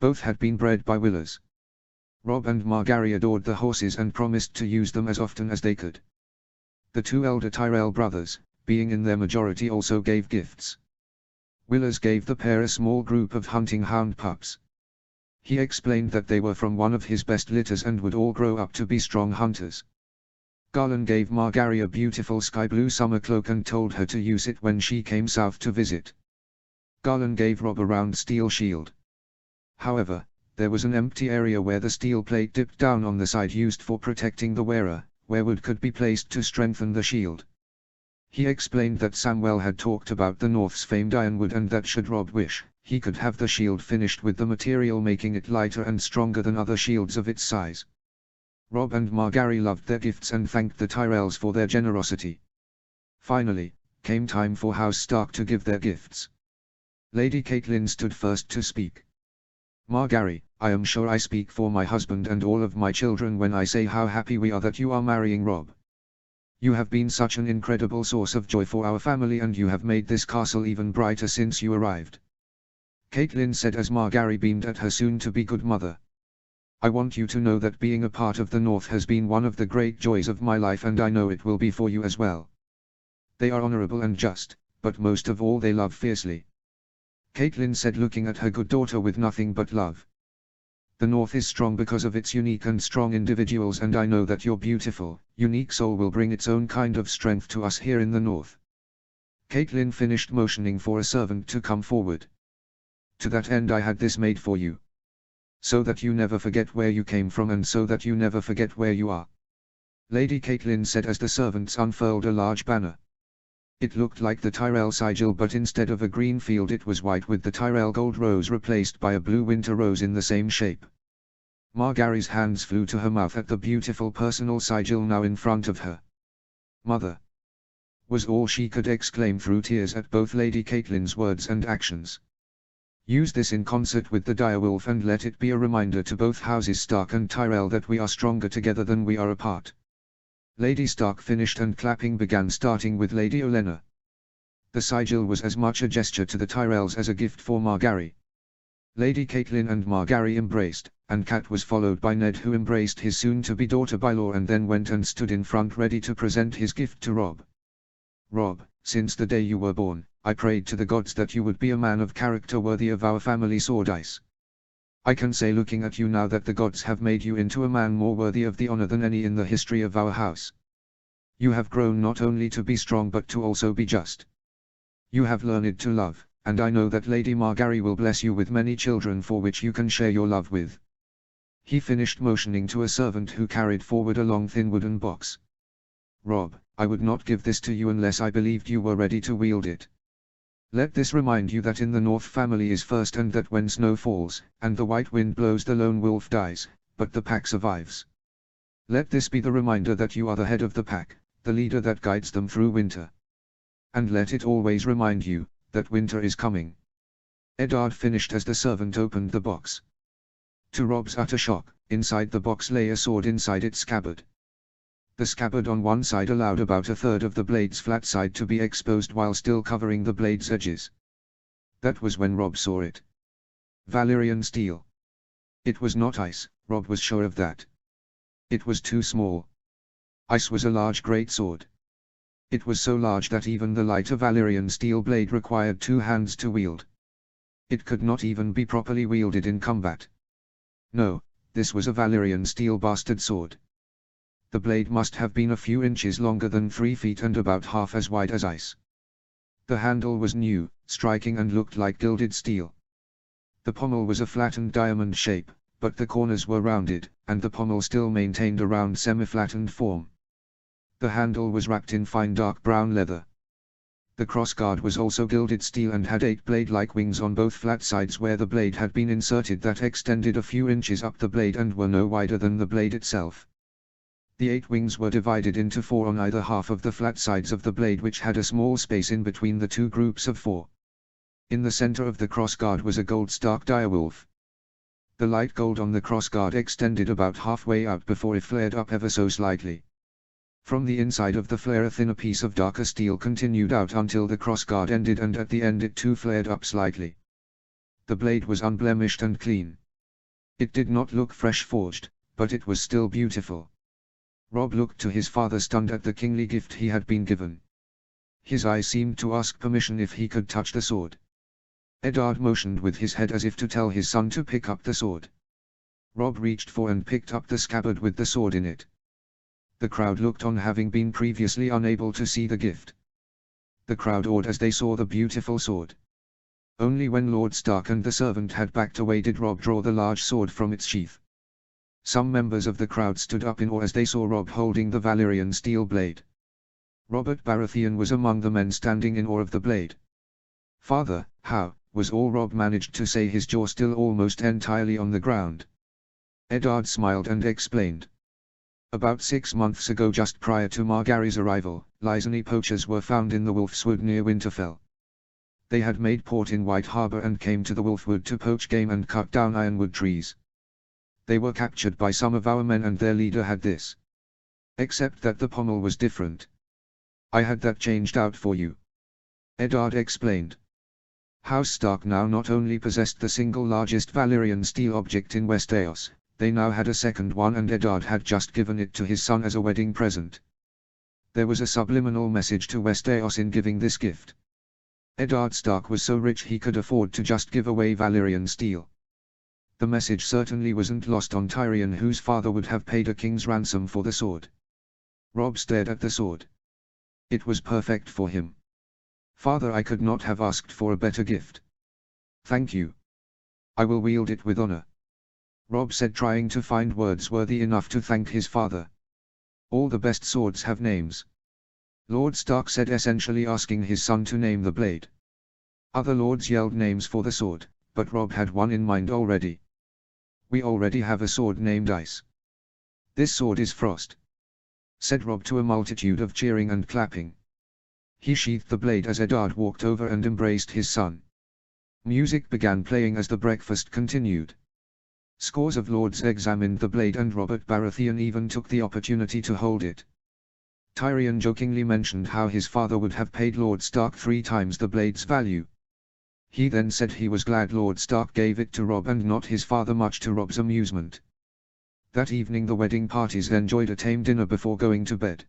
Both had been bred by Willers. Rob and Margary adored the horses and promised to use them as often as they could. The two elder Tyrrell brothers, being in their majority, also gave gifts. Willers gave the pair a small group of hunting hound pups. He explained that they were from one of his best litters and would all grow up to be strong hunters. Garland gave Margary a beautiful sky blue summer cloak and told her to use it when she came south to visit. Garland gave Rob a round steel shield. However, there was an empty area where the steel plate dipped down on the side used for protecting the wearer, where wood could be placed to strengthen the shield. He explained that Samwell had talked about the North's famed ironwood and that should Rob wish, he could have the shield finished with the material, making it lighter and stronger than other shields of its size. Rob and Margary loved their gifts and thanked the Tyrrells for their generosity. Finally, came time for House Stark to give their gifts. Lady Catelyn stood first to speak. Margary, I am sure I speak for my husband and all of my children when I say how happy we are that you are marrying Rob. You have been such an incredible source of joy for our family and you have made this castle even brighter since you arrived. Catelyn said as Margary beamed at her soon-to-be good mother. I want you to know that being a part of the North has been one of the great joys of my life, and I know it will be for you as well. They are honorable and just, but most of all they love fiercely. Catelyn said, looking at her good daughter with nothing but love. The North is strong because of its unique and strong individuals, and I know that your beautiful, unique soul will bring its own kind of strength to us here in the North. Catelyn finished motioning for a servant to come forward. To that end I had this made for you. So that you never forget where you came from and so that you never forget where you are. Lady Catelyn said as the servants unfurled a large banner. It looked like the Tyrrell sigil, but instead of a green field it was white with the Tyrrell gold rose replaced by a blue winter rose in the same shape. Margary's hands flew to her mouth at the beautiful personal sigil now in front of her. Mother! Was all she could exclaim through tears at both Lady Catelyn's words and actions. Use this in concert with the direwolf and let it be a reminder to both houses Stark and Tyrrell that we are stronger together than we are apart. Lady Stark finished and clapping began, starting with Lady Olenna. The sigil was as much a gesture to the Tyrrells as a gift for Margary. Lady Catelyn and Margary embraced, and Cat was followed by Ned, who embraced his soon-to-be daughter-by-law and then went and stood in front ready to present his gift to Rob. Rob, since the day you were born, I prayed to the gods that you would be a man of character worthy of our family Sordice. I can say looking at you now that the gods have made you into a man more worthy of the honor than any in the history of our house. You have grown not only to be strong but to also be just. You have learned to love, and I know that Lady Margary will bless you with many children for which you can share your love with. He finished motioning to a servant who carried forward a long thin wooden box. Rob, I would not give this to you unless I believed you were ready to wield it. Let this remind you that in the North family is first, and that when snow falls, and the white wind blows, the lone wolf dies, but the pack survives. Let this be the reminder that you are the head of the pack, the leader that guides them through winter. And let it always remind you, that winter is coming. Eddard finished as the servant opened the box. To Rob's utter shock, inside the box lay a sword inside its scabbard. The scabbard on one side allowed about a third of the blade's flat side to be exposed while still covering the blade's edges. That was when Rob saw it. Valyrian steel. It was not ice, Rob was sure of that. It was too small. Ice was a large great sword. It was so large that even the lighter Valyrian steel blade required 2 hands to wield. It could not even be properly wielded in combat. No, this was a Valyrian steel bastard sword. The blade must have been a few inches longer than 3 feet and about half as wide as ice. The handle was new, striking, and looked like gilded steel. The pommel was a flattened diamond shape, but the corners were rounded, and the pommel still maintained a round semi-flattened form. The handle was wrapped in fine dark brown leather. The crossguard was also gilded steel and had 8 blade-like wings on both flat sides where the blade had been inserted that extended a few inches up the blade and were no wider than the blade itself. The 8 wings were divided into 4 on either half of the flat sides of the blade, which had a small space in between the 2 groups of 4. In the center of the crossguard was a gold Stark direwolf. The light gold on the crossguard extended about halfway out before it flared up ever so slightly. From the inside of the flare a thinner piece of darker steel continued out until the crossguard ended, and at the end it too flared up slightly. The blade was unblemished and clean. It did not look fresh forged, but it was still beautiful. Rob looked to his father, stunned at the kingly gift he had been given. His eyes seemed to ask permission if he could touch the sword. Eddard motioned with his head as if to tell his son to pick up the sword. Rob reached for and picked up the scabbard with the sword in it. The crowd looked on, having been previously unable to see the gift. The crowd awed as they saw the beautiful sword. Only when Lord Stark and the servant had backed away did Rob draw the large sword from its sheath. Some members of the crowd stood up in awe as they saw Rob holding the Valyrian steel blade. Robert Baratheon was among the men standing in awe of the blade. "Father, how?" was all Rob managed to say, his jaw still almost entirely on the ground. Eddard smiled and explained. About 6 months ago, just prior to Margaery's arrival, Lyseni poachers were found in the Wolfswood near Winterfell. They had made port in White Harbour and came to the Wolfwood to poach game and cut down ironwood trees. They were captured by some of our men and their leader had this. Except that the pommel was different. I had that changed out for you. Eddard explained. House Stark now not only possessed the single largest Valyrian steel object in Westeros, they now had a second one, and Eddard had just given it to his son as a wedding present. There was a subliminal message to Westeros in giving this gift. Eddard Stark was so rich he could afford to just give away Valyrian steel. The message certainly wasn't lost on Tyrion, whose father would have paid a king's ransom for the sword. Rob stared at the sword. It was perfect for him. "Father, I could not have asked for a better gift." "Thank you. I will wield it with honor," Rob said, trying to find words worthy enough to thank his father. "All the best swords have names," Lord Stark said, essentially asking his son to name the blade. Other lords yelled names for the sword, but Rob had one in mind already. "We already have a sword named Ice. This sword is Frost," said Rob to a multitude of cheering and clapping. He sheathed the blade as Eddard walked over and embraced his son. Music began playing as the breakfast continued. Scores of lords examined the blade, and Robert Baratheon even took the opportunity to hold it. Tyrion jokingly mentioned how his father would have paid Lord Stark 3 times the blade's value. He then said he was glad Lord Stark gave it to Rob and not his father, much to Rob's amusement. That evening the wedding parties enjoyed a tame dinner before going to bed.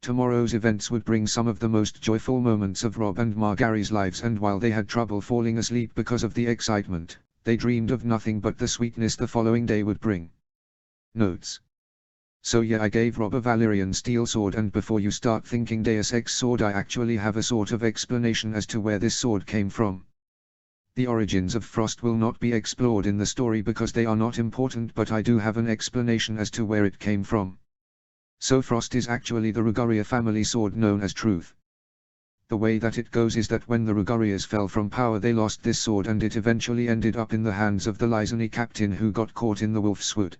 Tomorrow's events would bring some of the most joyful moments of Rob and Margaery's lives, and while they had trouble falling asleep because of the excitement, they dreamed of nothing but the sweetness the following day would bring. Notes. So yeah, I gave Rob a Valyrian steel sword, and before you start thinking Deus Ex sword, I actually have a sort of explanation as to where this sword came from. The origins of Frost will not be explored in the story because they are not important, but I do have an explanation as to where it came from. So Frost is actually the Rugoria family sword known as Truth. The way that it goes is that when the Rugorias fell from power, they lost this sword, and it eventually ended up in the hands of the Lyseni captain who got caught in the Wolfswood.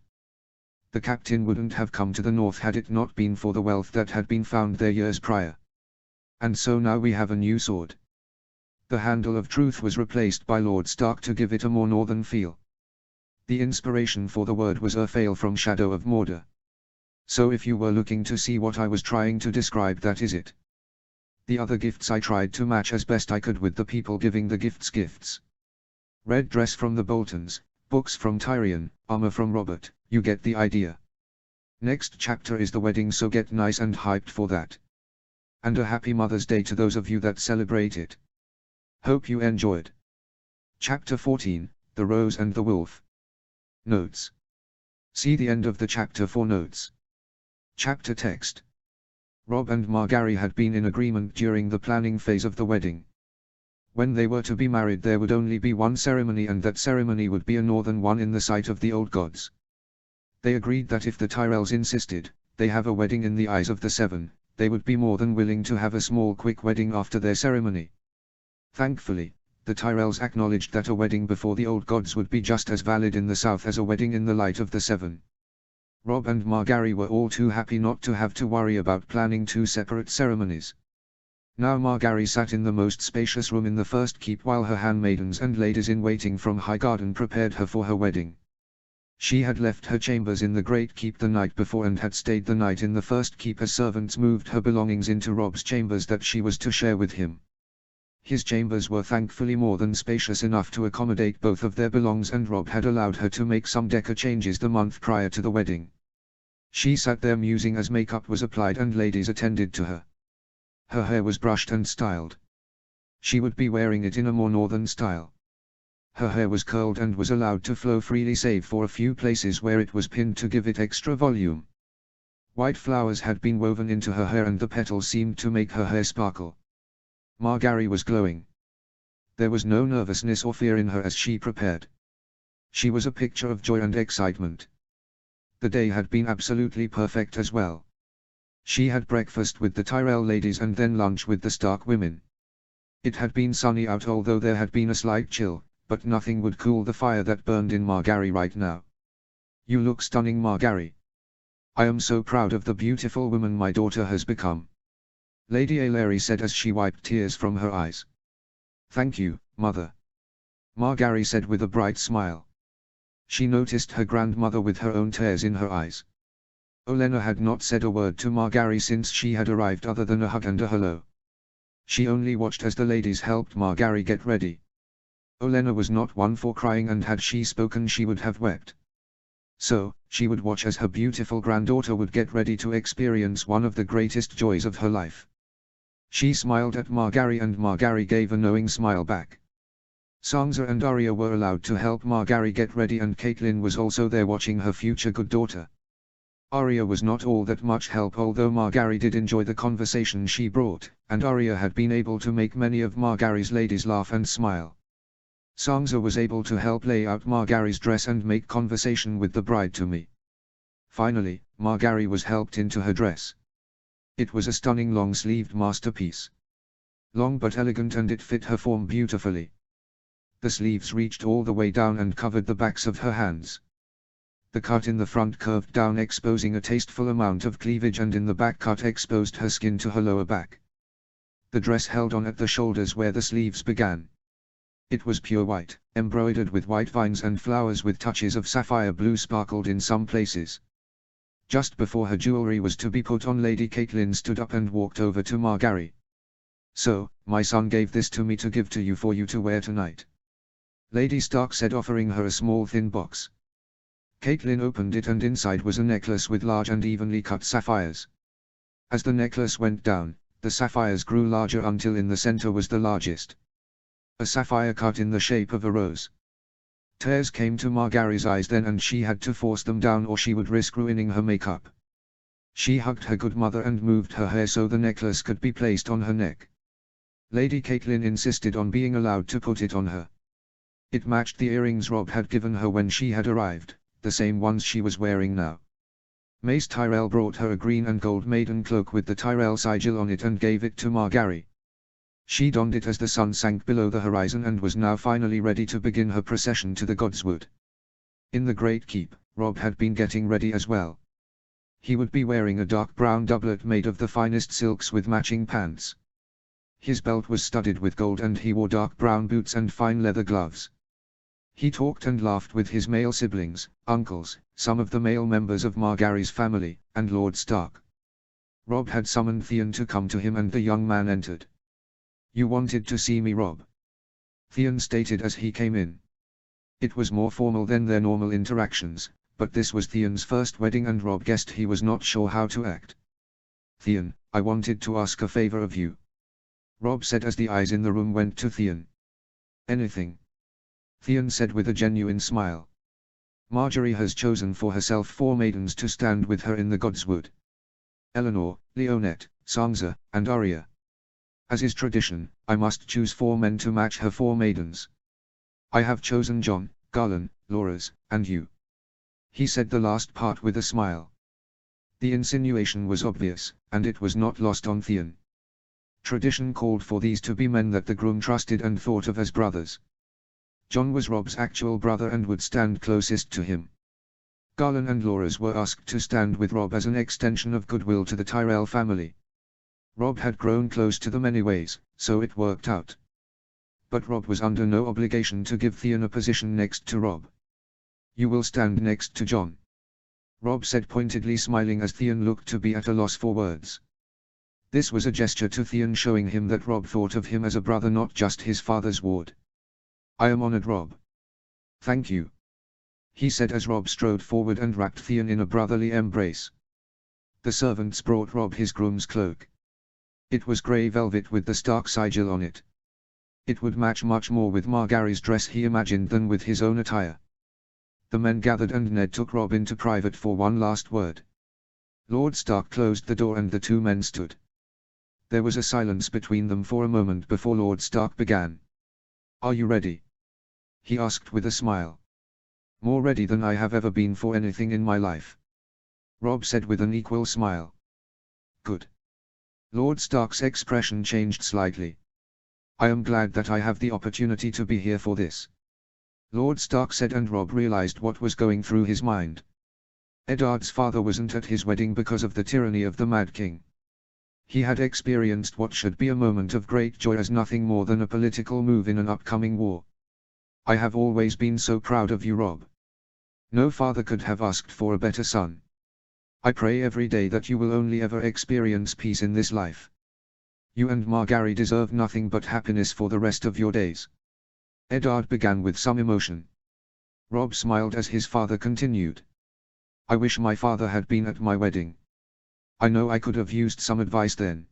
The captain wouldn't have come to the north had it not been for the wealth that had been found there years prior. And so now we have a new sword. The handle of Truth was replaced by Lord Stark to give it a more northern feel. The inspiration for the word was Urfael from Shadow of Mordor. So if you were looking to see what I was trying to describe, that is it. The other gifts I tried to match as best I could with the people giving the gifts. Red dress from the Boltons, books from Tyrion, armor from Robert, you get the idea. Next chapter is the wedding, so get nice and hyped for that. And a happy Mother's Day to those of you that celebrate it. Hope you enjoyed. Chapter 14, The Rose and the Wolf. Notes. See the end of the chapter for notes. Chapter text. Rob and Margaery had been in agreement during the planning phase of the wedding. When they were to be married, there would only be one ceremony, and that ceremony would be a northern one in the sight of the old gods. They agreed that if the Tyrells insisted they have a wedding in the eyes of the Seven, they would be more than willing to have a small quick wedding after their ceremony. Thankfully, the Tyrells acknowledged that a wedding before the old gods would be just as valid in the south as a wedding in the light of the Seven. Rob and Margaery were all too happy not to have to worry about planning 2 separate ceremonies. Now Margaery sat in the most spacious room in the first keep while her handmaidens and ladies-in-waiting from Highgarden prepared her for her wedding. She had left her chambers in the Great Keep the night before and had stayed the night in the first keep as servants moved her belongings into Rob's chambers that she was to share with him. His chambers were thankfully more than spacious enough to accommodate both of their belongs, and Rob had allowed her to make some decor changes the month prior to the wedding. She sat there musing as makeup was applied and ladies attended to her. Her hair was brushed and styled. She would be wearing it in a more northern style. Her hair was curled and was allowed to flow freely save for a few places where it was pinned to give it extra volume. White flowers had been woven into her hair and the petals seemed to make her hair sparkle. Margaery was glowing. There was no nervousness or fear in her as she prepared. She was a picture of joy and excitement. The day had been absolutely perfect as well. She had breakfast with the Tyrell ladies and then lunch with the Stark women. It had been sunny out, although there had been a slight chill, but nothing would cool the fire that burned in Margaery right now. "You look stunning, Margaery. I am so proud of the beautiful woman my daughter has become," Lady Aeleri said as she wiped tears from her eyes. "Thank you, Mother," Margaery said with a bright smile. She noticed her grandmother with her own tears in her eyes. Olenna had not said a word to Margaery since she had arrived other than a hug and a hello. She only watched as the ladies helped Margaery get ready. Olenna was not one for crying, and had she spoken she would have wept. So, she would watch as her beautiful granddaughter would get ready to experience one of the greatest joys of her life. She smiled at Margaery and Margaery gave a knowing smile back. Sansa and Arya were allowed to help Margaery get ready, and Catelyn was also there watching her future good daughter. Arya was not all that much help, although Margaery did enjoy the conversation she brought, and Arya had been able to make many of Margaery's ladies laugh and smile. Sansa was able to help lay out Margaery's dress and make conversation with the bride-to-be. Finally, Margaery was helped into her dress. It was a stunning long-sleeved masterpiece. Long but elegant, and it fit her form beautifully. The sleeves reached all the way down and covered the backs of her hands. The cut in the front curved down, exposing a tasteful amount of cleavage, and in the back cut exposed her skin to her lower back. The dress held on at the shoulders where the sleeves began. It was pure white, embroidered with white vines and flowers with touches of sapphire blue sparkled in some places. Just before her jewelry was to be put on, Lady Catelyn stood up and walked over to Margaery. "So, my son gave this to me to give to you for you to wear tonight," Lady Stark said, offering her a small thin box. Catelyn opened it, and inside was a necklace with large and evenly cut sapphires. As the necklace went down, the sapphires grew larger until in the center was the largest. A sapphire cut in the shape of a rose. Tears came to Margaery's eyes then, and she had to force them down or she would risk ruining her makeup. She hugged her good mother and moved her hair so the necklace could be placed on her neck. Lady Catelyn insisted on being allowed to put it on her. It matched the earrings Robb had given her when she had arrived, the same ones she was wearing now. Mace Tyrell brought her a green and gold maiden cloak with the Tyrell sigil on it and gave it to Margaery. She donned it as the sun sank below the horizon and was now finally ready to begin her procession to the Godswood. In the Great Keep, Robb had been getting ready as well. He would be wearing a dark brown doublet made of the finest silks with matching pants. His belt was studded with gold and he wore dark brown boots and fine leather gloves. He talked and laughed with his male siblings, uncles, some of the male members of Margaery's family, and Lord Stark. Robb had summoned Theon to come to him and the young man entered. "You wanted to see me, Robb?" Theon stated as he came in. It was more formal than their normal interactions, but this was Theon's first wedding and Robb guessed he was not sure how to act. "Theon, I wanted to ask a favor of you," Robb said as the eyes in the room went to Theon. "Anything?" Theon said with a genuine smile. "Margaery has chosen for herself 4 maidens to stand with her in the Godswood. Eleanor, Leonette, Sansa, and Arya. As is tradition, I must choose 4 men to match her 4 maidens. I have chosen Jon, Garlan, Loras, and you." He said the last part with a smile. The insinuation was obvious, and it was not lost on Theon. Tradition called for these to be men that the groom trusted and thought of as brothers. Jon was Robb's actual brother and would stand closest to him. Garlan and Loras were asked to stand with Robb as an extension of goodwill to the Tyrell family. Robb had grown close to them anyways, so it worked out. But Robb was under no obligation to give Theon a position next to Robb. "You will stand next to Jon," Robb said pointedly, smiling as Theon looked to be at a loss for words. This was a gesture to Theon, showing him that Robb thought of him as a brother, not just his father's ward. "I am honored, Robb." "Thank you," he said as Robb strode forward and wrapped Theon in a brotherly embrace. The servants brought Robb his groom's cloak. It was grey velvet with the Stark sigil on it. It would match much more with Margaery's dress, he imagined, than with his own attire. The men gathered and Ned took Robb into private for one last word. Lord Stark closed the door and the two men stood. There was a silence between them for a moment before Lord Stark began. "Are you ready?" he asked with a smile. "More ready than I have ever been for anything in my life," Robb said with an equal smile. "Good." Lord Stark's expression changed slightly. "I am glad that I have the opportunity to be here for this," Lord Stark said, and Robb realized what was going through his mind. Eddard's father wasn't at his wedding because of the tyranny of the Mad King. He had experienced what should be a moment of great joy as nothing more than a political move in an upcoming war. "I have always been so proud of you, Robb. No father could have asked for a better son. I pray every day that you will only ever experience peace in this life. You and Margaery deserve nothing but happiness for the rest of your days." Eddard began with some emotion. Robb smiled as his father continued. "I wish my father had been at my wedding. I know I could have used some advice then."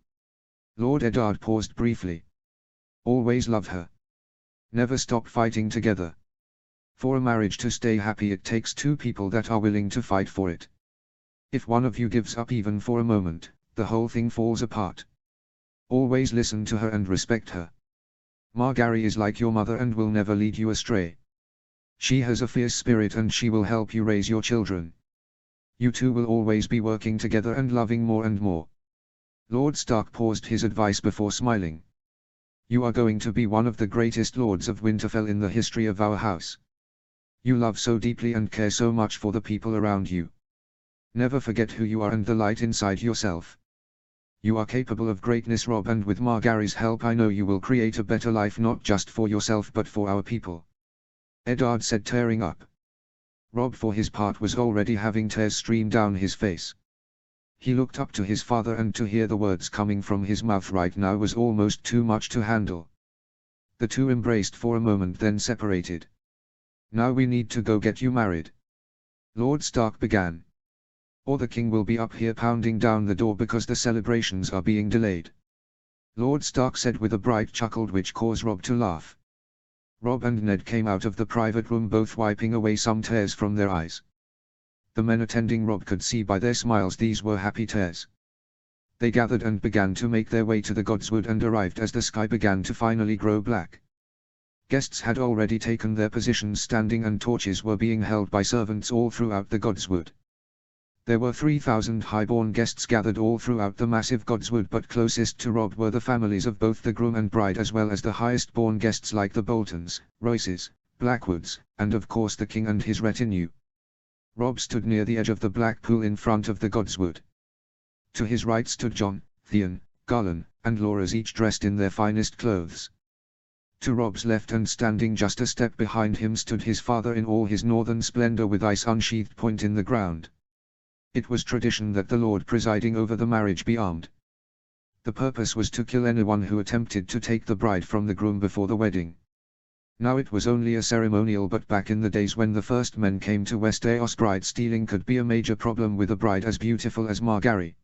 Lord Eddard paused briefly. "Always love her. Never stop fighting together. For a marriage to stay happy, it takes two people that are willing to fight for it. If one of you gives up even for a moment, the whole thing falls apart. Always listen to her and respect her. Margaery is like your mother and will never lead you astray. She has a fierce spirit and she will help you raise your children. You two will always be working together and loving more and more." Lord Stark paused his advice before smiling. "You are going to be one of the greatest lords of Winterfell in the history of our house. You love so deeply and care so much for the people around you. Never forget who you are and the light inside yourself. You are capable of greatness, Robb, and with Margaery's help I know you will create a better life not just for yourself but for our people," Eddard said, tearing up. Robb for his part was already having tears stream down his face. He looked up to his father, and to hear the words coming from his mouth right now was almost too much to handle. The two embraced for a moment, then separated. "Now we need to go get you married," Lord Stark began. "Or the king will be up here pounding down the door because the celebrations are being delayed," Lord Stark said with a bright chuckle which caused Robb to laugh. Robb and Ned came out of the private room, both wiping away some tears from their eyes. The men attending Robb could see by their smiles these were happy tears. They gathered and began to make their way to the Godswood and arrived as the sky began to finally grow black. Guests had already taken their positions standing and torches were being held by servants all throughout the Godswood. There were 3,000 highborn guests gathered all throughout the massive Godswood, but closest to Robb were the families of both the groom and bride, as well as the highest-born guests like the Boltons, Royces, Blackwoods, and of course the king and his retinue. Robb stood near the edge of the black pool in front of the Godswood. To his right stood Jon, Theon, Garlan, and Loras, each dressed in their finest clothes. To Robb's left and standing just a step behind him stood his father in all his northern splendor with ice unsheathed point in the ground. It was tradition that the lord presiding over the marriage be armed. The purpose was to kill anyone who attempted to take the bride from the groom before the wedding. Now it was only a ceremonial, but back in the days when the first men came to Westeros, bride stealing could be a major problem with a bride as beautiful as Margaery.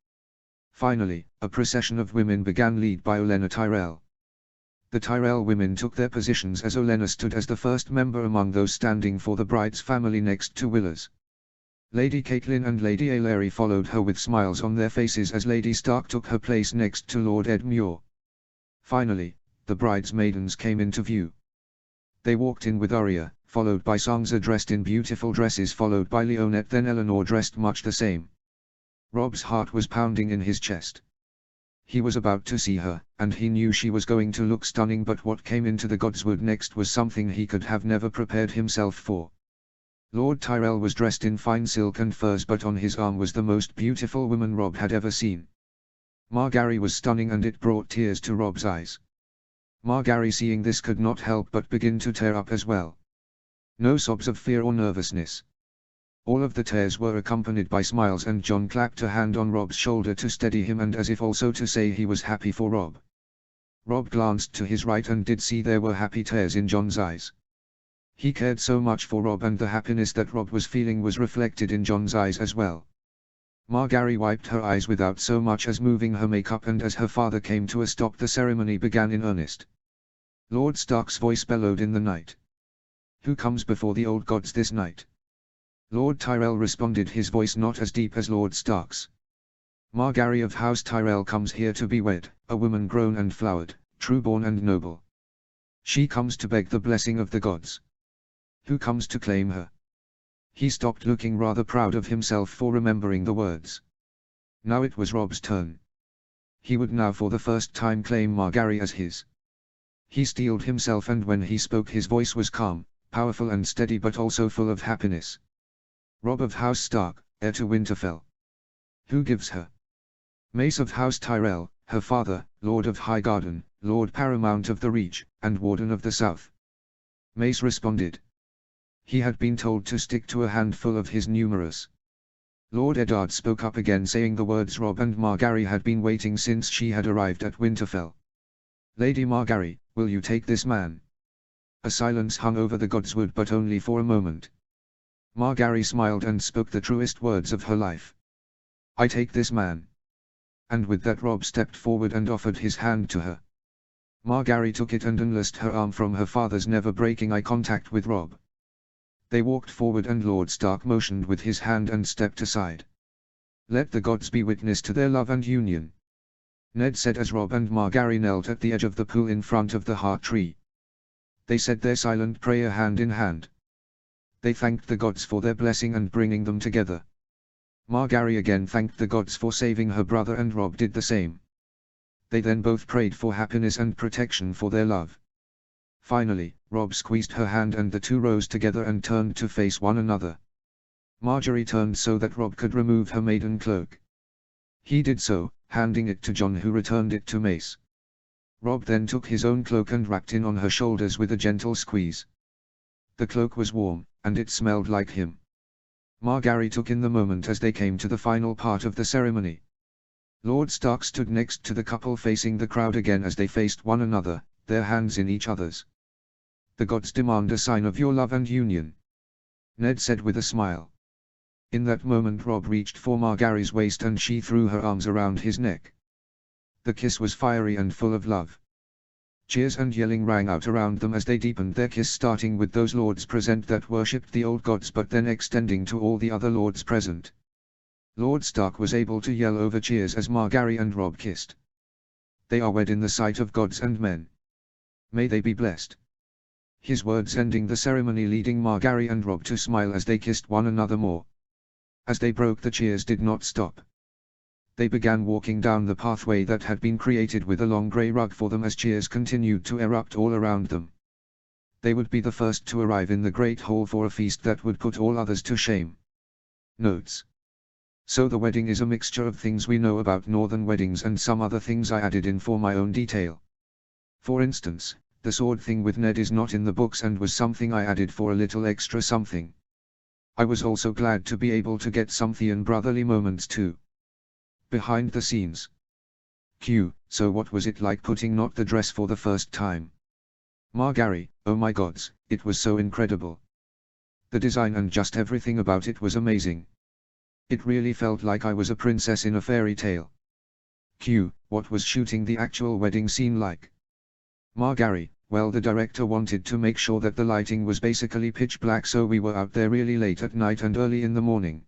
Finally, a procession of women began, led by Olenna Tyrell. The Tyrell women took their positions as Olenna stood as the first member among those standing for the bride's family next to Willers. Lady Catelyn and Lady Aeleri followed her with smiles on their faces as Lady Stark took her place next to Lord Ed Muir. Finally, the bridesmaidens came into view. They walked in with Arya, followed by Sansa dressed in beautiful dresses, followed by Leonette, then Eleanor dressed much the same. Robb's heart was pounding in his chest. He was about to see her, and he knew she was going to look stunning, but what came into the Godswood next was something he could have never prepared himself for. Lord Tyrell was dressed in fine silk and furs, but on his arm was the most beautiful woman Robb had ever seen. Margaery was stunning, and it brought tears to Robb's eyes. Margaery, seeing this, could not help but begin to tear up as well. No sobs of fear or nervousness. All of the tears were accompanied by smiles, and John clapped a hand on Rob's shoulder to steady him and as if also to say he was happy for Rob. Rob glanced to his right and did see there were happy tears in John's eyes. He cared so much for Rob, and the happiness that Rob was feeling was reflected in John's eyes as well. Margaery wiped her eyes without so much as moving her makeup, and as her father came to a stop the ceremony began in earnest. Lord Stark's voice bellowed in the night. "Who comes before the old gods this night?" Lord Tyrell responded, his voice not as deep as Lord Stark's. "Margaery of House Tyrell comes here to be wed, a woman grown and flowered, true-born and noble. She comes to beg the blessing of the gods. Who comes to claim her?" He stopped, looking rather proud of himself for remembering the words. Now it was Rob's turn. He would now for the first time claim Margaery as his. He steeled himself, and when he spoke his voice was calm, powerful and steady, but also full of happiness. "Rob of House Stark, heir to Winterfell. Who gives her?" "Mace of House Tyrell, her father, Lord of Highgarden, Lord Paramount of the Reach, and Warden of the South." Mace responded. He had been told to stick to a handful of his numerous. Lord Eddard spoke up again, saying the words Rob and Margaery had been waiting since she had arrived at Winterfell. "Lady Margaery, will you take this man?" A silence hung over the godswood, but only for a moment. Margaery smiled and spoke the truest words of her life. "I take this man." And with that Rob stepped forward and offered his hand to her. Margaery took it and unloosed her arm from her father's, never breaking eye contact with Rob. They walked forward and Lord Stark motioned with his hand and stepped aside. "Let the gods be witness to their love and union," Ned said as Rob and Margaery knelt at the edge of the pool in front of the heart tree. They said their silent prayer hand in hand. They thanked the gods for their blessing and bringing them together. Margaery again thanked the gods for saving her brother, and Rob did the same. They then both prayed for happiness and protection for their love. Finally, Rob squeezed her hand and the two rose together and turned to face one another. Margaery turned so that Rob could remove her maiden cloak. He did so, handing it to John, who returned it to Mace. Rob then took his own cloak and wrapped it on her shoulders with a gentle squeeze. The cloak was warm, and it smelled like him. Margaery took in the moment as they came to the final part of the ceremony. Lord Stark stood next to the couple, facing the crowd again as they faced one another, their hands in each other's. "The gods demand a sign of your love and union," Ned said with a smile. In that moment Rob reached for Margaery's waist and she threw her arms around his neck. The kiss was fiery and full of love. Cheers and yelling rang out around them as they deepened their kiss, starting with those lords present that worshipped the old gods, but then extending to all the other lords present. Lord Stark was able to yell over cheers as Margaery and Rob kissed. "They are wed in the sight of gods and men. May they be blessed." His words ending the ceremony, leading Margaery and Rob to smile as they kissed one another more. As they broke, the cheers did not stop. They began walking down the pathway that had been created with a long grey rug for them as cheers continued to erupt all around them. They would be the first to arrive in the Great Hall for a feast that would put all others to shame. Notes. So the wedding is a mixture of things we know about northern weddings and some other things I added in for my own detail. For instance, the sword thing with Ned is not in the books and was something I added for a little extra something. I was also glad to be able to get some Theon brotherly moments too. Behind the scenes. Q. So what was it like putting not the dress for the first time? Margaery, oh my gods, it was so incredible. The design and just everything about it was amazing. It really felt like I was a princess in a fairy tale. Q. What was shooting the actual wedding scene like? Margaery, well, the director wanted to make sure that the lighting was basically pitch black, so we were out there really late at night and early in the morning.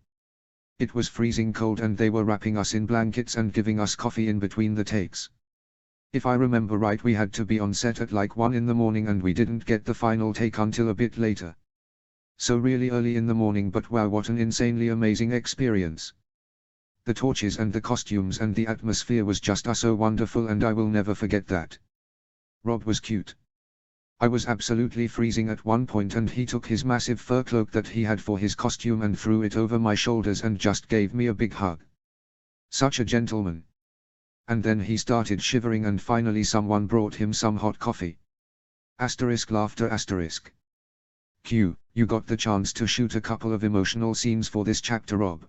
It was freezing cold and they were wrapping us in blankets and giving us coffee in between the takes. If I remember right, we had to be on set at like 1 in the morning and we didn't get the final take until a bit later. So really early in the morning, but wow, what an insanely amazing experience. The torches and the costumes and the atmosphere was just so wonderful, and I will never forget that. Rob was cute. I was absolutely freezing at one point and he took his massive fur cloak that he had for his costume and threw it over my shoulders and just gave me a big hug. Such a gentleman. And then he started shivering and finally someone brought him some hot coffee. Asterisk laughter asterisk. You got the chance to shoot a couple of emotional scenes for this chapter, Rob.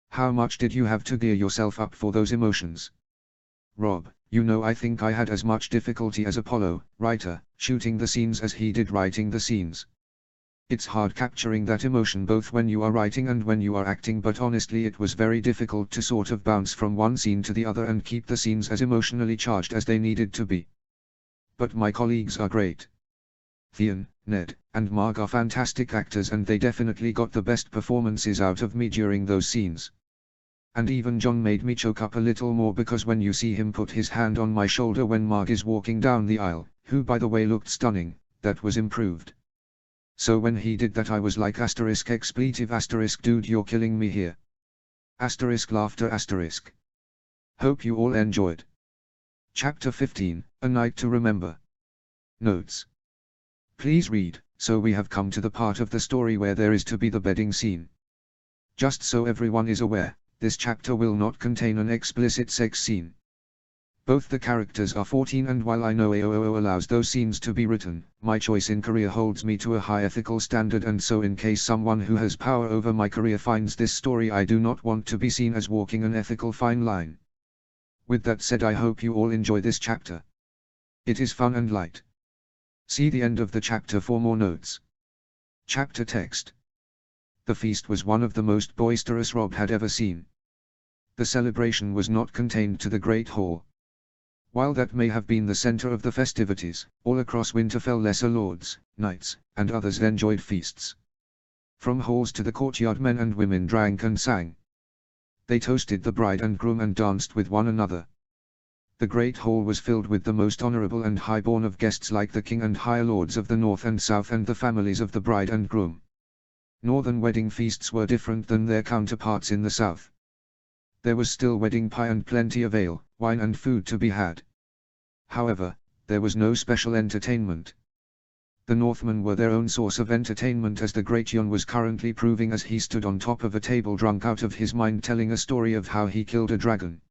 How much did you have to gear yourself up for those emotions? Rob, I think I had as much difficulty as Apollo, writer, shooting the scenes as he did writing the scenes. It's hard capturing that emotion both when you are writing and when you are acting, but honestly it was very difficult to sort of bounce from one scene to the other and keep the scenes as emotionally charged as they needed to be. But my colleagues are great. Theon, Ned, and Marg are fantastic actors and they definitely got the best performances out of me during those scenes. And even John made me choke up a little more because when you see him put his hand on my shoulder when Marg is walking down the aisle, who by the way looked stunning, that was improved. So when he did that I was like expletive dude, you're killing me here. Laughter. Hope you all enjoyed. Chapter 15, A Night to Remember. Notes. Please read. So we have come to the part of the story where there is to be the bedding scene. Just so everyone is aware, this chapter will not contain an explicit sex scene. Both the characters are 14 and while I know AOO allows those scenes to be written, my choice in career holds me to a high ethical standard, and so in case someone who has power over my career finds this story, I do not want to be seen as walking an ethical fine line. With that said, I hope you all enjoy this chapter. It is fun and light. See the end of the chapter for more notes. Chapter text. The feast was one of the most boisterous Rob had ever seen. The celebration was not contained to the Great Hall. While that may have been the center of the festivities, all across Winterfell lesser lords, knights, and others enjoyed feasts. From halls to the courtyard men and women drank and sang. They toasted the bride and groom and danced with one another. The great hall was filled with the most honorable and high-born of guests like the king and higher lords of the north and south and the families of the bride and groom. Northern wedding feasts were different than their counterparts in the south. There was still wedding pie and plenty of ale, wine and food to be had. However, there was no special entertainment. The Northmen were their own source of entertainment, as the great Jon was currently proving as he stood on top of a table drunk out of his mind telling a story of how he killed a dragon.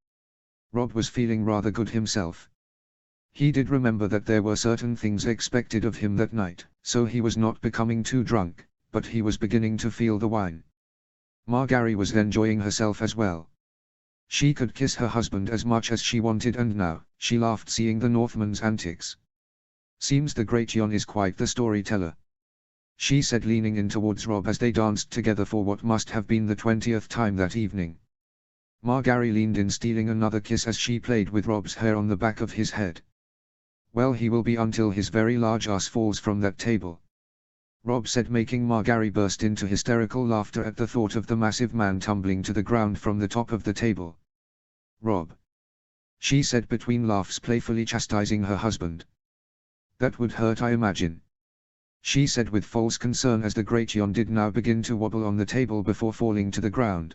Rob was feeling rather good himself. He did remember that there were certain things expected of him that night, so he was not becoming too drunk, but he was beginning to feel the wine. Margaery was enjoying herself as well. She could kiss her husband as much as she wanted, and now, she laughed seeing the Northman's antics. Seems the great Jon is quite the storyteller, she said, leaning in towards Rob as they danced together for what must have been the 20th time that evening. Margaery leaned in, stealing another kiss as she played with Rob's hair on the back of his head. Well, he will be until his very large ass falls from that table, Rob said, making Margaery burst into hysterical laughter at the thought of the massive man tumbling to the ground from the top of the table. Rob, she said between laughs, playfully chastising her husband. That would hurt, I imagine, she said with false concern as the great Jon did now begin to wobble on the table before falling to the ground.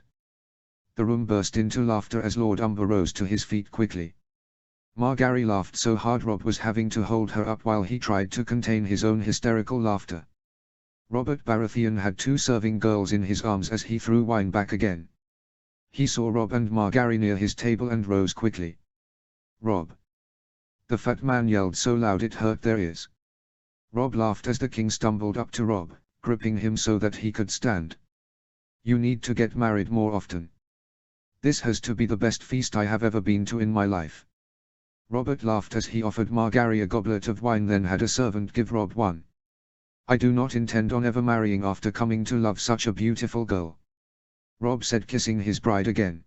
The room burst into laughter as Lord Umber rose to his feet quickly. Margaery laughed so hard Rob was having to hold her up while he tried to contain his own hysterical laughter. Robert Baratheon had 2 serving girls in his arms as he threw wine back again. He saw Rob and Margaery near his table and rose quickly. Rob! The fat man yelled so loud it hurt their ears. Rob laughed as the king stumbled up to Rob, gripping him so that he could stand. You need to get married more often. This has to be the best feast I have ever been to in my life. Robert laughed as he offered Margaery a goblet of wine, then had a servant give Rob one. I do not intend on ever marrying after coming to love such a beautiful girl, Rob said, kissing his bride again.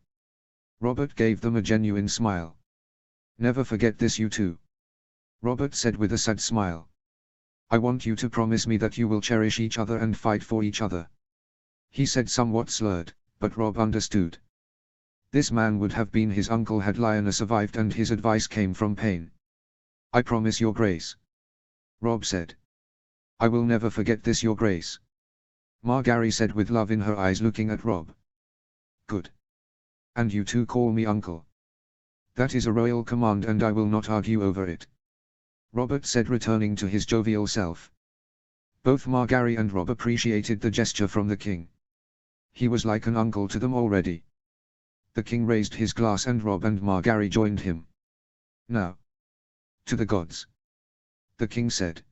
Robert gave them a genuine smile. Never forget this, you two, Robert said with a sad smile. I want you to promise me that you will cherish each other and fight for each other, he said somewhat slurred, but Rob understood. This man would have been his uncle had Lyanna survived, and his advice came from pain. I promise, your grace, Rob said. I will never forget this, your grace, Margaery said with love in her eyes, looking at Rob. Good. And you two call me uncle. That is a royal command and I will not argue over it, Robert said, returning to his jovial self. Both Margaery and Rob appreciated the gesture from the king. He was like an uncle to them already. The king raised his glass and Rob and Margaery joined him. Now, to the gods, the king said.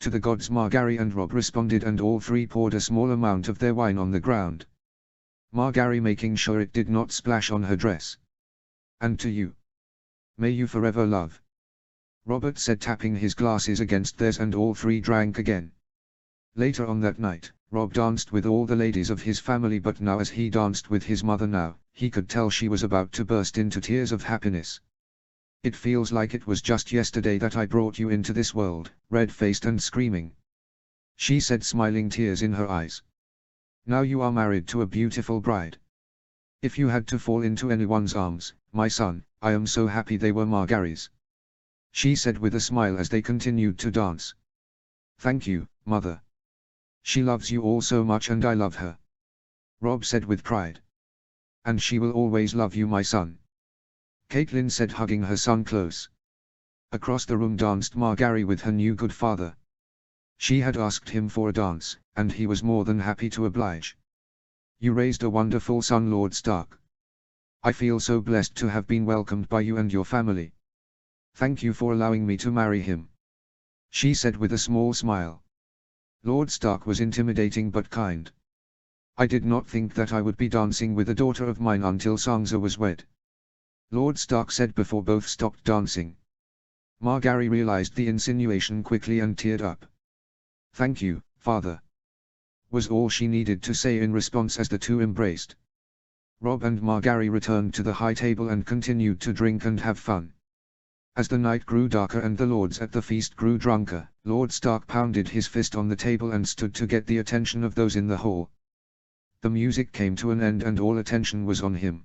To the gods Margary and Rob responded, and all three poured a small amount of their wine on the ground, Margary making sure it did not splash on her dress. "And to you. May you forever love," Robert said, tapping his glasses against theirs, and all three drank again. Later on that night, Rob danced with all the ladies of his family, but now as he danced with his mother now, he could tell she was about to burst into tears of happiness. "It feels like it was just yesterday that I brought you into this world," red-faced and screaming, she said, smiling, tears in her eyes. "Now you are married to a beautiful bride. If you had to fall into anyone's arms, my son, I am so happy they were Margary's," she said with a smile as they continued to dance. "Thank you, mother. She loves you all so much and I love her," Rob said with pride. "And she will always love you, my son," Caitlin said, hugging her son close. Across the room danced Margary with her new good father. She had asked him for a dance, and he was more than happy to oblige. "You raised a wonderful son, Lord Stark. I feel so blessed to have been welcomed by you and your family. Thank you for allowing me to marry him," she said with a small smile. Lord Stark was intimidating but kind. "I did not think that I would be dancing with a daughter of mine until Sansa was wed," Lord Stark said before both stopped dancing. Margary realized the insinuation quickly and teared up. "Thank you, father," was all she needed to say in response as the two embraced. Rob and Margary returned to the high table and continued to drink and have fun. As the night grew darker and the lords at the feast grew drunker, Lord Stark pounded his fist on the table and stood to get the attention of those in the hall. The music came to an end and all attention was on him.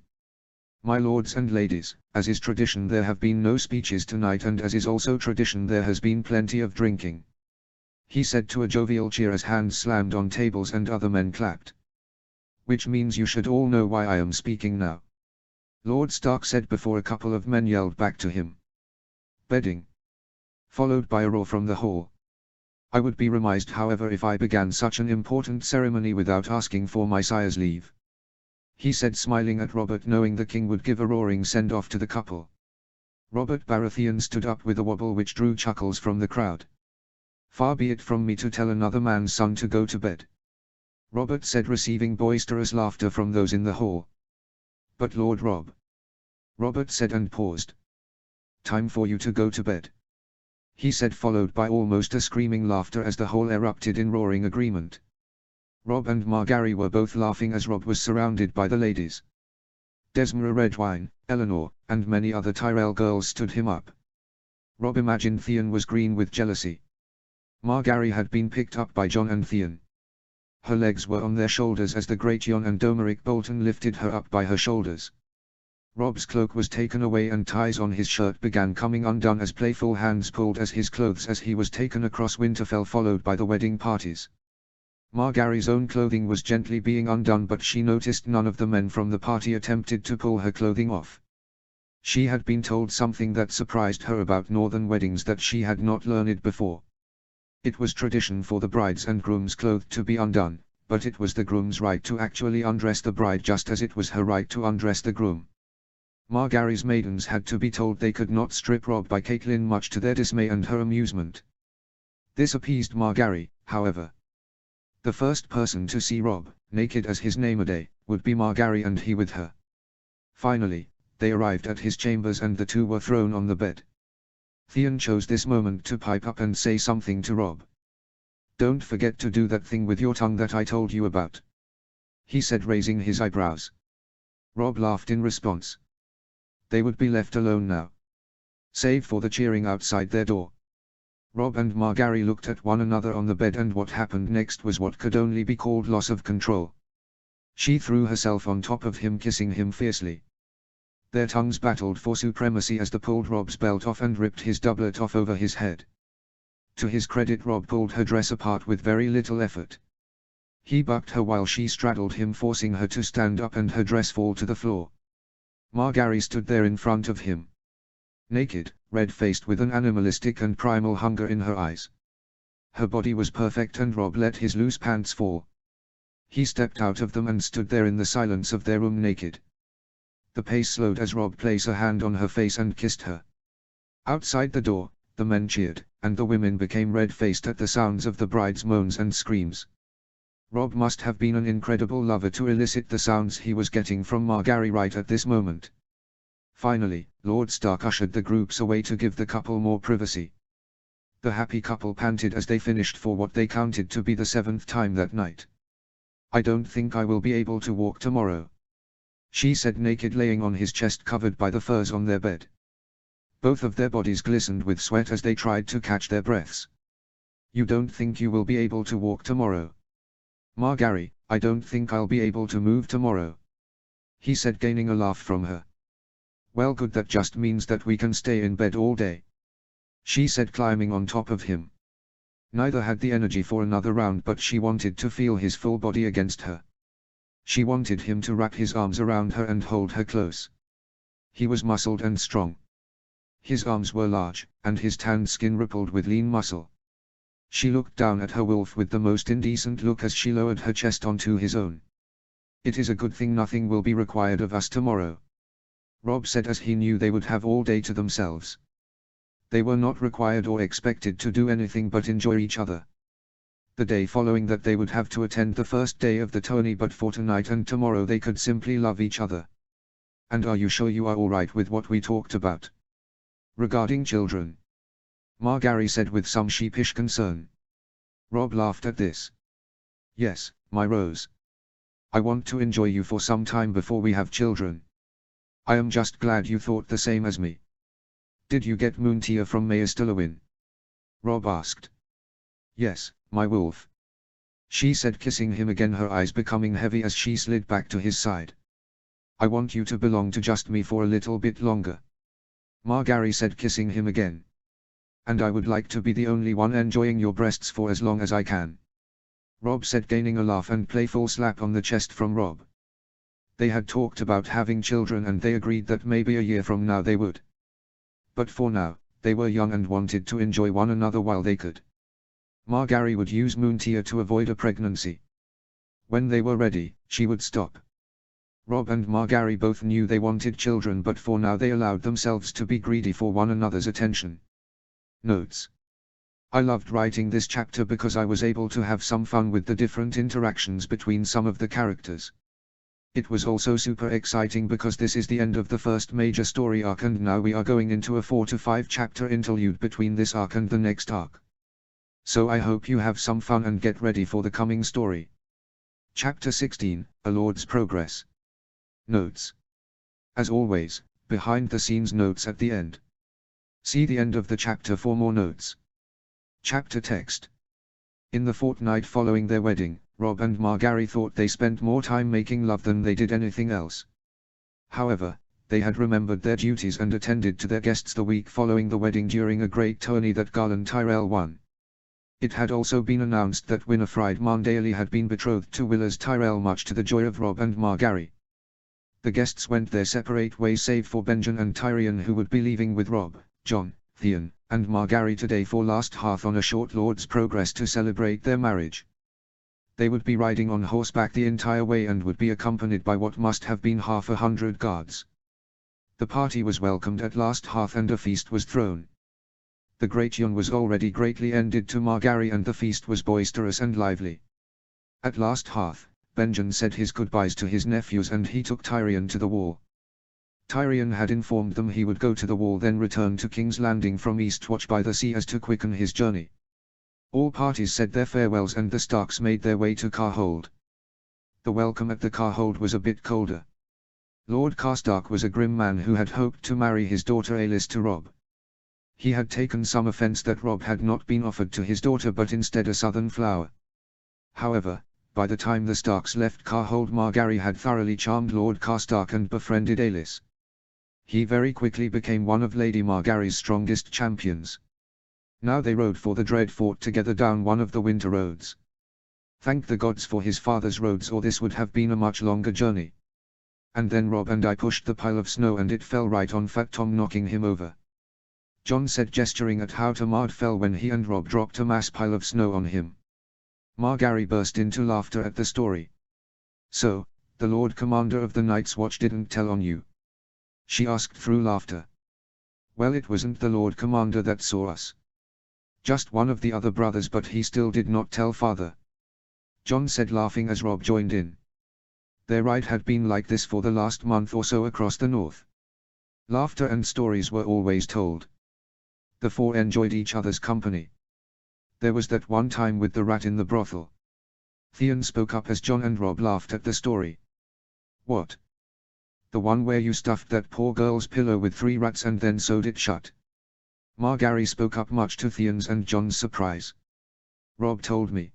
"My lords and ladies, as is tradition, there have been no speeches tonight, and as is also tradition, there has been plenty of drinking," he said to a jovial cheer as hands slammed on tables and other men clapped. "Which means you should all know why I am speaking now," Lord Stark said before a couple of men yelled back to him. "Bedding," followed by a roar from the hall. "I would be remiss, however, if I began such an important ceremony without asking for my sire's leave," he said, smiling at Robert, knowing the king would give a roaring send-off to the couple. Robert Baratheon stood up with a wobble which drew chuckles from the crowd. "Far be it from me to tell another man's son to go to bed," Robert said, receiving boisterous laughter from those in the hall. "But Lord Rob," Robert said and paused. "Time for you to go to bed," he said, followed by almost a screaming laughter as the hall erupted in roaring agreement. Rob and Margary were both laughing as Rob was surrounded by the ladies. Desmara Redwine, Eleanor, and many other Tyrell girls stood him up. Rob imagined Theon was green with jealousy. Margary had been picked up by Jon and Theon. Her legs were on their shoulders as the great Jon and Domeric Bolton lifted her up by her shoulders. Rob's cloak was taken away and ties on his shirt began coming undone as playful hands pulled at his clothes as he was taken across Winterfell, followed by the wedding parties. Margary's own clothing was gently being undone, but she noticed none of the men from the party attempted to pull her clothing off. She had been told something that surprised her about northern weddings that she had not learned before. It was tradition for the bride's and groom's clothes to be undone, but it was the groom's right to actually undress the bride just as it was her right to undress the groom. Margary's maidens had to be told they could not strip Rob by Caitlin, much to their dismay and her amusement. This appeased Margary, however. The first person to see Rob, naked as his name-a-day, would be Margary and he with her. Finally, they arrived at his chambers and the two were thrown on the bed. Theon chose this moment to pipe up and say something to Rob. "Don't forget to do that thing with your tongue that I told you about," he said, raising his eyebrows. Rob laughed in response. They would be left alone now, save for the cheering outside their door. Rob and Margary looked at one another on the bed, and what happened next was what could only be called loss of control. She threw herself on top of him, kissing him fiercely. Their tongues battled for supremacy as they pulled Rob's belt off and ripped his doublet off over his head. To his credit, Rob pulled her dress apart with very little effort. He bucked her while she straddled him, forcing her to stand up and her dress fall to the floor. Margary stood there in front of him, naked, red-faced, with an animalistic and primal hunger in her eyes. Her body was perfect and Rob let his loose pants fall. He stepped out of them and stood there in the silence of their room, naked. The pace slowed as Rob placed a hand on her face and kissed her. Outside the door, the men cheered, and the women became red-faced at the sounds of the bride's moans and screams. Robb must have been an incredible lover to elicit the sounds he was getting from Margaery right at this moment. Finally, Lord Stark ushered the groups away to give the couple more privacy. The happy couple panted as they finished for what they counted to be the 7th time that night. "I don't think I will be able to walk tomorrow," she said, naked, laying on his chest covered by the furs on their bed. Both of their bodies glistened with sweat as they tried to catch their breaths. "You don't think you will be able to walk tomorrow?" "Margaery, I don't think I'll be able to move tomorrow," he said, gaining a laugh from her. "Well, good, that just means that we can stay in bed all day," she said, climbing on top of him. Neither had the energy for another round, but she wanted to feel his full body against her. She wanted him to wrap his arms around her and hold her close. He was muscled and strong. His arms were large, and his tanned skin rippled with lean muscle. She looked down at her wolf with the most indecent look as she lowered her chest onto his own. "It is a good thing nothing will be required of us tomorrow," Robb said, as he knew they would have all day to themselves. They were not required or expected to do anything but enjoy each other. The day following that they would have to attend the first day of the tourney, but for tonight and tomorrow they could simply love each other. "And are you sure you are alright with what we talked about regarding children?" Margaery said with some sheepish concern. Robb laughed at this. "Yes, my rose. I want to enjoy you for some time before we have children. I am just glad you thought the same as me." "Did you get Moontear from Maester Luwin?" Robb asked. "Yes, my wolf," she said, kissing him again, her eyes becoming heavy as she slid back to his side. "I want you to belong to just me for a little bit longer," Margaery said, kissing him again. "And I would like to be the only one enjoying your breasts for as long as I can," Robb said, gaining a laugh and playful slap on the chest from Robb. They had talked about having children, and they agreed that maybe a year from now they would. But for now, they were young and wanted to enjoy one another while they could. Margaery would use Moontear to avoid a pregnancy. When they were ready, she would stop. Robb and Margaery both knew they wanted children, but for now they allowed themselves to be greedy for one another's attention. Notes. I loved writing this chapter because I was able to have some fun with the different interactions between some of the characters. It was also super exciting because this is the end of the first major story arc, and now we are going into a 4 to 5 chapter interlude between this arc and the next arc. So I hope you have some fun and get ready for the coming story. Chapter 16, A Lord's Progress. Notes. As always, behind the scenes notes at the end. See the end of the chapter for more notes. Chapter text. In the fortnight following their wedding, Robb and Margaery thought they spent more time making love than they did anything else. However, they had remembered their duties and attended to their guests the week following the wedding during a great tourney that Garland Tyrell won. It had also been announced that Winifred Martindale had been betrothed to Willers Tyrell, much to the joy of Robb and Margaery. The guests went their separate ways save for Benjen and Tyrion, who would be leaving with Robb, Jon, Theon, and Margaery today for Last Hearth on a short Lord's Progress to celebrate their marriage. They would be riding on horseback the entire way and would be accompanied by what must have been 100 guards. The party was welcomed at Last Hearth and a feast was thrown. The Great Jon was already greatly ended to Margaery, and the feast was boisterous and lively. At Last Hearth, Benjen said his goodbyes to his nephews and he took Tyrion to the wall. Tyrion had informed them he would go to the wall, then return to King's Landing from Eastwatch by the sea as to quicken his journey. All parties said their farewells and the Starks made their way to Carhold. The welcome at the Carhold was a bit colder. Lord Karstark was a grim man who had hoped to marry his daughter Aelys to Robb. He had taken some offense that Robb had not been offered to his daughter but instead a southern flower. However, by the time the Starks left Carhold, Margaery had thoroughly charmed Lord Karstark and befriended Aelys. He very quickly became one of Lady Margaery's strongest champions. Now they rode for the Dreadfort together down one of the winter roads. Thank the gods for his father's roads, or this would have been a much longer journey. And then Robb and I pushed the pile of snow and it fell right on Fat Tom, knocking him over, Jon said, gesturing at how Tomard fell when he and Robb dropped a mass pile of snow on him. Margaery burst into laughter at the story. "So, the Lord Commander of the Night's Watch didn't tell on you?" she asked through laughter. "Well, it wasn't the Lord Commander that saw us. Just one of the other brothers, but he still did not tell father. John said, laughing as Rob joined in. Their ride had been like this for the last month or so across the north. Laughter and stories were always told. The four enjoyed each other's company. There was that one time with the rat in the brothel. Theon spoke up as John and Rob laughed at the story. What? The one where you stuffed that poor girl's pillow with 3 rats and then sewed it shut? Margary spoke up, much to Theon's and John's surprise. Rob told me.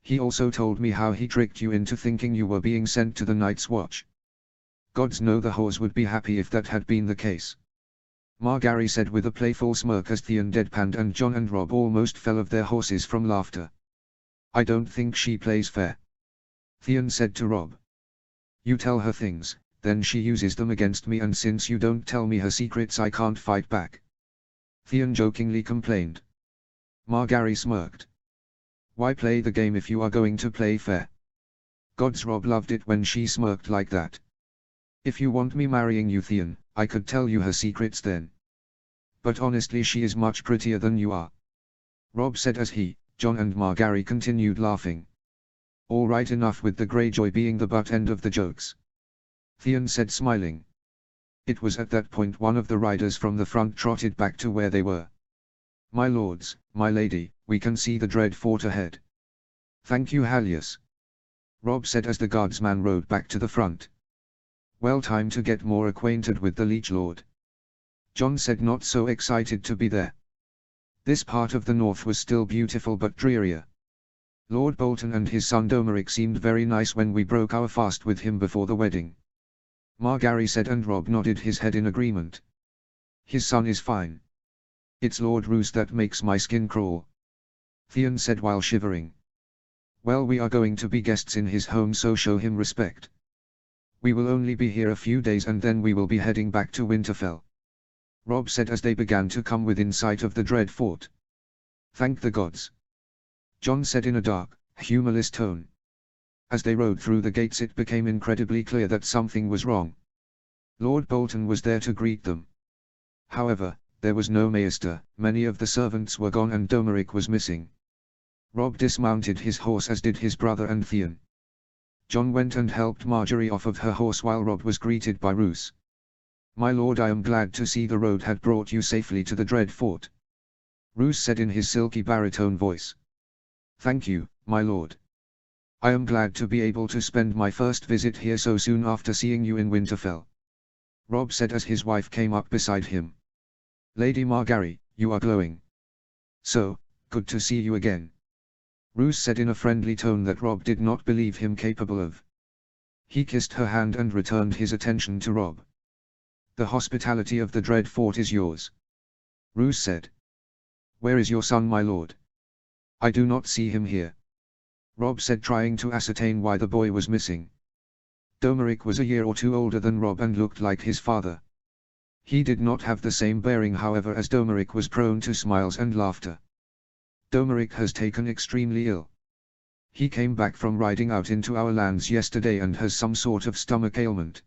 He also told me how he tricked you into thinking you were being sent to the Night's Watch. Gods know the whores would be happy if that had been the case. Margary said with a playful smirk as Theon deadpanned, and John and Rob almost fell off their horses from laughter. I don't think she plays fair. Theon said to Rob. You tell her things, then she uses them against me, and since you don't tell me her secrets I can't fight back. Theon jokingly complained. Margary smirked. Why play the game if you are going to play fair? Gods, Rob loved it when she smirked like that. If you want me marrying you, Theon, I could tell you her secrets then. But honestly, she is much prettier than you are. Rob said as he, John and Margary continued laughing. All right, enough with the Greyjoy being the butt end of the jokes. Theon said, smiling. It was at that point one of the riders from the front trotted back to where they were. My lords, my lady, we can see the Dread Fort ahead. Thank you, Halius. Rob said as the guardsman rode back to the front. Well, time to get more acquainted with the Liege Lord. John said, not so excited to be there. This part of the north was still beautiful but drearier. Lord Bolton and his son Domeric seemed very nice when we broke our fast with him before the wedding. Margary said, and Rob nodded his head in agreement. His son is fine. It's Lord Roose that makes my skin crawl. Theon said while shivering. Well, we are going to be guests in his home, so show him respect. We will only be here a few days and then we will be heading back to Winterfell. Rob said as they began to come within sight of the Dread Fort. Thank the gods. John said in a dark, humorless tone. As they rode through the gates it became incredibly clear that something was wrong. Lord Bolton was there to greet them. However, there was no Maester, many of the servants were gone and Domeric was missing. Rob dismounted his horse, as did his brother and Theon. John went and helped Marjorie off of her horse while Rob was greeted by Roose. My lord, I am glad to see the road had brought you safely to the Dread Fort. Roose said in his silky baritone voice. Thank you, my lord. I am glad to be able to spend my first visit here so soon after seeing you in Winterfell. Rob said as his wife came up beside him. Lady Margary, you are glowing. So, good to see you again. Roose said in a friendly tone that Rob did not believe him capable of. He kissed her hand and returned his attention to Rob. The hospitality of the Dread Fort is yours. Roose said. Where is your son, my lord? I do not see him here. Rob said, trying to ascertain why the boy was missing. Domeric was a year or two older than Rob and looked like his father. He did not have the same bearing, however, as Domeric was prone to smiles and laughter. Domeric has taken extremely ill. He came back from riding out into our lands yesterday and has some sort of stomach ailment.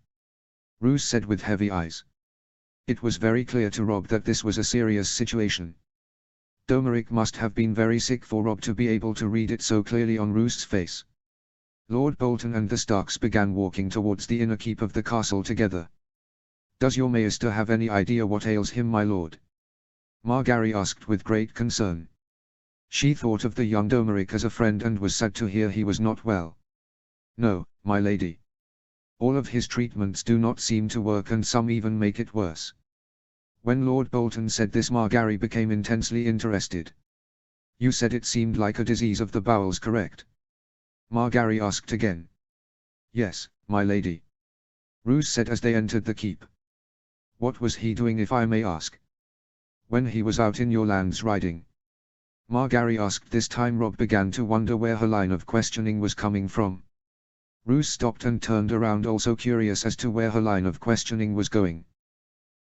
Roose said with heavy eyes. It was very clear to Rob that this was a serious situation. Domeric must have been very sick for Rob to be able to read it so clearly on Roose's face. Lord Bolton and the Starks began walking towards the inner keep of the castle together. Does your maester have any idea what ails him, my lord? Margary asked with great concern. She thought of the young Domeric as a friend and was sad to hear he was not well. No, my lady. All of his treatments do not seem to work and some even make it worse. When Lord Bolton said this, Margary became intensely interested. You said it seemed like a disease of the bowels, correct? Margary asked again. Yes, my lady. Roose said as they entered the keep. What was he doing, if I may ask? When he was out in your lands riding? Margary asked. This time Rob began to wonder where her line of questioning was coming from. Roose stopped and turned around, also curious as to where her line of questioning was going.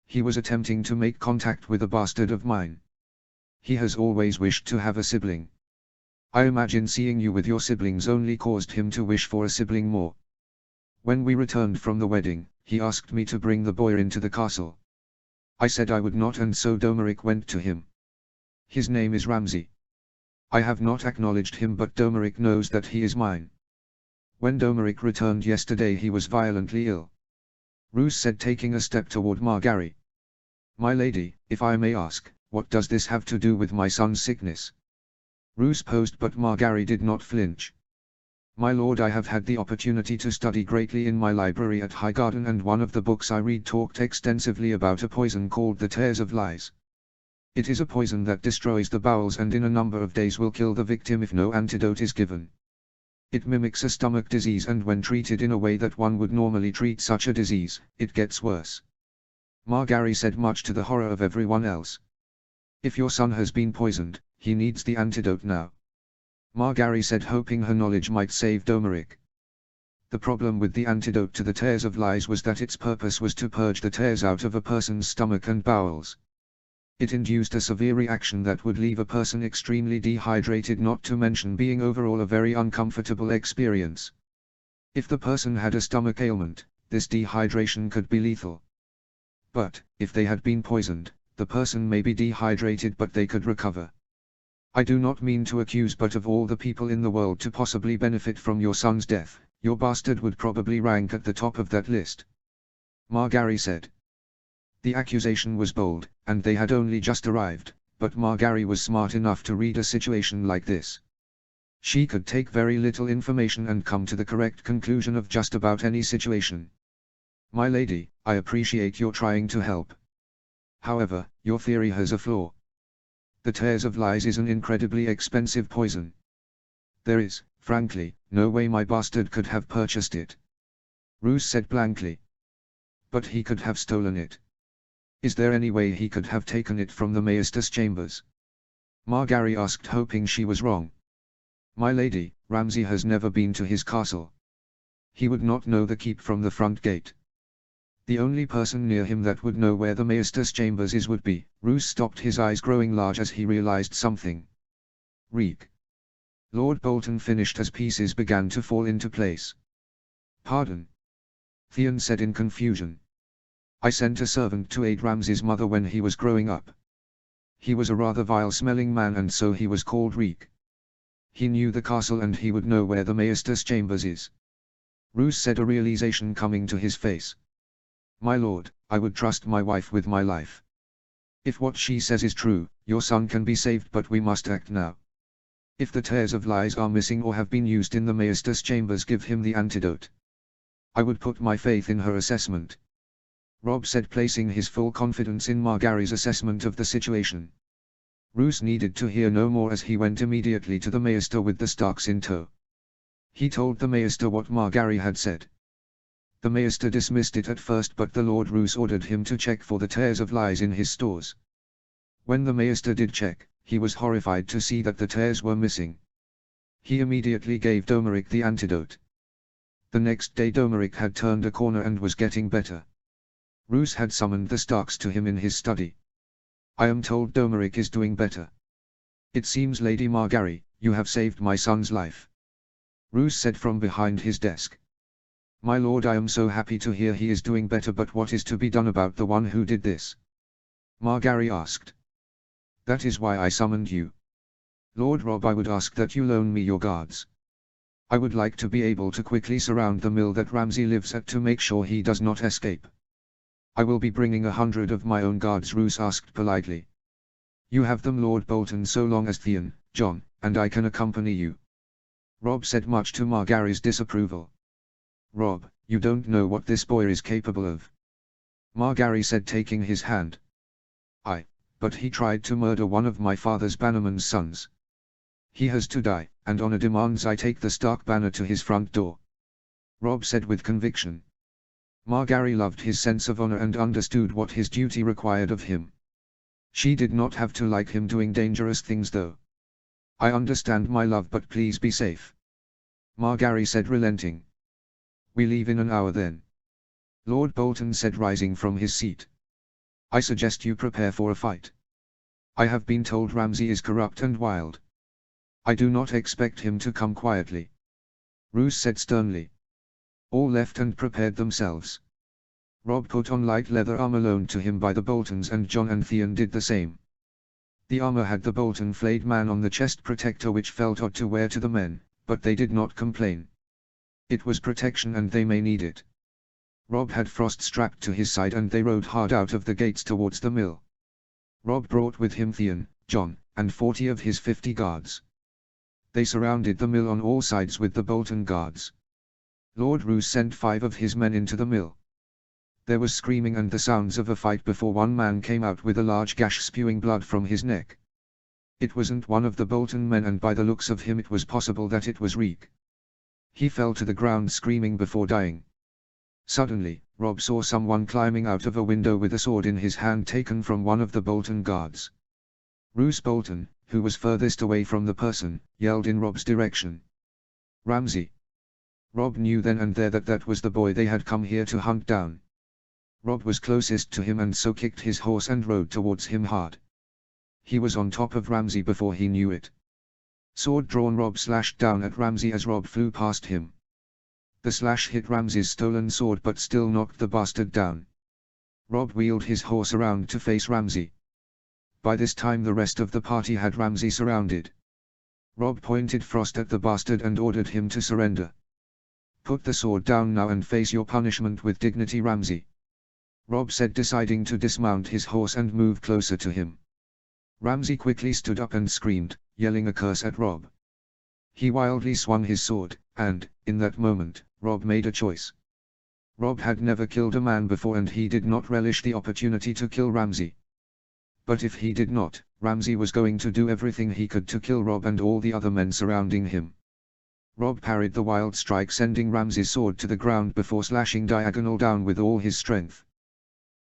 He was attempting to make contact with a bastard of mine. He has always wished to have a sibling. I imagine seeing you with your siblings only caused him to wish for a sibling more. When we returned from the wedding, he asked me to bring the boy into the castle. I said I would not, and so Domeric went to him. His name is Ramsay. I have not acknowledged him, but Domeric knows that he is mine. When Domeric returned yesterday he was violently ill. Roos said, taking a step toward Margaery. My lady, if I may ask, what does this have to do with my son's sickness? Roos posed, but Margaery did not flinch. My lord, I have had the opportunity to study greatly in my library at Highgarden, and one of the books I read talked extensively about a poison called the Tears of Lies. It is a poison that destroys the bowels and in a number of days will kill the victim if no antidote is given. It mimics a stomach disease, and when treated in a way that one would normally treat such a disease, it gets worse. Margaery said, much to the horror of everyone else. If your son has been poisoned, he needs the antidote now. Margaery said, hoping her knowledge might save Domeric. The problem with the antidote to the Tears of Lies was that its purpose was to purge the tears out of a person's stomach and bowels. It induced a severe reaction that would leave a person extremely dehydrated, not to mention being overall a very uncomfortable experience. If the person had a stomach ailment, this dehydration could be lethal. But, if they had been poisoned, the person may be dehydrated but they could recover. I do not mean to accuse, but of all the people in the world to possibly benefit from your son's death, your bastard would probably rank at the top of that list. Margaery said. The accusation was bold, and they had only just arrived, but Margaery was smart enough to read a situation like this. She could take very little information and come to the correct conclusion of just about any situation. My lady, I appreciate your trying to help. However, your theory has a flaw. The Tears of Lies is an incredibly expensive poison. There is, frankly, no way my bastard could have purchased it. Roos said blankly. But he could have stolen it. Is there any way he could have taken it from the Maester's chambers? Margaery asked, hoping she was wrong. My lady, Ramsay has never been to his castle. He would not know the keep from the front gate. The only person near him that would know where the Maester's chambers is would be. Roos stopped, his eyes growing large as he realized something. Reek. Lord Bolton finished as pieces began to fall into place. Pardon? Theon said in confusion. I sent a servant to aid Ramsay's mother when he was growing up. He was a rather vile-smelling man, and so he was called Reek. He knew the castle and he would know where the Maester's chambers is. Roos said, a realization coming to his face. My lord, I would trust my wife with my life. If what she says is true, your son can be saved, but we must act now. If the Tears of Lies are missing or have been used in the Maester's chambers, give him the antidote. I would put my faith in her assessment. Robb said, placing his full confidence in Margaery's assessment of the situation. Roos needed to hear no more as he went immediately to the Maester with the Starks in tow. He told the Maester what Margaery had said. The Maester dismissed it at first, but the Lord Roos ordered him to check for the Tears of Lies in his stores. When the Maester did check, he was horrified to see that the tears were missing. He immediately gave Domeric the antidote. The next day Domeric had turned a corner and was getting better. Roos had summoned the Starks to him in his study. I am told Domeric is doing better. It seems, Lady Margaery, you have saved my son's life. Roos said from behind his desk. My lord, I am so happy to hear he is doing better, but what is to be done about the one who did this? Margaery asked. That is why I summoned you. Lord Robb, I would ask that you loan me your guards. I would like to be able to quickly surround the mill that Ramsay lives at to make sure he does not escape. I will be bringing 100 of my own guards, Roos asked politely. You have them, Lord Bolton, so long as Theon, Jon, and I can accompany you. Robb said, much to Margaery's disapproval. Robb, you don't know what this boy is capable of. Margaery said, taking his hand. But he tried to murder one of my father's bannerman's sons. He has to die, and honor demands I take the Stark banner to his front door. Robb said with conviction. Margaery loved his sense of honor and understood what his duty required of him. She did not have to like him doing dangerous things, though. I understand, my love, but please be safe. Margaery said, relenting. We leave in an hour then. Lord Bolton said, rising from his seat. I suggest you prepare for a fight. I have been told Ramsay is corrupt and wild. I do not expect him to come quietly. Roos said sternly. All left and prepared themselves. Robb put on light leather armor loaned to him by the Boltons, and Jon and Theon did the same. The armor had the Bolton flayed man on the chest protector, which felt odd to wear to the men, but they did not complain. It was protection and they may need it. Rob had Frost strapped to his side and they rode hard out of the gates towards the mill. Rob brought with him Theon, John, and 40 of his 50 guards. They surrounded the mill on all sides with the Bolton guards. Lord Roose sent 5 of his men into the mill. There was screaming and the sounds of a fight before one man came out with a large gash spewing blood from his neck. It wasn't one of the Bolton men, and by the looks of him it was possible that it was Reek. He fell to the ground screaming before dying. Suddenly, Rob saw someone climbing out of a window with a sword in his hand taken from one of the Bolton guards. Roose Bolton, who was furthest away from the person, yelled in Rob's direction. "Ramsay!" Rob knew then and there that that was the boy they had come here to hunt down. Rob was closest to him and so kicked his horse and rode towards him hard. He was on top of Ramsay before he knew it. Sword drawn, Rob slashed down at Ramsay as Rob flew past him. The slash hit Ramsay's stolen sword but still knocked the bastard down. Rob wheeled his horse around to face Ramsay. By this time the rest of the party had Ramsay surrounded. Rob pointed Frost at the bastard and ordered him to surrender. "Put the sword down now and face your punishment with dignity, Ramsay," Rob said, deciding to dismount his horse and move closer to him. Ramsay quickly stood up and screamed, yelling a curse at Rob. He wildly swung his sword, and, in that moment, Rob made a choice. Rob had never killed a man before and he did not relish the opportunity to kill Ramsay. But if he did not, Ramsay was going to do everything he could to kill Rob and all the other men surrounding him. Rob parried the wild strike, sending Ramsay's sword to the ground before slashing diagonal down with all his strength.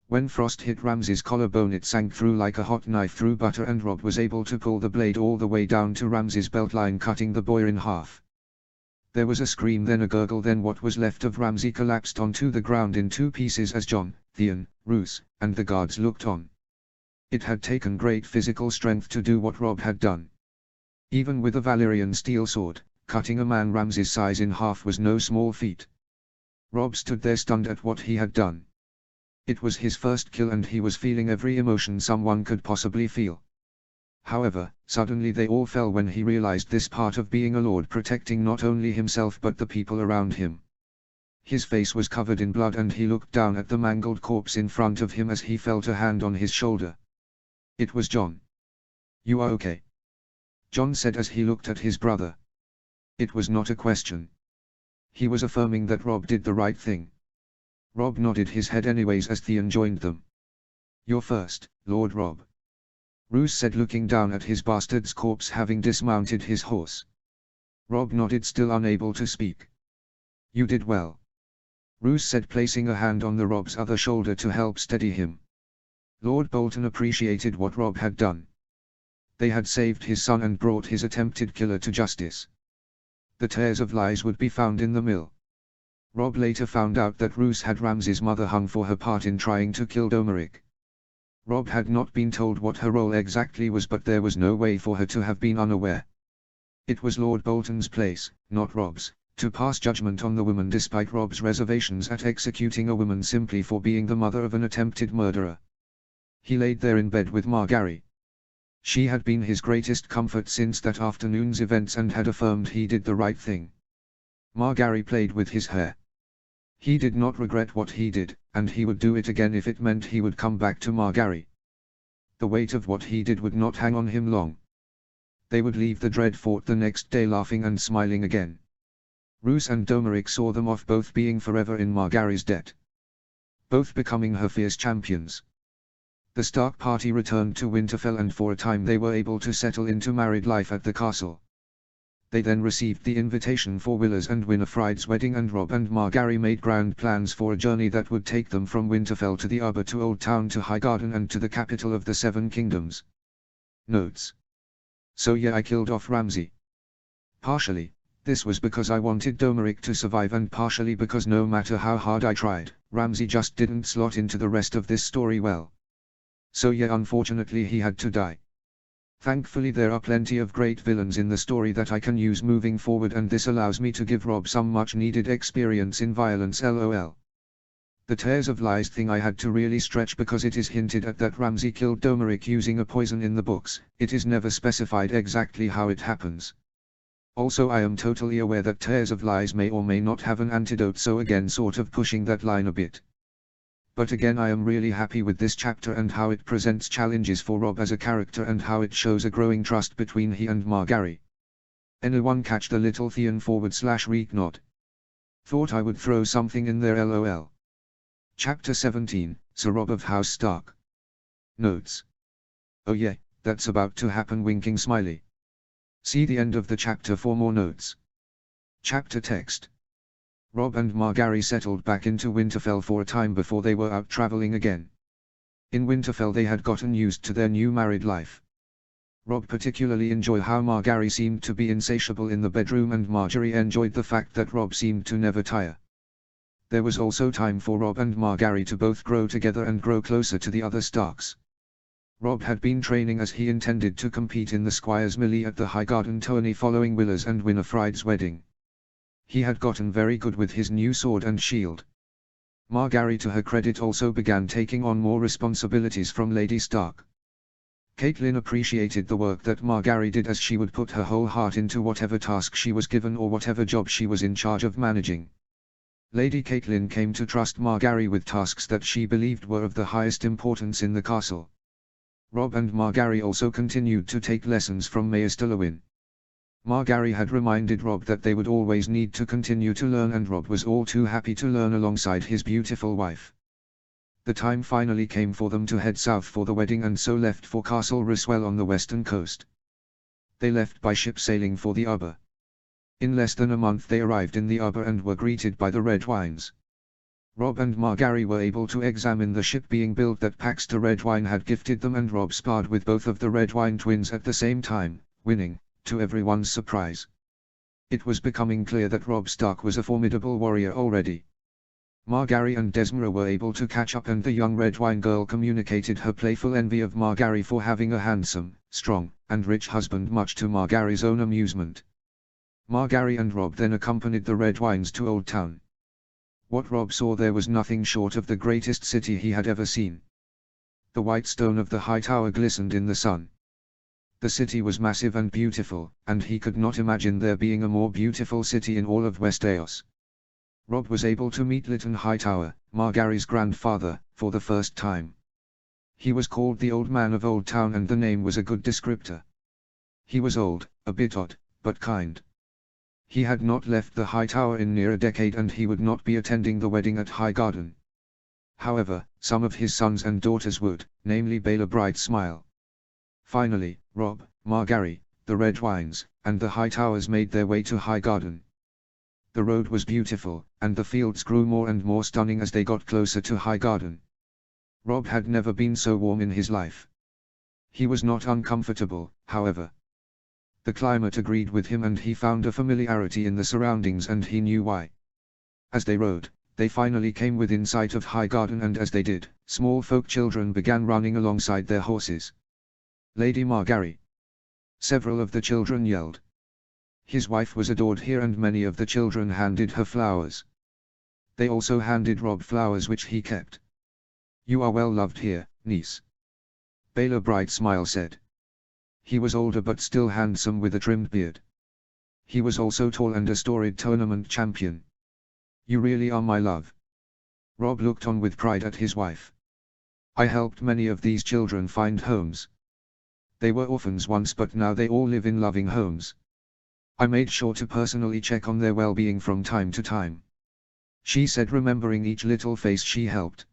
When Frost hit Ramsay's collarbone it sank through like a hot knife through butter, and Rob was able to pull the blade all the way down to Ramsay's beltline, cutting the boy in half. There was a scream, then a gurgle, then what was left of Ramsay collapsed onto the ground in 2 pieces as John, Theon, Roose, and the guards looked on. It had taken great physical strength to do what Rob had done. Even with a Valyrian steel sword, cutting a man Ramsay's size in half was no small feat. Rob stood there stunned at what he had done. It was his first kill and he was feeling every emotion someone could possibly feel. However, suddenly they all fell when he realized this part of being a lord, protecting not only himself but the people around him. His face was covered in blood and he looked down at the mangled corpse in front of him as he felt a hand on his shoulder. It was John. "You are okay?" John said as he looked at his brother. It was not a question. He was affirming that Rob did the right thing. Rob nodded his head anyways as Theon joined them. "You're first, Lord Rob," Roose said, looking down at his bastard's corpse having dismounted his horse. Rob nodded, still unable to speak. "You did well," Roose said, placing a hand on the Rob's other shoulder to help steady him. Lord Bolton appreciated what Rob had done. They had saved his son and brought his attempted killer to justice. The tares of lies would be found in the mill. Rob later found out that Roose had Ramsay's mother hung for her part in trying to kill Domeric. Rob had not been told what her role exactly was, but there was no way for her to have been unaware. It was Lord Bolton's place, not Rob's, to pass judgment on the woman despite Rob's reservations at executing a woman simply for being the mother of an attempted murderer. He laid there in bed with Margaery. She had been his greatest comfort since that afternoon's events and had affirmed he did the right thing. Margaery played with his hair. He did not regret what he did, and he would do it again if it meant he would come back to Margaery. The weight of what he did would not hang on him long. They would leave the Dread Fort the next day laughing and smiling again. Roose and Domeric saw them off, both being forever in Margaery's debt. Both becoming her fierce champions. The Stark party returned to Winterfell and for a time they were able to settle into married life at the castle. They then received the invitation for Willers and Winifred's wedding, and Rob and Margaery made grand plans for a journey that would take them from Winterfell to the Arbor to Old Town to Highgarden and to the capital of the Seven Kingdoms. Notes. So yeah, I killed off Ramsay. Partially, this was because I wanted Domeric to survive, and partially because no matter how hard I tried, Ramsay just didn't slot into the rest of this story well. So yeah, unfortunately he had to die. Thankfully there are plenty of great villains in the story that I can use moving forward, and this allows me to give Rob some much needed experience in violence, lol. The Tears of Lies thing I had to really stretch because it is hinted at that Ramsay killed Domeric using a poison in the books. It is never specified exactly how it happens. Also I am totally aware that Tears of Lies may or may not have an antidote, so again sort of pushing that line a bit. But again I am really happy with this chapter and how it presents challenges for Robb as a character and how it shows a growing trust between he and Margaery. Anyone catch the little Theon /Reek nod? Thought I would throw something in there lol. Chapter 17, Sir Robb of House Stark. Notes. Oh yeah, that's about to happen winking smiley. See the end of the chapter for more notes. Chapter text. Robb and Margaery settled back into Winterfell for a time before they were out traveling again. In Winterfell they had gotten used to their new married life. Robb particularly enjoyed how Margaery seemed to be insatiable in the bedroom, and Margaery enjoyed the fact that Robb seemed to never tire. There was also time for Robb and Margaery to both grow together and grow closer to the other Starks. Robb had been training as he intended to compete in the Squires' Melee at the Highgarden tourney following Willer's and Winifred's wedding. He had gotten very good with his new sword and shield. Margaery, to her credit, also began taking on more responsibilities from Lady Stark. Catelyn appreciated the work that Margaery did, as she would put her whole heart into whatever task she was given or whatever job she was in charge of managing. Lady Catelyn came to trust Margaery with tasks that she believed were of the highest importance in the castle. Robb and Margaery also continued to take lessons from Maester Lewyn. Margaery had reminded Robb that they would always need to continue to learn, and Robb was all too happy to learn alongside his beautiful wife. The time finally came for them to head south for the wedding, and so left for Castle Ryswell on the western coast. They left by ship sailing for the Ubber. In less than a month they arrived in the Ubber and were greeted by the Redwynes. Robb and Margaery were able to examine the ship being built that Paxter Redwyne had gifted them, and Robb sparred with both of the Redwyne twins at the same time, winning, to everyone's surprise. It was becoming clear that Robb Stark was a formidable warrior already. Margaery and Desmara were able to catch up, and the young Redwyne girl communicated her playful envy of Margaery for having a handsome, strong, and rich husband, much to Margaery's own amusement. Margaery and Robb then accompanied the Redwynes to Old Town. What Robb saw there was nothing short of the greatest city he had ever seen. The white stone of the high tower glistened in the sun. The city was massive and beautiful, and he could not imagine there being a more beautiful city in all of Westeros. Robb was able to meet Lytton Hightower, Margaery's grandfather, for the first time. He was called the Old Man of Old Town, and the name was a good descriptor. He was old, a bit odd, but kind. He had not left the High Tower in near a decade, and he would not be attending the wedding at Highgarden. However, some of his sons and daughters would, namely Baelor Brightsmile. Finally, Robb, Margaery, the Redwynes, and the Hightowers made their way to Highgarden. The road was beautiful, and the fields grew more and more stunning as they got closer to Highgarden. Robb had never been so warm in his life. He was not uncomfortable, however. The climate agreed with him, and he found a familiarity in the surroundings, and he knew why. As they rode, they finally came within sight of Highgarden, and as they did, small folk children began running alongside their horses. Lady Margaery. Several of the children yelled. His wife was adored here, and many of the children handed her flowers. They also handed Robb flowers, which he kept. "You are well loved here, niece," Baelor Brightsmile said. He was older but still handsome with a trimmed beard. He was also tall and a storied tournament champion. "You really are my love." Robb looked on with pride at his wife. "I helped many of these children find homes. They were orphans once, but now they all live in loving homes. I made sure to personally check on their well-being from time to time," she said, remembering each little face she helped.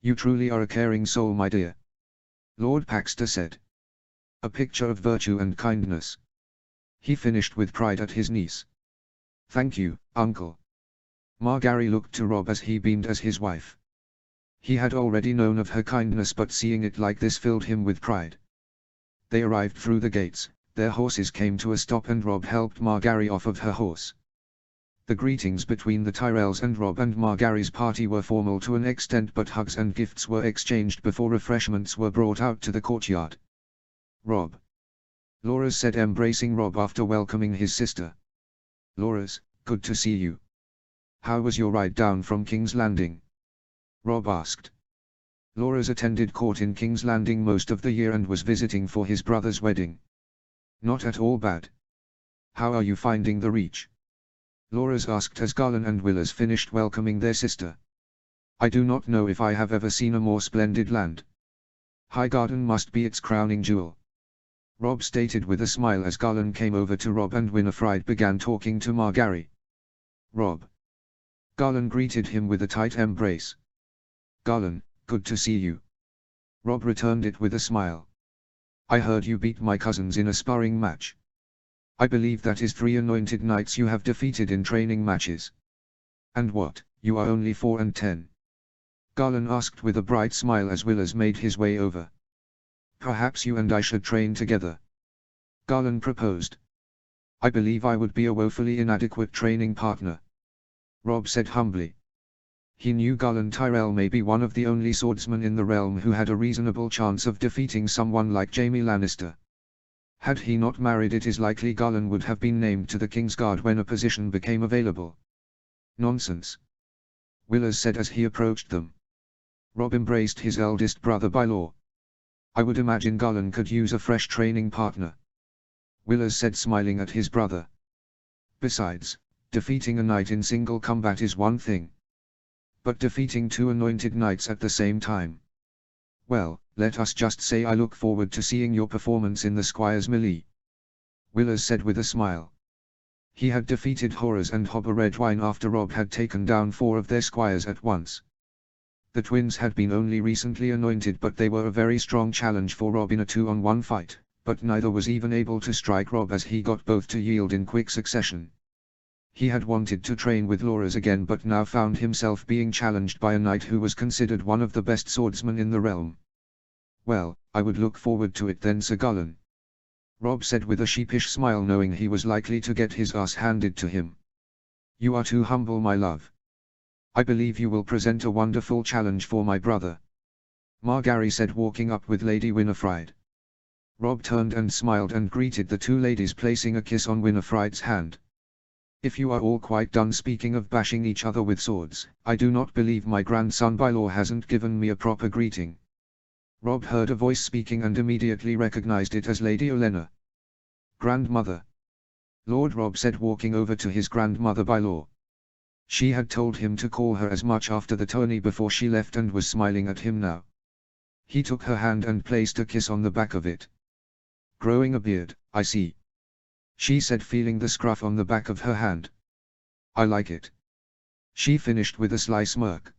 "You truly are a caring soul, my dear," Lord Paxter said. "A picture of virtue and kindness," he finished with pride at his niece. "Thank you, uncle." Margaery looked to Robb as he beamed as his wife. He had already known of her kindness, but seeing it like this filled him with pride. They arrived through the gates, their horses came to a stop, and Robb helped Margaery off of her horse. The greetings between the Tyrells and Robb and Margaery's party were formal to an extent, but hugs and gifts were exchanged before refreshments were brought out to the courtyard. "Robb," Loras said, embracing Robb after welcoming his sister. "Loras, good to see you. How was your ride down from King's Landing?" Rob asked. Laura's attended court in King's Landing most of the year and was visiting for his brother's wedding. Not at all bad. How are you finding the Reach? Laura's asked as Garland and Willers finished welcoming their sister. I do not know if I have ever seen a more splendid land. Highgarden must be its crowning jewel. Rob stated with a smile as Garland came over to Rob and Winifred began talking to Margaery. Rob. Garland greeted him with a tight embrace. Garland, good to see you. Rob returned it with a smile. I heard you beat my cousins in a sparring match. I believe that is 3 anointed knights you have defeated in training matches. And what, you are only 4 and 10? Garland asked with a bright smile as Willers made his way over. Perhaps you and I should train together. Garland proposed. I believe I would be a woefully inadequate training partner. Rob said humbly. He knew Garland Tyrell may be one of the only swordsmen in the realm who had a reasonable chance of defeating someone like Jaime Lannister. Had he not married, it is likely Garland would have been named to the Kingsguard when a position became available. Nonsense. Willers said as he approached them. Rob embraced his eldest brother by law. I would imagine Garland could use a fresh training partner. Willers said, smiling at his brother. Besides, defeating a knight in single combat is one thing. But defeating 2 anointed knights at the same time. Well, let us just say I look forward to seeing your performance in the Squires' Melee. Willers said with a smile. He had defeated Horrors and Hobber Redwine after Rob had taken down 4 of their squires at once. The twins had been only recently anointed, but they were a very strong challenge for Rob in a 2-on-1 fight, but neither was even able to strike Rob as he got both to yield in quick succession. He had wanted to train with Laura's again, but now found himself being challenged by a knight who was considered one of the best swordsmen in the realm. Well, I would look forward to it then, Sir Garland. Rob said with a sheepish smile, knowing he was likely to get his ass handed to him. You are too humble, my love. I believe you will present a wonderful challenge for my brother. Margaery said, walking up with Lady Winifred. Rob turned and smiled and greeted the 2 ladies, placing a kiss on Winifred's hand. If you are all quite done speaking of bashing each other with swords, I do not believe my grandson-by-law hasn't given me a proper greeting. Rob heard a voice speaking and immediately recognized it as Lady Olenna. Grandmother. Lord Rob said, walking over to his grandmother-by-law. She had told him to call her as much after the tourney before she left and was smiling at him now. He took her hand and placed a kiss on the back of it. Growing a beard, I see. She said, feeling the scruff on the back of her hand. I like it. She finished with a sly smirk.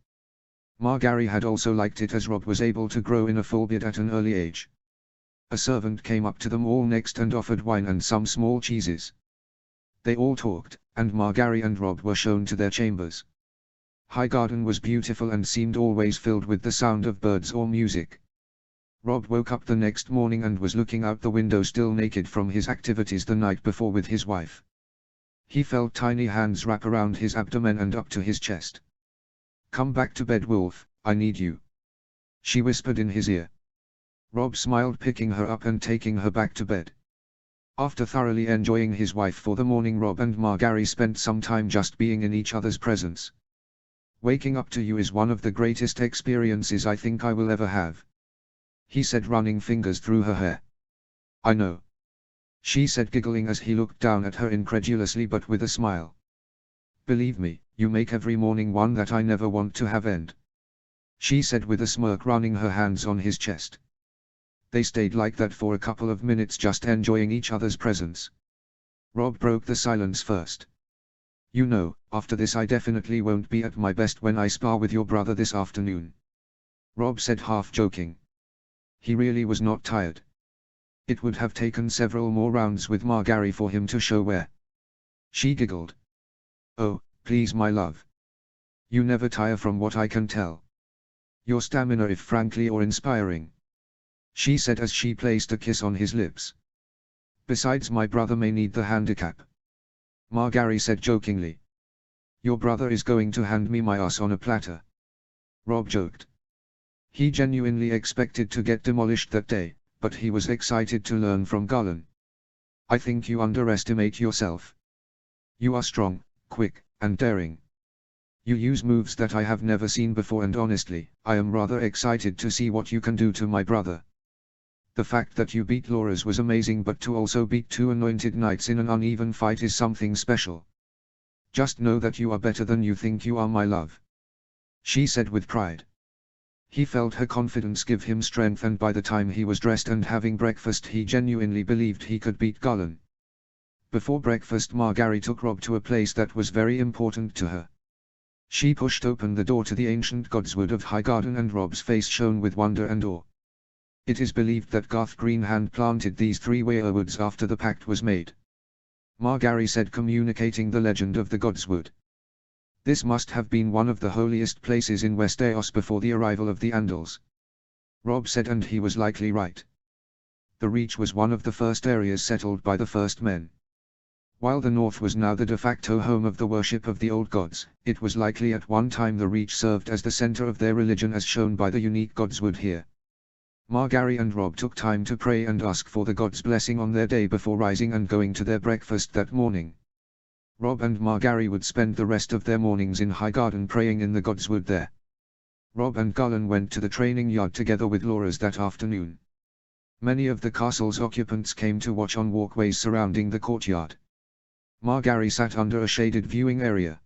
Margaery had also liked it, as Rob was able to grow in a full beard at an early age. A servant came up to them all next and offered wine and some small cheeses. They all talked, and Margaery and Rob were shown to their chambers. Highgarden was beautiful and seemed always filled with the sound of birds or music. Rob woke up the next morning and was looking out the window, still naked from his activities the night before with his wife. He felt tiny hands wrap around his abdomen and up to his chest. Come back to bed, Wolf, I need you. She whispered in his ear. Rob smiled, picking her up and taking her back to bed. After thoroughly enjoying his wife for the morning, Rob and Margaery spent some time just being in each other's presence. Waking up to you is one of the greatest experiences I think I will ever have, he said, running fingers through her hair. I know, she said, giggling as he looked down at her incredulously but with a smile. Believe me, you make every morning one that I never want to have end, she said with a smirk, running her hands on his chest. They stayed like that for a couple of minutes, just enjoying each other's presence. Rob broke the silence first. You know, after this I definitely won't be at my best when I spar with your brother this afternoon, Rob said, half joking. He really was not tired. It would have taken several more rounds with Margaery for him to show where. She giggled. Oh, please my love. You never tire from what I can tell. Your stamina is frankly awe-inspiring, she said as she placed a kiss on his lips. Besides, my brother may need the handicap, Margaery said jokingly. Your brother is going to hand me my ass on a platter, Rob joked. He genuinely expected to get demolished that day, but he was excited to learn from Garland. I think you underestimate yourself. You are strong, quick, and daring. You use moves that I have never seen before, and honestly, I am rather excited to see what you can do to my brother. The fact that you beat Loras was amazing, but to also beat 2 anointed knights in an uneven fight is something special. Just know that you are better than you think you are, my love," she said with pride. He felt her confidence give him strength, and by the time he was dressed and having breakfast he genuinely believed he could beat Gulen. Before breakfast Margaery took Robb to a place that was very important to her. She pushed open the door to the ancient godswood of Highgarden, and Robb's face shone with wonder and awe. It is believed that Garth Greenhand planted these 3 weirwoods after the pact was made, Margaery said, communicating the legend of the godswood. This must have been one of the holiest places in Westeros before the arrival of the Andals, Robb said, and he was likely right. The Reach was one of the first areas settled by the first men. While the North was now the de facto home of the worship of the old gods, it was likely at one time the Reach served as the center of their religion, as shown by the unique godswood here. Margaery and Robb took time to pray and ask for the gods' blessing on their day before rising and going to their breakfast that morning. Robb and Margaery would spend the rest of their mornings in Highgarden praying in the godswood there. Robb and Gulen went to the training yard together with Loras that afternoon. Many of the castle's occupants came to watch on walkways surrounding the courtyard. Margaery sat under a shaded viewing area.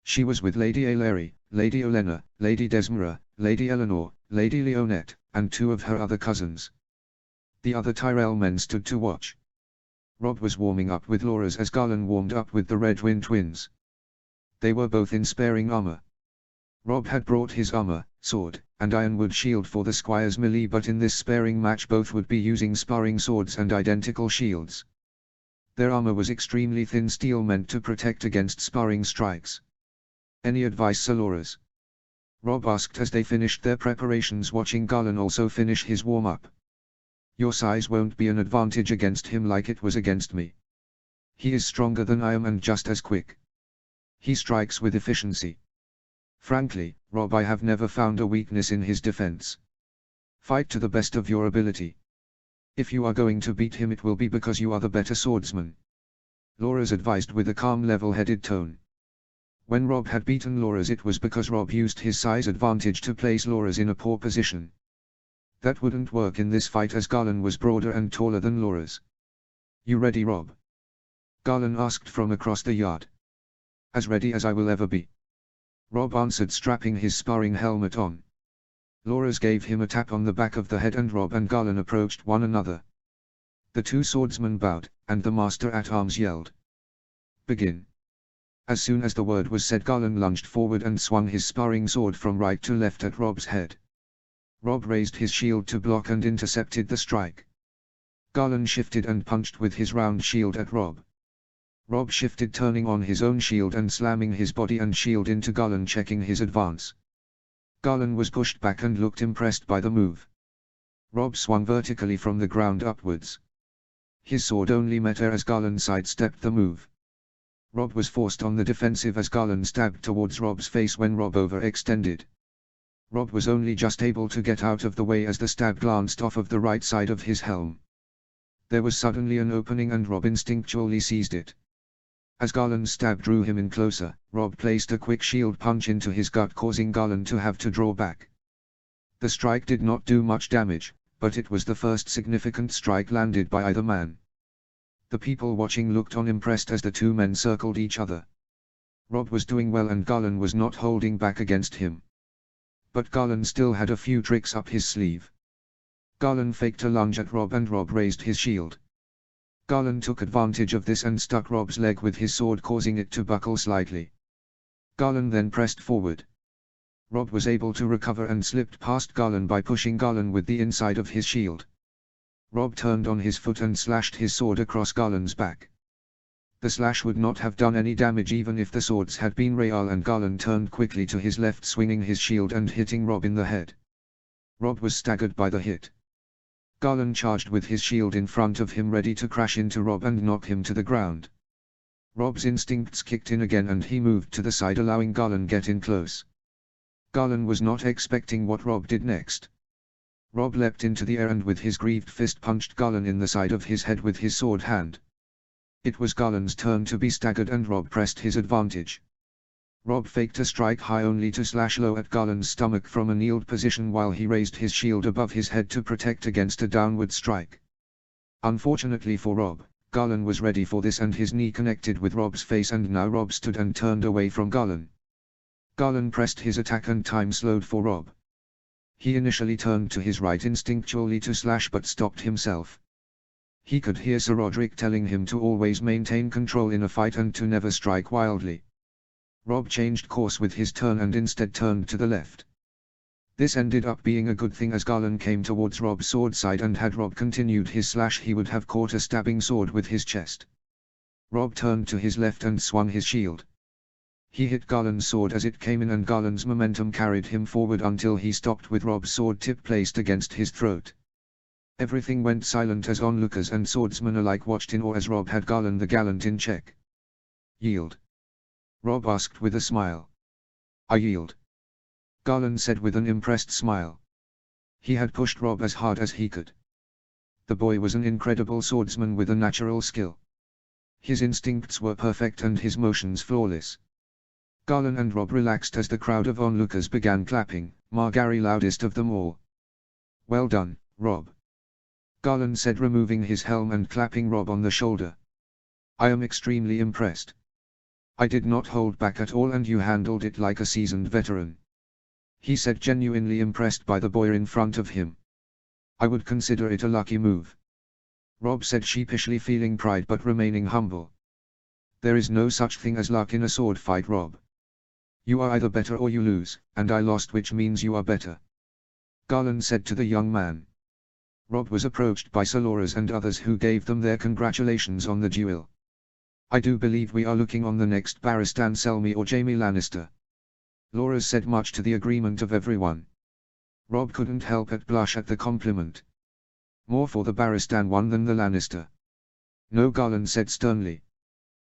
She was with Lady Aeleri, Lady Olenna, Lady Desmara, Lady Eleanor, Lady Leonette, and 2 of her other cousins. The other Tyrell men stood to watch. Robb was warming up with Loras as Gulen warmed up with the Redwyne twins. They were both in sparing armor. Robb had brought his armor, sword, and ironwood shield for the squire's melee, but in this sparing match both would be using sparring swords and identical shields. Their armor was extremely thin steel meant to protect against sparring strikes. "Any advice, Sir Loras?" Robb asked as they finished their preparations, watching Gulen also finish his warm-up. "Your size won't be an advantage against him like it was against me. He is stronger than I am and just as quick. He strikes with efficiency. Frankly, Robb, I have never found a weakness in his defense. Fight to the best of your ability. If you are going to beat him, it will be because you are the better swordsman," Loras advised with a calm, level-headed tone. When Robb had beaten Loras, it was because Robb used his size advantage to place Loras in a poor position. That wouldn't work in this fight as Gulen was broader and taller than Loras. "You ready, Robb?" Gulen asked from across the yard. "As ready as I will ever be," Robb answered, strapping his sparring helmet on. Loras gave him a tap on the back of the head and Robb and Gulen approached one another. The 2 swordsmen bowed, and the master-at-arms yelled, "Begin." As soon as the word was said, Gulen lunged forward and swung his sparring sword from right to left at Robb's head. Robb raised his shield to block and intercepted the strike. Gulen shifted and punched with his round shield at Robb. Robb shifted, turning on his own shield and slamming his body and shield into Gulen, checking his advance. Gulen was pushed back and looked impressed by the move. Robb swung vertically from the ground upwards. His sword only met air as Gulen sidestepped the move. Robb was forced on the defensive as Gulen stabbed towards Robb's face when Robb overextended. Robb was only just able to get out of the way as the stab glanced off of the right side of his helm. There was suddenly an opening and Robb instinctually seized it. As Gulen's stab drew him in closer, Robb placed a quick shield punch into his gut, causing Gulen to have to draw back. The strike did not do much damage, but it was the first significant strike landed by either man. The people watching looked on impressed as the 2 men circled each other. Robb was doing well and Gulen was not holding back against him. But Gulen still had a few tricks up his sleeve. Gulen faked a lunge at Robb and Robb raised his shield. Gulen took advantage of this and stuck Robb's leg with his sword, causing it to buckle slightly. Gulen then pressed forward. Robb was able to recover and slipped past Gulen by pushing Gulen with the inside of his shield. Robb turned on his foot and slashed his sword across Gulen's back. The slash would not have done any damage even if the swords had been real, and Gulen turned quickly to his left, swinging his shield and hitting Robb in the head. Robb was staggered by the hit. Gulen charged with his shield in front of him, ready to crash into Robb and knock him to the ground. Robb's instincts kicked in again and he moved to the side, allowing Gulen get in close. Gulen was not expecting what Robb did next. Robb leapt into the air and with his greaved fist punched Gulen in the side of his head with his sword hand. It was Gulen's turn to be staggered and Robb pressed his advantage. Rob faked a strike high only to slash low at Garland's stomach from a kneeled position while he raised his shield above his head to protect against a downward strike. Unfortunately for Rob, Garland was ready for this and his knee connected with Rob's face, and now Rob stood and turned away from Garland. Garland pressed his attack and time slowed for Rob. He initially turned to his right instinctually to slash but stopped himself. He could hear Sir Roderick telling him to always maintain control in a fight and to never strike wildly. Rob changed course with his turn and instead turned to the left. This ended up being a good thing as Garland came towards Rob's sword side, and had Rob continued his slash he would have caught a stabbing sword with his chest. Rob turned to his left and swung his shield. He hit Garland's sword as it came in, and Garland's momentum carried him forward until he stopped with Rob's sword tip placed against his throat. Everything went silent as onlookers and swordsmen alike watched in awe as Rob had Garland the gallant in check. "Yield?" Rob asked with a smile. "I yield," Garland said with an impressed smile. He had pushed Rob as hard as he could. The boy was an incredible swordsman with a natural skill. His instincts were perfect and his motions flawless. Garland and Rob relaxed as the crowd of onlookers began clapping, Margaery loudest of them all. "Well done, Rob," Garland said, removing his helm and clapping Rob on the shoulder. "I am extremely impressed. I did not hold back at all and you handled it like a seasoned veteran," he said, genuinely impressed by the boy in front of him. "I would consider it a lucky move," Rob said, sheepishly feeling pride but remaining humble. "There is no such thing as luck in a sword fight, Rob. You are either better or you lose, and I lost, which means you are better," Garland said to the young man. Rob was approached by Sir Loras and others who gave them their congratulations on the duel. "I do believe we are looking on the next Barristan Selmy or Jaime Lannister," Loras said, much to the agreement of everyone. Rob couldn't help but blush at the compliment. "More for the Barristan one than the Lannister." "No," Garland said sternly.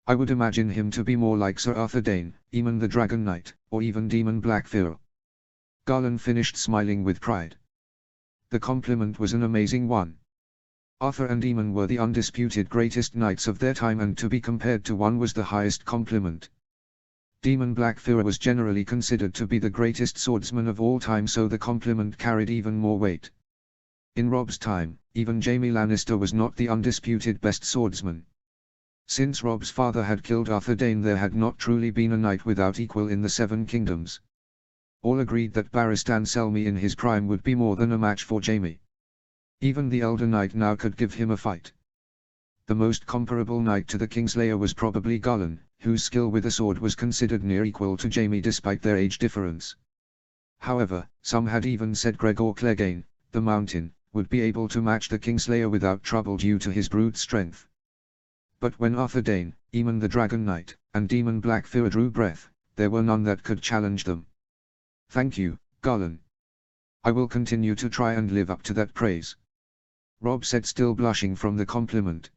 "I would imagine him to be more like Sir Arthur Dayne, Aemon the Dragon Knight, or even Daemon Blackfyr." Garland finished smiling with pride. The compliment was an amazing one. Arthur and Aemon were the undisputed greatest knights of their time, and to be compared to one was the highest compliment. Daemon Blackfyr was generally considered to be the greatest swordsman of all time, so the compliment carried even more weight. In Rob's time, even Jaime Lannister was not the undisputed best swordsman. Since Rob's father had killed Arthur Dayne, there had not truly been a knight without equal in the Seven Kingdoms. All agreed that Barristan Selmy in his prime would be more than a match for Jaime. Even the elder knight now could give him a fight. The most comparable knight to the Kingslayer was probably Garland, whose skill with a sword was considered near equal to Jaime despite their age difference. However, some had even said Gregor Clegane, the Mountain, would be able to match the Kingslayer without trouble due to his brute strength. But when Arthur Dayne, Aemon the Dragon Knight, and Daemon Blackfyr drew breath, there were none that could challenge them. "Thank you, Garland. I will continue to try and live up to that praise," Rob said, still blushing from the compliment.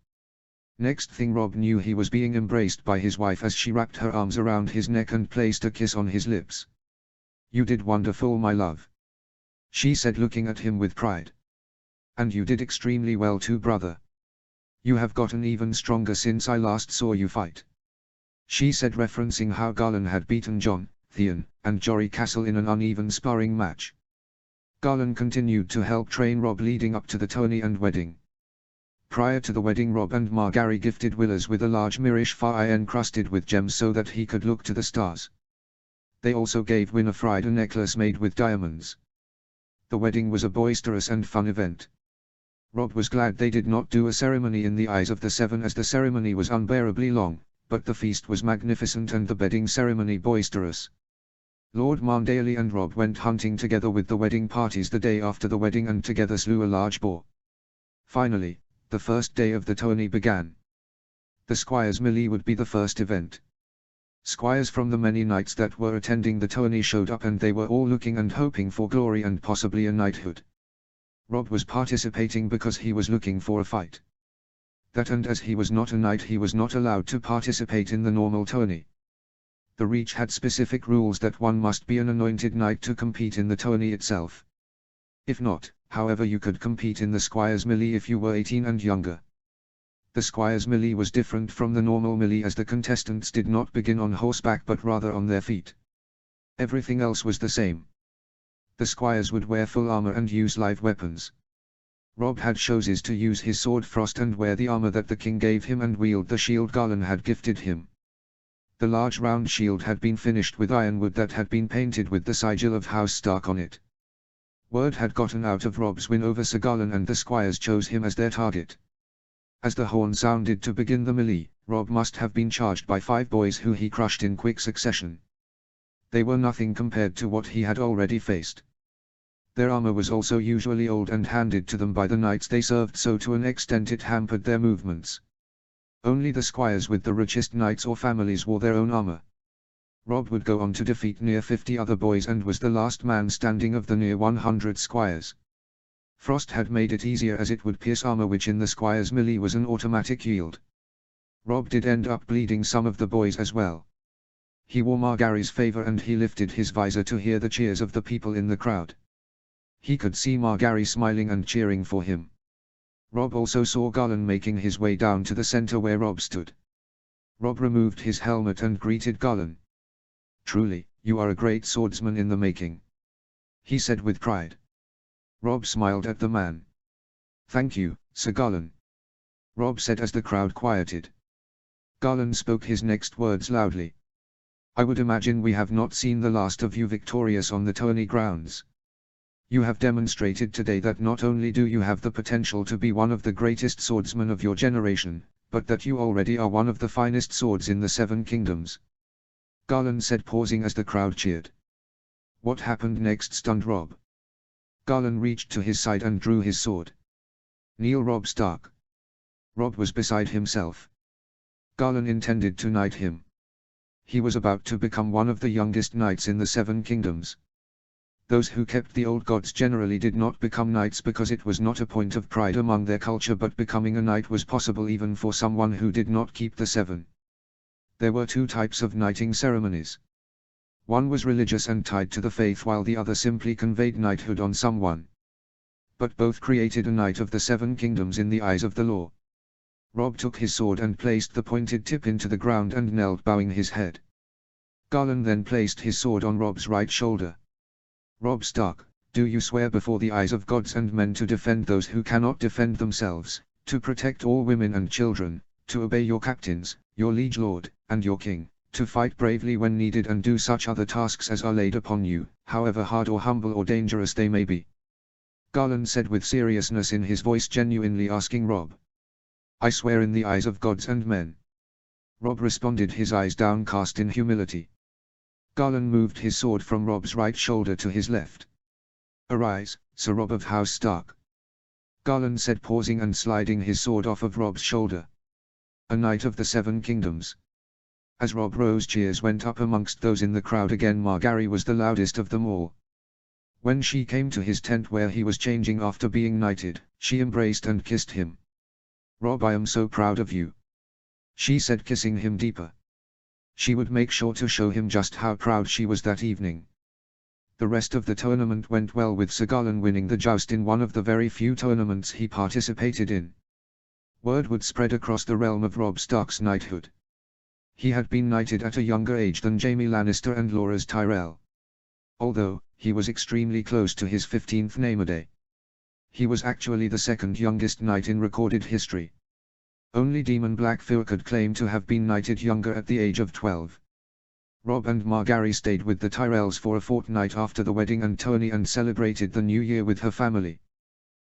Next thing Rob knew, he was being embraced by his wife as she wrapped her arms around his neck and placed a kiss on his lips. "You did wonderful, my love," she said, looking at him with pride. "And you did extremely well too, brother. You have gotten even stronger since I last saw you fight," she said, referencing how Garland had beaten Jon, Theon, and Jory Castle in an uneven sparring match. Garland continued to help train Rob leading up to the tourney and wedding. Prior to the wedding, Rob and Margaery gifted Willers with a large Mirish fire encrusted with gems so that he could look to the stars. They also gave Winifred a necklace made with diamonds. The wedding was a boisterous and fun event. Rob was glad they did not do a ceremony in the Eyes of the Seven, as the ceremony was unbearably long, but the feast was magnificent and the bedding ceremony boisterous. Lord Marndale and Rob went hunting together with the wedding parties the day after the wedding and together slew a large boar. Finally, the first day of the tourney began. The Squires' Melee would be the first event. Squires from the many knights that were attending the tourney showed up, and they were all looking and hoping for glory and possibly a knighthood. Rob was participating because he was looking for a fight. That, and as he was not a knight, he was not allowed to participate in the normal tourney. The Reach had specific rules that one must be an anointed knight to compete in the tourney itself. If not, however, you could compete in the Squires' Melee if you were 18 and younger. The squire's melee was different from the normal melee as the contestants did not begin on horseback but rather on their feet. Everything else was the same. The squires would wear full armor and use live weapons. Robb had chosen to use his sword Frost and wear the armor that the king gave him and wield the shield Garland had gifted him. The large round shield had been finished with ironwood that had been painted with the sigil of House Stark on it. Word had gotten out of Robb's win over Sir Garland and the squires chose him as their target. As the horn sounded to begin the melee, Robb must have been charged by 5 boys who he crushed in quick succession. They were nothing compared to what he had already faced. Their armor was also usually old and handed to them by the knights they served, so to an extent it hampered their movements. Only the squires with the richest knights or families wore their own armor. Robb would go on to defeat near 50 other boys and was the last man standing of the near 100 squires. Frost had made it easier as it would pierce armor, which in the squire's melee was an automatic yield. Robb did end up bleeding some of the boys as well. He wore Margaery's favor and he lifted his visor to hear the cheers of the people in the crowd. He could see Margaery smiling and cheering for him. Robb also saw Garland making his way down to the center where Robb stood. Robb removed his helmet and greeted Garland. "Truly, you are a great swordsman in the making," he said with pride. Robb smiled at the man. "Thank you, Sir Garland," Robb said as the crowd quieted. Garland spoke his next words loudly. "I would imagine we have not seen the last of you victorious on the tourney grounds. You have demonstrated today that not only do you have the potential to be one of the greatest swordsmen of your generation, but that you already are one of the finest swords in the 7 kingdoms." Garland said, pausing as the crowd cheered. What happened next stunned Robb. Garland reached to his side and drew his sword. "Kneel, Robb Stark." Robb was beside himself. Garland intended to knight him. He was about to become one of the youngest knights in the 7 kingdoms. Those who kept the old gods generally did not become knights because it was not a point of pride among their culture, but becoming a knight was possible even for someone who did not keep the 7. There were 2 types of knighting ceremonies. One was religious and tied to the faith, while the other simply conveyed knighthood on someone. But both created a knight of the 7 kingdoms in the eyes of the law. Robb took his sword and placed the pointed tip into the ground and knelt, bowing his head. Garland then placed his sword on Robb's right shoulder. "Robb Stark, do you swear before the eyes of gods and men to defend those who cannot defend themselves, to protect all women and children, to obey your captains, your liege lord, and your king, to fight bravely when needed and do such other tasks as are laid upon you, however hard or humble or dangerous they may be?" Garland said with seriousness in his voice, genuinely asking Robb. "I swear in the eyes of gods and men." Robb responded, his eyes downcast in humility. Garland moved his sword from Robb's right shoulder to his left. "Arise, Sir Robb of House Stark," Garland said, pausing and sliding his sword off of Robb's shoulder. "A knight of the 7 kingdoms." As Robb rose, cheers went up amongst those in the crowd again. Margaery was the loudest of them all. When she came to his tent where he was changing after being knighted, she embraced and kissed him. "Robb, I am so proud of you," she said, kissing him deeper. She would make sure to show him just how proud she was that evening. The rest of the tournament went well, with Sir Garland winning the joust in one of the very few tournaments he participated in. Word would spread across the realm of Robb Stark's knighthood. He had been knighted at a younger age than Jaime Lannister and Loras Tyrell. Although, he was extremely close to his 15th namaday. He was actually the 2nd youngest knight in recorded history. Only Daemon Blackfyr could claim to have been knighted younger at the age of 12. Robb and Margaery stayed with the Tyrells for a fortnight after the wedding and tourney and celebrated the new year with her family.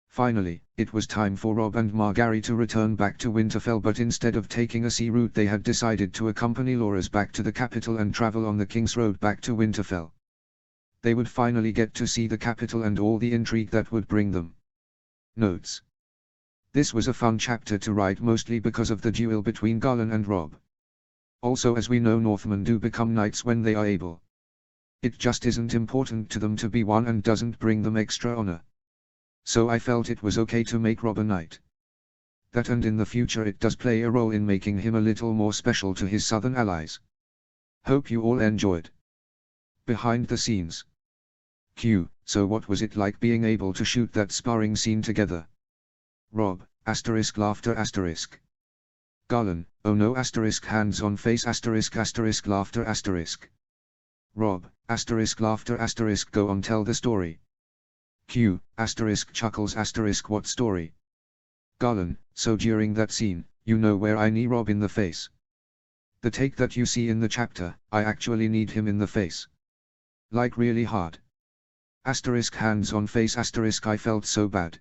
Finally, it was time for Robb and Margaery to return back to Winterfell, but instead of taking a sea route they had decided to accompany Loras back to the capital and travel on the King's Road back to Winterfell. They would finally get to see the capital and all the intrigue that would bring them. Notes. This was a fun chapter to write, mostly because of the duel between Garland and Robb. Also, as we know, Northmen do become knights when they are able. It just isn't important to them to be one and doesn't bring them extra honor. So I felt it was okay to make Robb a knight. That, and in the future it does play a role in making him a little more special to his southern allies. Hope you all enjoyed. Behind the scenes. Q. So what was it like being able to shoot that sparring scene together? Robb, ***. Garland, oh no asterisk hands on face asterisk asterisk laughter asterisk. Rob, asterisk laughter asterisk go on tell the story. Q, asterisk chuckles asterisk what story? Garland, so during that scene, you know where I knee Rob in the face. The take that you see in the chapter, I actually kneed him in the face. Like really hard. Asterisk hands on face asterisk I felt so bad.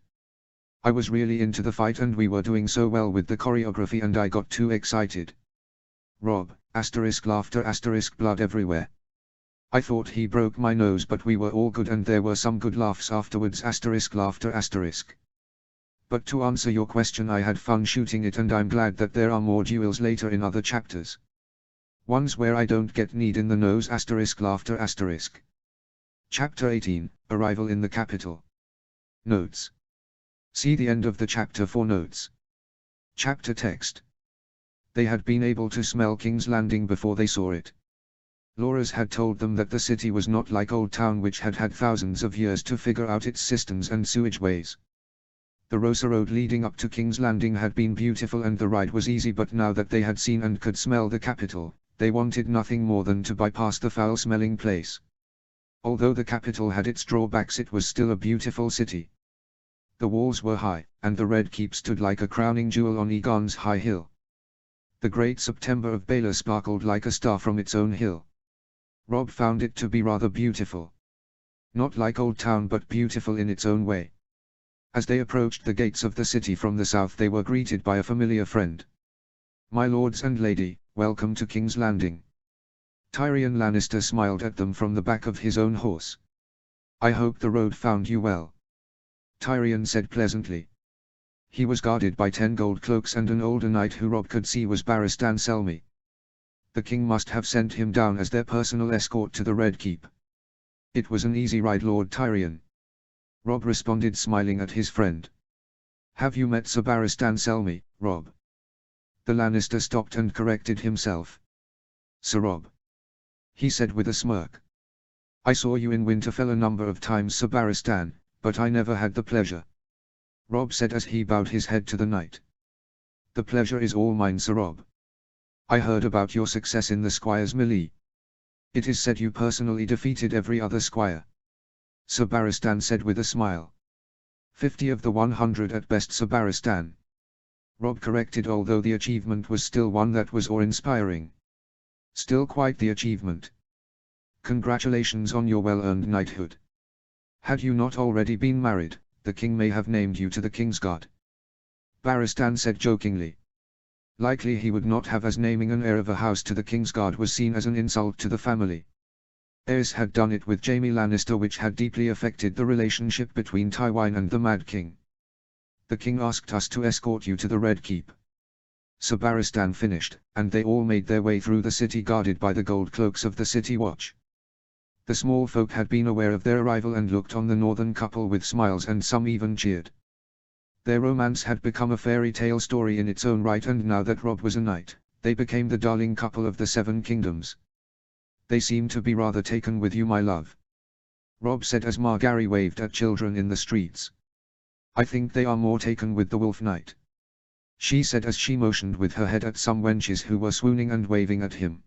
I was really into the fight and we were doing so well with the choreography and I got too excited. Rob, asterisk laughter asterisk blood everywhere. I thought he broke my nose but we were all good and there were some good laughs afterwards asterisk laughter asterisk. But to answer your question I had fun shooting it and I'm glad that there are more duels later in other chapters. Ones where I don't get kneed in the nose asterisk laughter asterisk. Chapter 18, Arrival in the Capital. Notes. See the end of the chapter for notes. Chapter text. They had been able to smell King's Landing before they saw it. Laura's had told them that the city was not like Old Town which had had thousands of years to figure out its systems and sewage ways. The Rosa Road leading up to King's Landing had been beautiful and the ride was easy but now that they had seen and could smell the capital, they wanted nothing more than to bypass the foul-smelling place. Although the capital had its drawbacks it was still a beautiful city. The walls were high, and the Red Keep stood like a crowning jewel on Egon's high hill. The great September of Baylor sparkled like a star from its own hill. Rob found it to be rather beautiful. Not like Old Town but beautiful in its own way. As they approached the gates of the city from the south they were greeted by a familiar friend. My lords and lady, welcome to King's Landing. Tyrion Lannister smiled at them from the back of his own horse. I hope the road found you well. Tyrion said pleasantly. He was guarded by 10 gold cloaks and an older knight who Rob could see was Barristan Selmy. The king must have sent him down as their personal escort to the Red Keep. It was an easy ride, Lord Tyrion. Rob responded smiling at his friend. Have you met Sir Barristan Selmy, Rob? The Lannister stopped and corrected himself. Sir Rob. He said with a smirk. I saw you in Winterfell a number of times, Sir Barristan, but I never had the pleasure. Rob said as he bowed his head to the knight. The pleasure is all mine, Sir Rob. I heard about your success in the Squire's melee. It is said you personally defeated every other squire. Sir Barristan said with a smile. 50 of the 100 at best, Sir Barristan. Rob corrected, although the achievement was still one that was awe-inspiring. Still quite the achievement. Congratulations on your well-earned knighthood. Had you not already been married, the king may have named you to the Kingsguard. Barristan said jokingly. Likely he would not have, as naming an heir of a house to the Kingsguard was seen as an insult to the family. Heirs had done it with Jaime Lannister, which had deeply affected the relationship between Tywin and the Mad King. The king asked us to escort you to the Red Keep. Sir Barristan finished, and they all made their way through the city guarded by the gold cloaks of the City Watch. The small folk had been aware of their arrival and looked on the northern couple with smiles, and some even cheered. Their romance had become a fairy tale story in its own right, and now that Rob was a knight, they became the darling couple of the 7 kingdoms. They seem to be rather taken with you, my love. Rob said as Margaery waved at children in the streets. I think they are more taken with the Wolf Knight. She said as she motioned with her head at some wenches who were swooning and waving at him.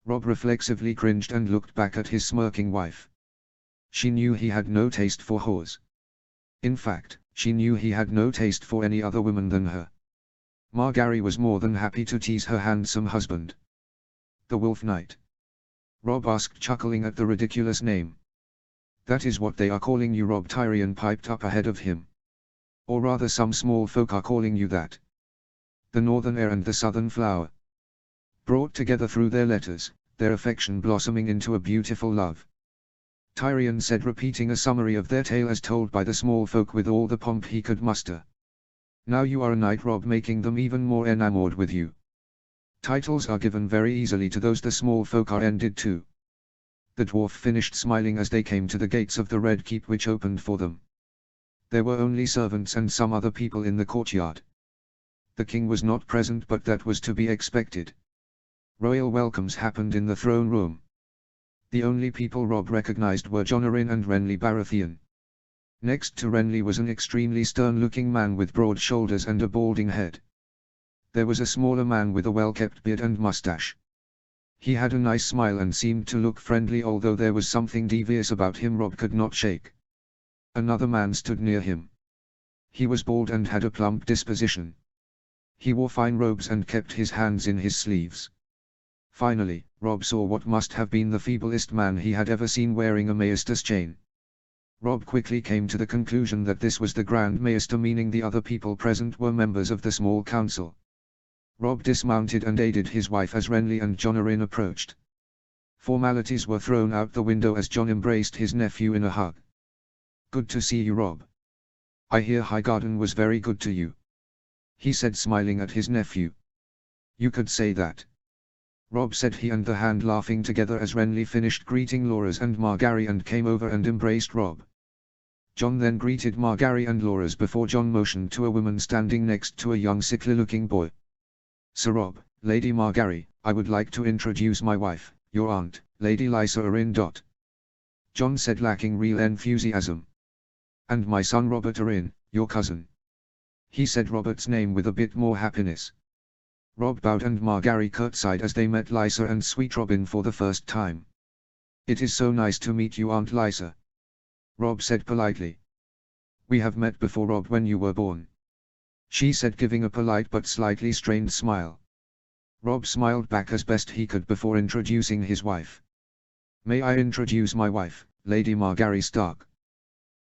Rob reflexively cringed and looked back at his smirking wife. She knew he had no taste for whores. In fact, she knew he had no taste for any other woman than her. Margaery was more than happy to tease her handsome husband. The Wolf Knight? Rob asked, chuckling at the ridiculous name. That is what they are calling you, Rob, Tyrion piped up ahead of him. Or rather, some small folk are calling you that. The Northern Heir and the Southern Flower. Brought together through their letters, their affection blossoming into a beautiful love. Tyrion said, repeating a summary of their tale as told by the small folk with all the pomp he could muster. Now you are a knight, Rob, making them even more enamored with you. Titles are given very easily to those the small folk are ended to. The dwarf finished smiling as they came to the gates of the Red Keep, which opened for them. There were only servants and some other people in the courtyard. The king was not present, but that was to be expected. Royal welcomes happened in the throne room. The only people Rob recognized were Jon Arryn and Renly Baratheon. Next to Renly was an extremely stern-looking man with broad shoulders and a balding head. There was a smaller man with a well-kept beard and mustache. He had a nice smile and seemed to look friendly, although there was something devious about him Rob could not shake. Another man stood near him. He was bald and had a plump disposition. He wore fine robes and kept his hands in his sleeves. Finally, Rob saw what must have been the feeblest man he had ever seen wearing a maester's chain. Rob quickly came to the conclusion that this was the Grand Maester, meaning the other people present were members of the small council. Rob dismounted and aided his wife as Renly and Jon Arryn approached. Formalities were thrown out the window as Jon embraced his nephew in a hug. "Good to see you, Rob. I hear Highgarden was very good to you," he said, smiling at his nephew. "You could say that," Rob said, he and the Hand laughing together as Renly finished greeting Loras and Margaery and came over and embraced Rob. Jon then greeted Margaery and Loras before Jon motioned to a woman standing next to a young sickly-looking boy. "Sir Rob, Lady Margaery, I would like to introduce my wife, your aunt, Lady Lysa Arryn. Jon said, lacking real enthusiasm. "And my son Robert Arryn, your cousin." He said Robert's name with a bit more happiness. Rob bowed and Margaery curtsied as they met Lysa and Sweet Robin for the first time. "It is so nice to meet you, Aunt Lysa," Rob said politely. "We have met before, Rob, when you were born," she said, giving a polite but slightly strained smile. Rob smiled back as best he could before introducing his wife. "May I introduce my wife, Lady Margaery Stark?"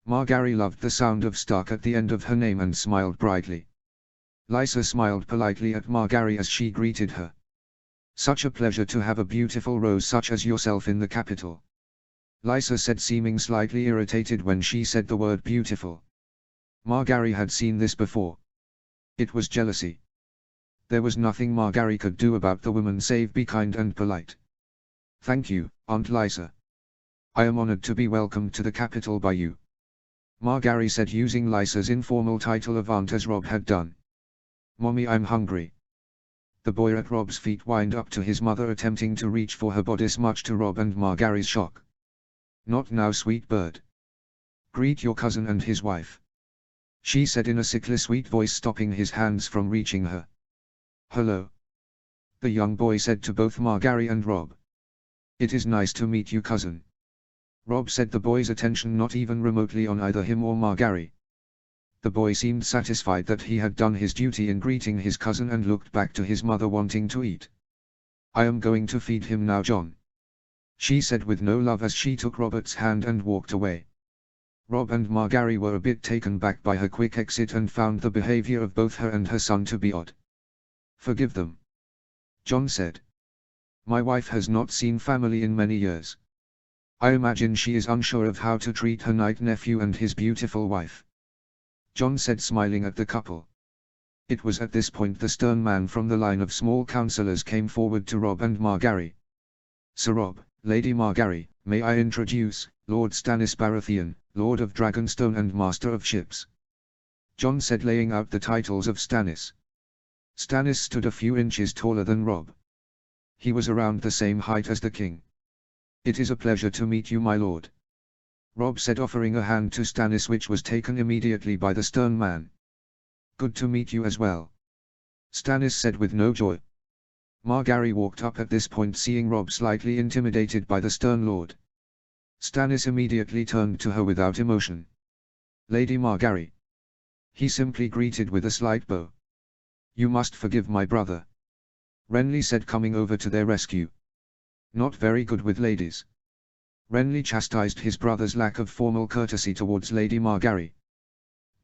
Margaery loved the sound of Stark at the end of her name and smiled brightly. Lysa smiled politely at Margaery as she greeted her. "Such a pleasure to have a beautiful rose such as yourself in the capital," Lysa said, seeming slightly irritated when she said the word beautiful. Margaery had seen this before. It was jealousy. There was nothing Margaery could do about the woman save be kind and polite. "Thank you, Aunt Lysa. I am honored to be welcomed to the capital by you," Margaery said, using Lysa's informal title of aunt as Rob had done. "Mommy, I'm hungry." The boy at Rob's feet whined up to his mother, attempting to reach for her bodice, much to Rob and Margaery's shock. "Not now, sweet bird. Greet your cousin and his wife," she said in a sickly sweet voice, stopping his hands from reaching her. "Hello," the young boy said to both Margaery and Rob. "It is nice to meet you, cousin," Rob said, the boy's attention not even remotely on either him or Margaery. The boy seemed satisfied that he had done his duty in greeting his cousin and looked back to his mother, wanting to eat. "I am going to feed him now, Jon," she said with no love as she took Robert's hand and walked away. Rob and Margaery were a bit taken back by her quick exit and found the behavior of both her and her son to be odd. "Forgive them," Jon said. "My wife has not seen family in many years. I imagine she is unsure of how to treat her knight-nephew and his beautiful wife," Jon said, smiling at the couple. It was at this point the stern man from the line of small councillors came forward to Rob and Margaery. "Sir Rob, Lady Margaery, may I introduce Lord Stannis Baratheon, Lord of Dragonstone and Master of Ships," Jon said, laying out the titles of Stannis. Stannis stood a few inches taller than Rob. He was around the same height as the king. "It is a pleasure to meet you, my lord," Rob said, offering a hand to Stannis, which was taken immediately by the stern man. "Good to meet you as well," Stannis said with no joy. Margaery walked up at this point, seeing Rob slightly intimidated by the stern lord. Stannis immediately turned to her without emotion. "Lady Margaery," he simply greeted with a slight bow. "You must forgive my brother," Renly said, coming over to their rescue. "Not very good with ladies." Renly chastised his brother's lack of formal courtesy towards Lady Margaery.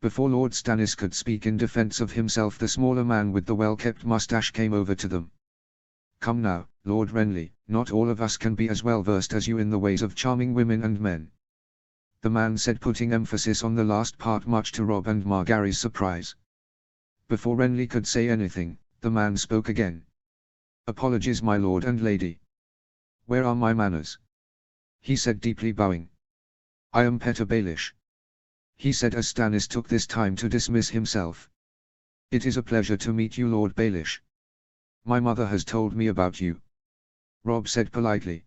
Before Lord Stannis could speak in defense of himself, the smaller man with the well-kept mustache came over to them. "Come now, Lord Renly, not all of us can be as well versed as you in the ways of charming women and men," the man said, putting emphasis on the last part, much to Rob and Margaery's surprise. Before Renly could say anything, the man spoke again. "Apologies, my lord and lady. Where are my manners?" he said, deeply bowing. "I am Petyr Baelish," he said as Stannis took this time to dismiss himself. "It is a pleasure to meet you, Lord Baelish. My mother has told me about you," Rob said politely.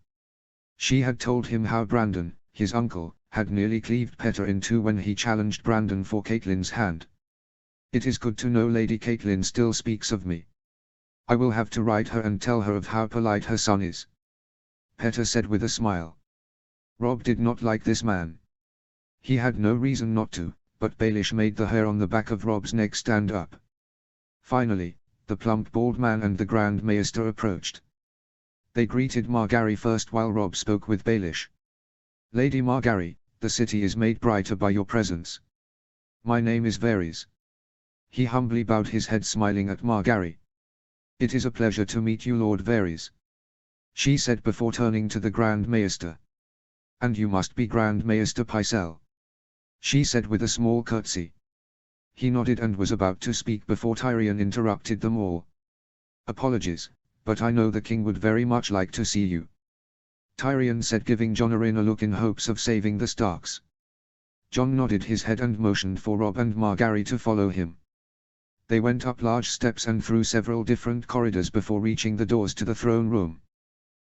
She had told him how Brandon, his uncle, had nearly cleaved Petyr in two when he challenged Brandon for Catelyn's hand. "It is good to know Lady Catelyn still speaks of me," I will have to write her and tell her of how polite her son is. Petter said with a smile. Rob did not like this man. He had no reason not to, but Baelish made the hair on the back of Rob's neck stand up. Finally, the plump bald man and the Grand Maester approached. They greeted Margaery first while Rob spoke with Baelish. Lady Margaery, the city is made brighter by your presence. My name is Varys. He humbly bowed his head smiling at Margaery. It is a pleasure to meet you, Lord Varys, she said before turning to the Grand Maester. And you must be Grand Maester Pycelle, she said with a small curtsy. He nodded and was about to speak before Tyrion interrupted them all. Apologies, but I know the king would very much like to see you, Tyrion said, giving Jon Arryn a look in hopes of saving the Starks. Jon nodded his head and motioned for Rob and Margaery to follow him. They went up large steps and through several different corridors before reaching the doors to the throne room.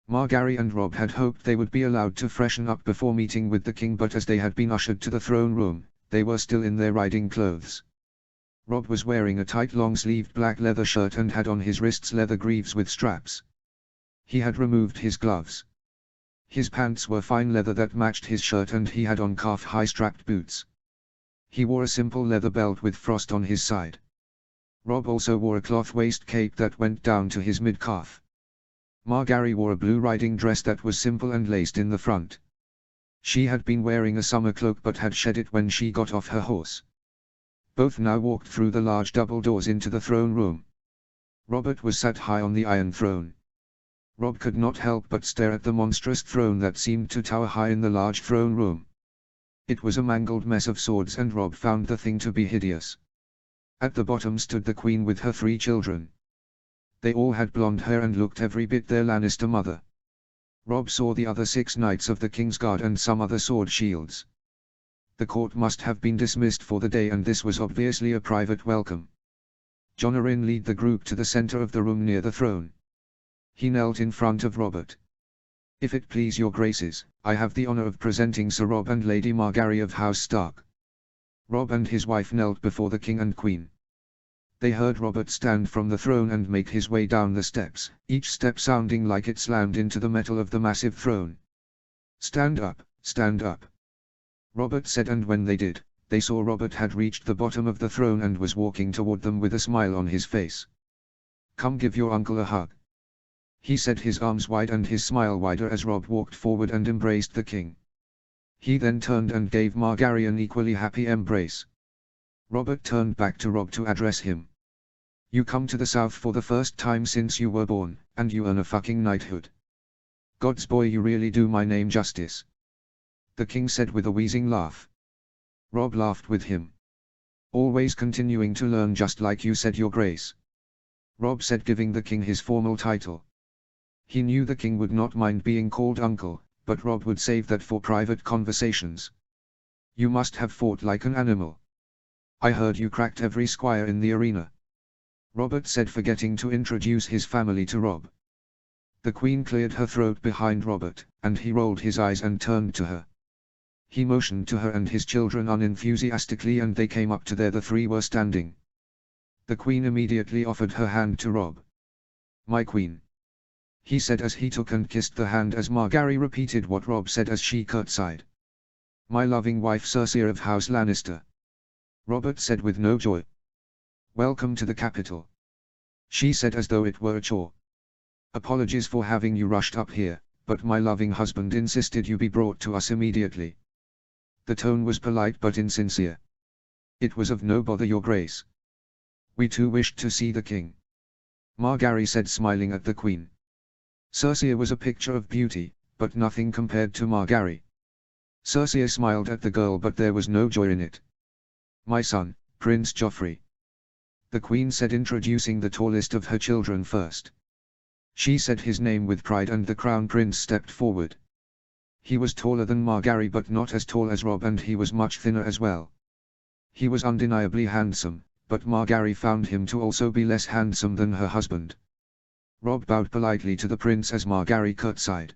Margaery and Rob had hoped they would be allowed to freshen up before meeting with the king, but as they had been ushered to the throne room, they were still in their riding clothes. Rob was wearing a tight long-sleeved black leather shirt and had on his wrists leather greaves with straps. He had removed his gloves. His pants were fine leather that matched his shirt and he had on calf-high strapped boots. He wore a simple leather belt with frost on his side. Rob also wore a cloth waist cape that went down to his mid-calf. Margaery wore a blue riding dress that was simple and laced in the front. She had been wearing a summer cloak but had shed it when she got off her horse. Both now walked through the large double doors into the throne room. Robert was sat high on the Iron Throne. Rob could not help but stare at the monstrous throne that seemed to tower high in the large throne room. It was a mangled mess of swords and Rob found the thing to be hideous. At the bottom stood the Queen with her 3 children. They all had blonde hair and looked every bit their Lannister mother. Rob saw the other 6 knights of the King's Guard and some other sword shields. The court must have been dismissed for the day and this was obviously a private welcome. Jon Arryn led the group to the center of the room near the throne. He knelt in front of Robert. If it please your graces, I have the honor of presenting Sir Rob and Lady Margaery of House Stark. Rob and his wife knelt before the king and queen. They heard Robert stand from the throne and make his way down the steps, each step sounding like it slammed into the metal of the massive throne. Stand up, Robert said, and when they did, they saw Robert had reached the bottom of the throne and was walking toward them with a smile on his face. Come give your uncle a hug, he said, his arms wide and his smile wider as Rob walked forward and embraced the king. He then turned and gave Margaery an equally happy embrace. Robert turned back to Rob to address him. You come to the south for the first time since you were born, and you earn a fucking knighthood. God's boy, you really do my name justice, the king said with a wheezing laugh. Rob laughed with him. Always continuing to learn, just like you said, your grace, Rob said, giving the king his formal title. He knew the king would not mind being called uncle, but Rob would save that for private conversations. You must have fought like an animal. I heard you cracked every squire in the arena, Robert said, forgetting to introduce his family to Rob. The queen cleared her throat behind Robert, and he rolled his eyes and turned to her. He motioned to her and his children unenthusiastically and they came up to there the 3 were standing. The queen immediately offered her hand to Rob. My queen, he said as he took and kissed the hand as Margaery repeated what Rob said as she curtsied. My loving wife Cersei of House Lannister, Robert said with no joy. Welcome to the capital, she said as though it were a chore. Apologies for having you rushed up here, but my loving husband insisted you be brought to us immediately. The tone was polite but insincere. It was of no bother, your grace. We too wished to see the king, Margaery said, smiling at the queen. Cersei was a picture of beauty, but nothing compared to Margaery. Cersei smiled at the girl but there was no joy in it. My son, Prince Joffrey, the queen said, introducing the tallest of her children first. She said his name with pride and the crown prince stepped forward. He was taller than Margaery but not as tall as Rob, and he was much thinner as well. He was undeniably handsome, but Margaery found him to also be less handsome than her husband. Rob bowed politely to the prince as Margaery curtsied.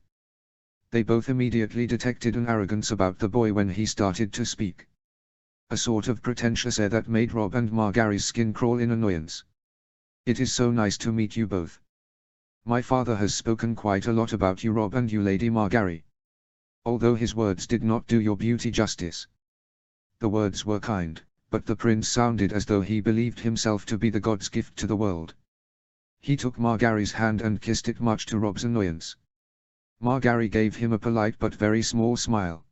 They both immediately detected an arrogance about the boy when he started to speak. A sort of pretentious air that made Rob and Margaery's skin crawl in annoyance. It is so nice to meet you both. My father has spoken quite a lot about you, Rob, and you, Lady Margaery. Although his words did not do your beauty justice. The words were kind, but the prince sounded as though he believed himself to be the god's gift to the world. He took Margaery's hand and kissed it, much to Rob's annoyance. Margaery gave him a polite but very small smile.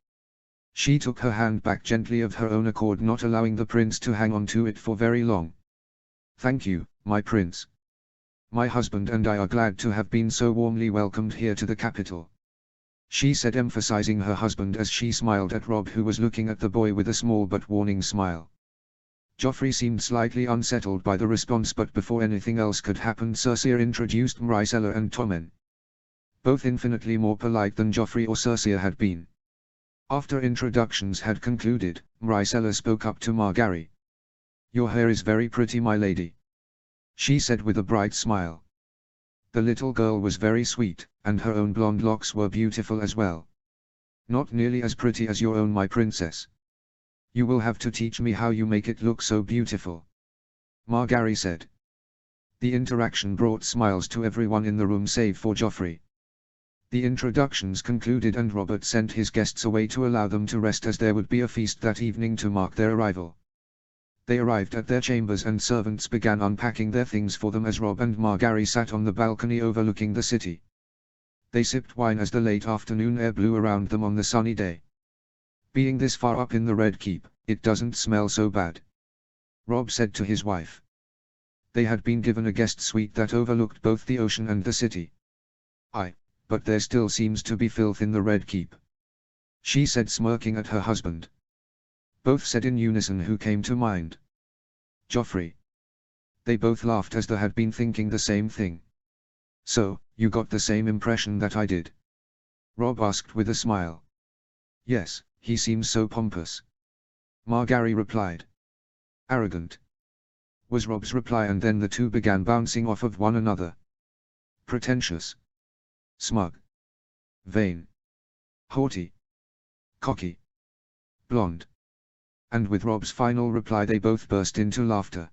She took her hand back gently of her own accord, not allowing the prince to hang on to it for very long. Thank you, my prince. My husband and I are glad to have been so warmly welcomed here to the capital, she said, emphasizing her husband as she smiled at Rob, who was looking at the boy with a small but warning smile. Joffrey seemed slightly unsettled by the response, but before anything else could happen, Cersei introduced Myrcella and Tommen. Both infinitely more polite than Joffrey or Cersei had been. After introductions had concluded, Myrcella spoke up to Margaery. Your hair is very pretty, my lady, she said with a bright smile. The little girl was very sweet, and her own blonde locks were beautiful as well. Not nearly as pretty as your own, my princess. You will have to teach me how you make it look so beautiful, Margaery said. The interaction brought smiles to everyone in the room save for Joffrey. The introductions concluded and Robert sent his guests away to allow them to rest, as there would be a feast that evening to mark their arrival. They arrived at their chambers and servants began unpacking their things for them as Rob and Margaery sat on the balcony overlooking the city. They sipped wine as the late afternoon air blew around them on the sunny day. Being this far up in the Red Keep, it doesn't smell so bad, Rob said to his wife. They had been given a guest suite that overlooked both the ocean and the city. But there still seems to be filth in the Red Keep, she said, smirking at her husband. Both said in unison who came to mind. Joffrey. They both laughed as they had been thinking the same thing. So, you got the same impression that I did? Rob asked with a smile. Yes, he seems so pompous, Margaery replied. Arrogant, was Rob's reply, and then the two began bouncing off of one another. Pretentious, smug, vain, haughty, cocky, blonde. And with Rob's final reply they both burst into laughter.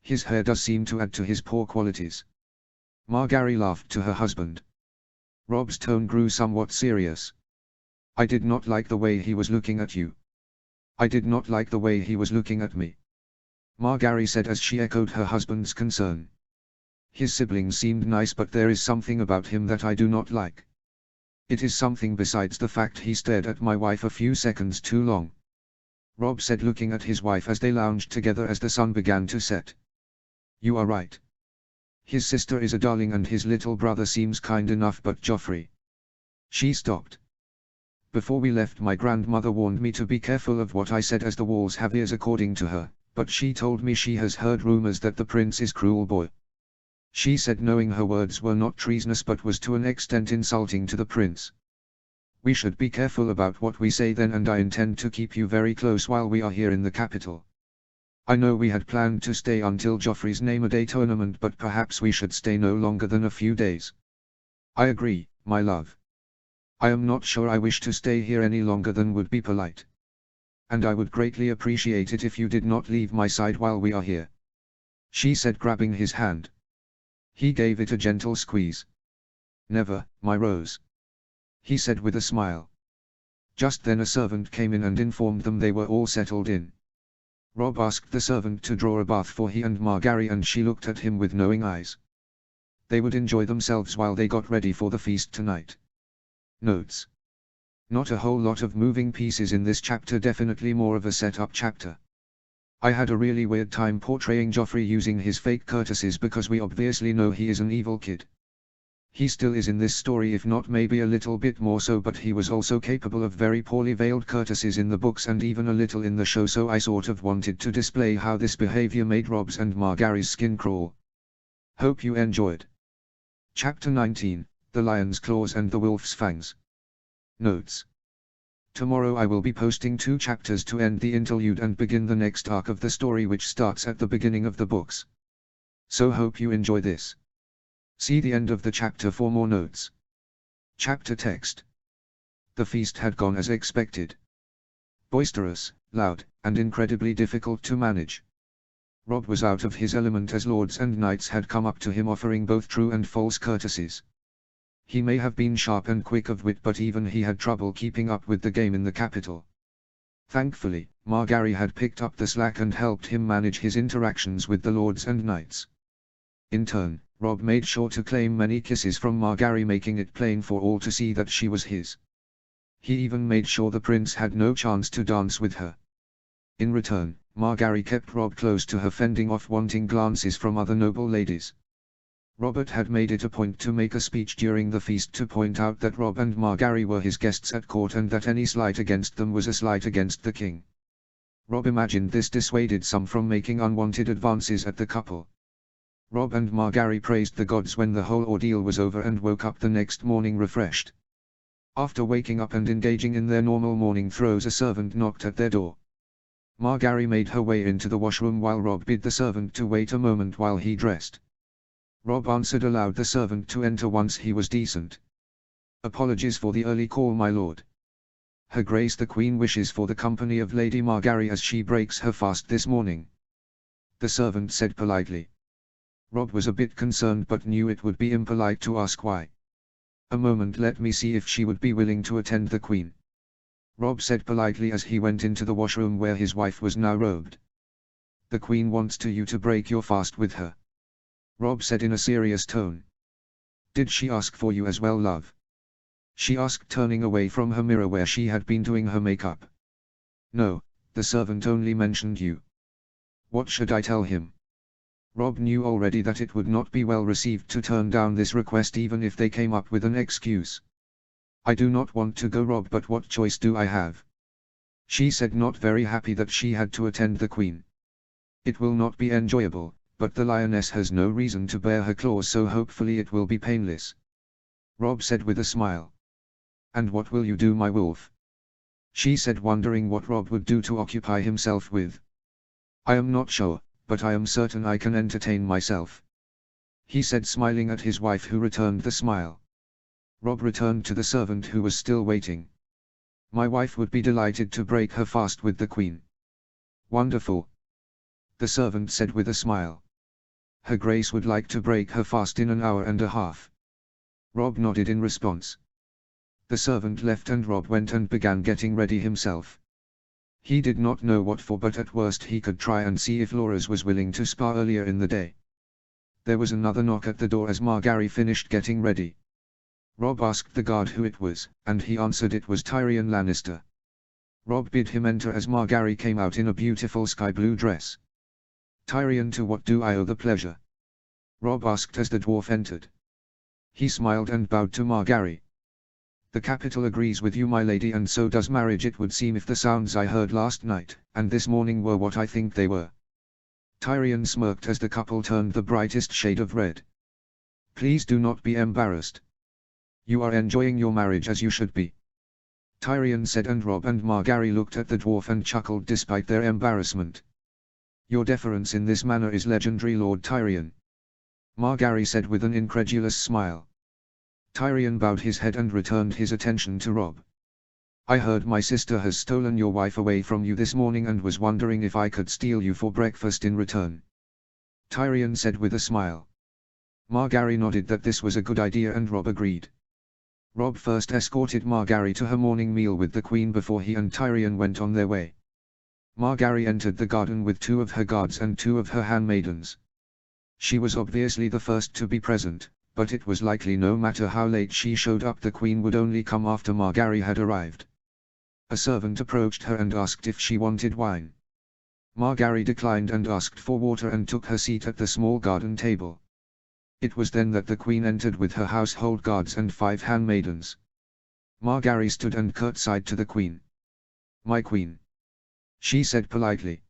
His hair does seem to add to his poor qualities, Margaery laughed to her husband. Rob's tone grew somewhat serious. I did not like the way he was looking at you. I did not like the way he was looking at me, Margaery said as she echoed her husband's concern. His siblings seemed nice, but there is something about him that I do not like. It is something besides the fact he stared at my wife a few seconds too long, Rob said, looking at his wife as they lounged together as the sun began to set. You are right. His sister is a darling and his little brother seems kind enough, but Joffrey. She stopped. Before we left, my grandmother warned me to be careful of what I said, as the walls have ears according to her, but she told me she has heard rumors that the prince is cruel boy, she said, knowing her words were not treasonous but was to an extent insulting to the prince. We should be careful about what we say then, and I intend to keep you very close while we are here in the capital. I know we had planned to stay until Joffrey's name-a-day tournament, but perhaps we should stay no longer than a few days. I agree, my love. I am not sure I wish to stay here any longer than would be polite. And I would greatly appreciate it if you did not leave my side while we are here, she said, grabbing his hand. He gave it a gentle squeeze. Never, my rose, he said with a smile. Just then a servant came in and informed them they were all settled in. Rob asked the servant to draw a bath for he and Margaery, and she looked at him with knowing eyes. They would enjoy themselves while they got ready for the feast tonight. Notes. Not a whole lot of moving pieces in this chapter, definitely more of a setup chapter. I had a really weird time portraying Joffrey using his fake courtesies because we obviously know he is an evil kid. He still is in this story, if not maybe a little bit more so, but he was also capable of very poorly veiled courtesies in the books and even a little in the show, so I sort of wanted to display how this behavior made Rob's and Margaery's skin crawl. Hope you enjoyed. Chapter 19, The Lion's Claws and the Wolf's Fangs. Notes. Tomorrow I will be posting 2 chapters to end the interlude and begin the next arc of the story, which starts at the beginning of the books. So hope you enjoy this. See the end of the chapter for more notes. Chapter text. The feast had gone as expected. Boisterous, loud, and incredibly difficult to manage. Rob was out of his element as lords and knights had come up to him offering both true and false courtesies. He may have been sharp and quick of wit, but even he had trouble keeping up with the game in the capital. Thankfully, Margaery had picked up the slack and helped him manage his interactions with the lords and knights. In turn, Rob made sure to claim many kisses from Margaery, making it plain for all to see that she was his. He even made sure the prince had no chance to dance with her. In return, Margaery kept Rob close to her, fending off wanting glances from other noble ladies. Robert had made it a point to make a speech during the feast to point out that Rob and Margaery were his guests at court and that any slight against them was a slight against the king. Rob imagined this dissuaded some from making unwanted advances at the couple. Rob and Margaery praised the gods when the whole ordeal was over and woke up the next morning refreshed. After waking up and engaging in their normal morning throws, a servant knocked at their door. Margaery made her way into the washroom while Rob bid the servant to wait a moment while he dressed. Rob answered, allowed the servant to enter once he was decent. "Apologies for the early call, my lord. Her Grace the Queen wishes for the company of Lady Margaery as she breaks her fast this morning," the servant said politely. Rob was a bit concerned but knew it would be impolite to ask why. "A moment, let me see if she would be willing to attend the Queen," Rob said politely as he went into the washroom where his wife was now robed. "The Queen wants you to break your fast with her," Rob said in a serious tone. "Did she ask for you as well, love?" she asked, turning away from her mirror where she had been doing her makeup. "No, the servant only mentioned you." "What should I tell him?" Rob knew already that it would not be well received to turn down this request even if they came up with an excuse. "I do not want to go, Rob, but what choice do I have?" she said, not very happy that she had to attend the Queen. "It will not be enjoyable, but the lioness has no reason to bare her claws, so hopefully it will be painless," Rob said with a smile. "And what will you do, my wolf?" she said, wondering what Rob would do to occupy himself with. "I am not sure, but I am certain I can entertain myself," he said, smiling at his wife, who returned the smile. Rob returned to the servant who was still waiting. "My wife would be delighted to break her fast with the Queen." "Wonderful," the servant said with a smile. "Her Grace would like to break her fast in an hour and a half." Rob nodded in response. The servant left and Rob went and began getting ready himself. He did not know what for, but at worst he could try and see if Loras was willing to spar earlier in the day. There was another knock at the door as Margaery finished getting ready. Rob asked the guard who it was, and he answered it was Tyrion Lannister. Rob bid him enter as Margaery came out in a beautiful sky blue dress. "Tyrion, to what do I owe the pleasure?" Rob asked as the dwarf entered. He smiled and bowed to Margaery. "The capital agrees with you, my lady, and so does marriage, it would seem, if the sounds I heard last night and this morning were what I think they were." Tyrion smirked as the couple turned the brightest shade of red. "Please do not be embarrassed. You are enjoying your marriage as you should be," Tyrion said, and Rob and Margaery looked at the dwarf and chuckled despite their embarrassment. "Your deference in this manner is legendary, Lord Tyrion," Margaery said with an incredulous smile. Tyrion bowed his head and returned his attention to Rob. "I heard my sister has stolen your wife away from you this morning and was wondering if I could steal you for breakfast in return," Tyrion said with a smile. Margaery nodded that this was a good idea and Rob agreed. Rob first escorted Margaery to her morning meal with the Queen before he and Tyrion went on their way. Margaery entered the garden with 2 of her guards and 2 of her handmaidens. She was obviously the first to be present, but it was likely no matter how late she showed up the Queen would only come after Margaery had arrived. A servant approached her and asked if she wanted wine. Margaery declined and asked for water and took her seat at the small garden table. It was then that the Queen entered with her household guards and 5 handmaidens. Margaery stood and curtsied to the Queen. "My Queen," she said politely.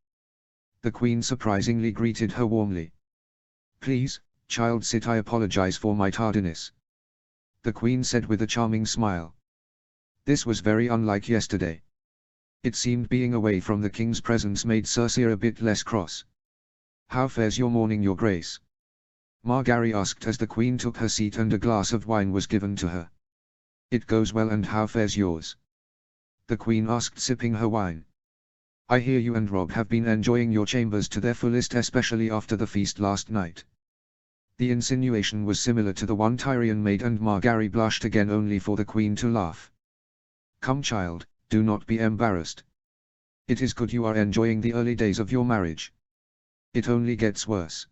The Queen surprisingly greeted her warmly. "Please, child, sit. I apologize for my tardiness," the Queen said with a charming smile. This was very unlike yesterday. It seemed being away from the King's presence made Cersei a bit less cross. "How fares your morning, Your Grace?" Margaery asked as the Queen took her seat and a glass of wine was given to her. "It goes well, and how fares yours?" the Queen asked, sipping her wine. I hear you and Rob have been enjoying your chambers to their fullest, especially after the feast last night. The insinuation was similar to the one Tyrion made, and Margaery blushed again, only for the Queen to laugh. Come child, do not be embarrassed. It is good you are enjoying the early days of your marriage. It only gets worse.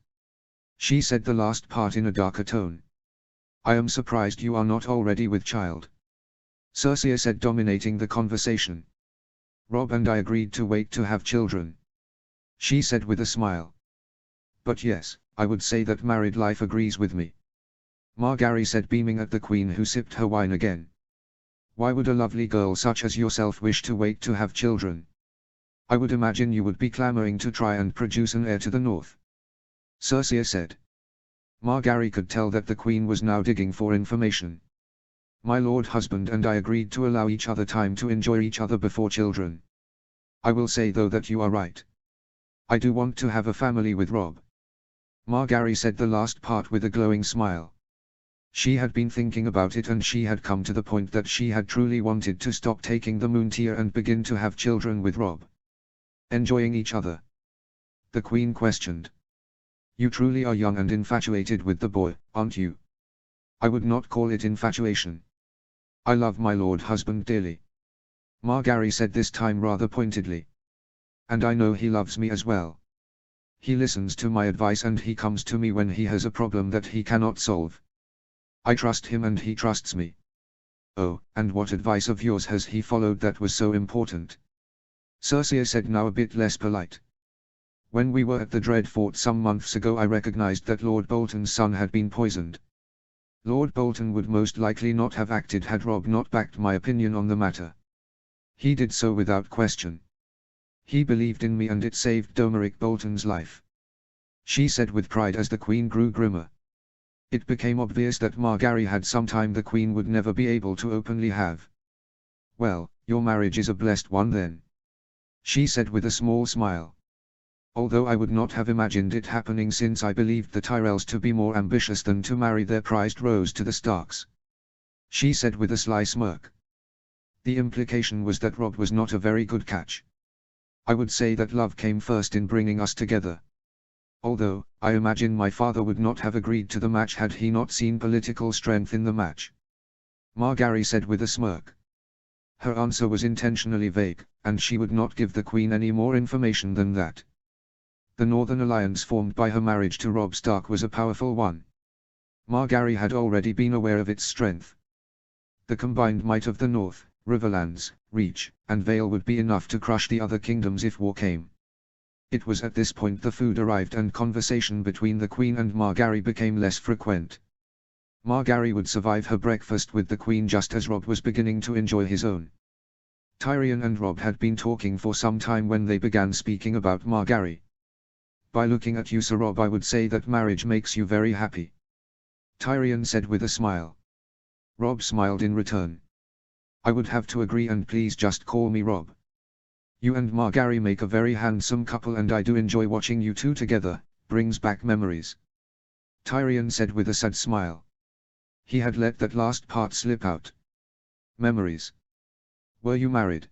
She said the last part in a darker tone. I am surprised you are not already with child. Cersei said, dominating the conversation. Rob and I agreed to wait to have children. She said with a smile. But yes, I would say that married life agrees with me. Margaery said, beaming at the Queen, who sipped her wine again. Why would a lovely girl such as yourself wish to wait to have children? I would imagine you would be clamoring to try and produce an heir to the north. Cersei said. Margaery could tell that the Queen was now digging for information. My lord husband and I agreed to allow each other time to enjoy each other before children. I will say though that you are right. I do want to have a family with Rob. Margaery said the last part with a glowing smile. She had been thinking about it, and she had come to the point that she had truly wanted to stop taking the moon tear and begin to have children with Rob. Enjoying each other? The Queen questioned. You truly are young and infatuated with the boy, aren't you? I would not call it infatuation. I love my lord husband dearly. Margaery said, this time rather pointedly. And I know he loves me as well. He listens to my advice and he comes to me when he has a problem that he cannot solve. I trust him and he trusts me. Oh, and what advice of yours has he followed that was so important? Cersei said, now a bit less polite. When we were at the Dreadfort some months ago, I recognized that Lord Bolton's son had been poisoned. Lord Bolton would most likely not have acted had Rob not backed my opinion on the matter. He did so without question. He believed in me and it saved Domeric Bolton's life. She said with pride as the Queen grew grimmer. It became obvious that Margaery had some time the Queen would never be able to openly have. Well, your marriage is a blessed one then. She said with a small smile. Although I would not have imagined it happening, since I believed the Tyrells to be more ambitious than to marry their prized rose to the Starks. She said with a sly smirk. The implication was that Rob was not a very good catch. I would say that love came first in bringing us together. Although, I imagine my father would not have agreed to the match had he not seen political strength in the match. Margaery said with a smirk. Her answer was intentionally vague, and she would not give the Queen any more information than that. The Northern alliance formed by her marriage to Robb Stark was a powerful one. Margaery had already been aware of its strength. The combined might of the North, Riverlands, Reach, and Vale would be enough to crush the other kingdoms if war came. It was at this point the food arrived and conversation between the Queen and Margaery became less frequent. Margaery would survive her breakfast with the Queen just as Robb was beginning to enjoy his own. Tyrion and Robb had been talking for some time when they began speaking about Margaery. By looking at you, Sir Robb, I would say that marriage makes you very happy. Tyrion said with a smile. Robb smiled in return. I would have to agree, and please just call me Robb. You and Margaery make a very handsome couple and I do enjoy watching you two together, brings back memories. Tyrion said with a sad smile. He had let that last part slip out. Memories. Were you married?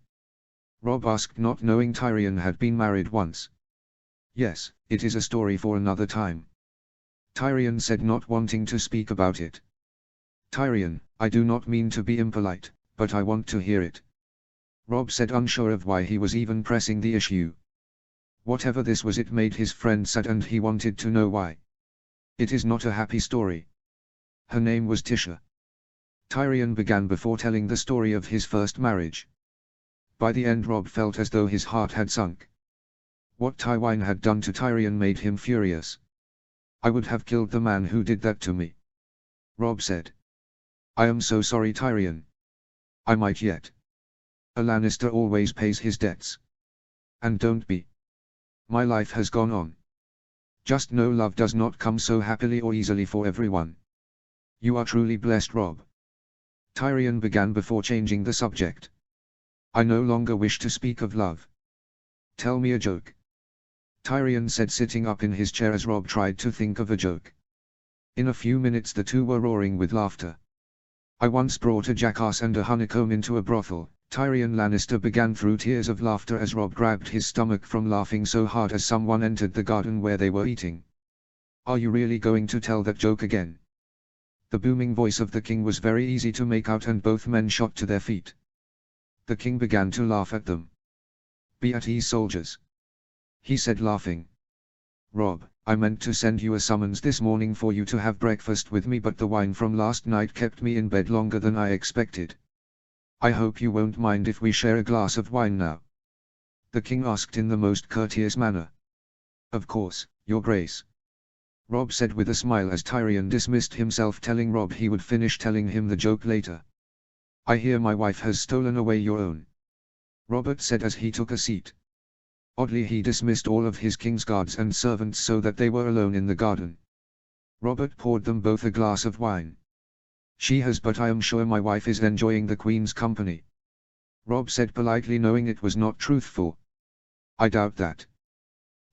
Robb asked, not knowing Tyrion had been married once. Yes, it is a story for another time. Tyrion said, not wanting to speak about it. Tyrion, I do not mean to be impolite, but I want to hear it. Robb said, unsure of why he was even pressing the issue. Whatever this was, it made his friend sad and he wanted to know why. It is not a happy story. Her name was Tisha. Tyrion began before telling the story of his first marriage. By the end, Robb felt as though his heart had sunk. What Tywin had done to Tyrion made him furious. I would have killed the man who did that to me. Robb said. I am so sorry, Tyrion. I might yet. A Lannister always pays his debts. And don't be. My life has gone on. Just know love does not come so happily or easily for everyone. You are truly blessed, Robb. Tyrion began before changing the subject. I no longer wish to speak of love. Tell me a joke. Tyrion said, sitting up in his chair as Robb tried to think of a joke. In a few minutes the two were roaring with laughter. I once brought a jackass and a honeycomb into a brothel, Tyrion Lannister began through tears of laughter as Robb grabbed his stomach from laughing so hard as someone entered the garden where they were eating. "Are you really going to tell that joke again?" The booming voice of the king was very easy to make out and both men shot to their feet. The king began to laugh at them. "Be at ease, soldiers," he said, laughing. "Robb, I meant to send you a summons this morning for you to have breakfast with me, but the wine from last night kept me in bed longer than I expected. I hope you won't mind if we share a glass of wine now?" the king asked in the most courteous manner. "Of course, your grace," Robb said with a smile as Tyrion dismissed himself, telling Robb he would finish telling him the joke later. "I hear my wife has stolen away your own," Robert said as he took a seat. Oddly, he dismissed all of his king's guards and servants so that they were alone in the garden. Robert poured them both a glass of wine. "She has, but I am sure my wife is enjoying the Queen's company," Robb said politely, knowing it was not truthful. "I doubt that,"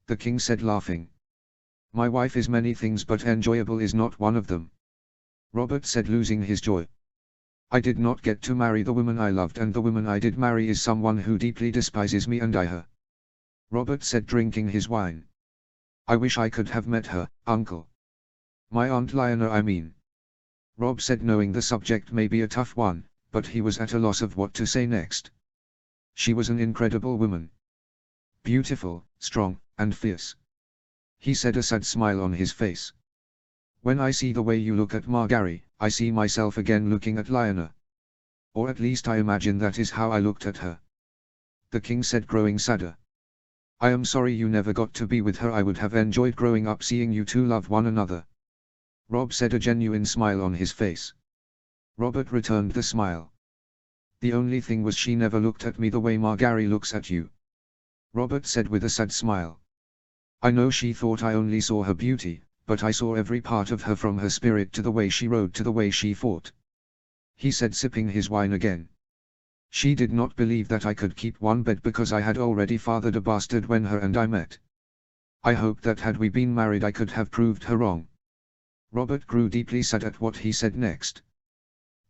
the king said, laughing. "My wife is many things, but enjoyable is not one of them," Robert said, losing his joy. "I did not get to marry the woman I loved, and the woman I did marry is someone who deeply despises me and I her," Robert said, drinking his wine. "I wish I could have met her, uncle. My Aunt Lyanna, I mean," Robb said, knowing the subject may be a tough one, but he was at a loss of what to say next. "She was an incredible woman. Beautiful, strong, and fierce," he said, a sad smile on his face. "When I see the way you look at Margaery, I see myself again looking at Lyanna. Or at least I imagine that is how I looked at her," the king said, growing sadder. "I am sorry you never got to be with her. I would have enjoyed growing up seeing you two love one another," Robb said, a genuine smile on his face. Robert returned the smile. "The only thing was she never looked at me the way Margaery looks at you," Robert said with a sad smile. "I know she thought I only saw her beauty, but I saw every part of her, from her spirit to the way she rode to the way she fought," he said, sipping his wine again. "She did not believe that I could keep one bed because I had already fathered a bastard when her and I met. I hoped that had we been married I could have proved her wrong." Robert grew deeply sad at what he said next.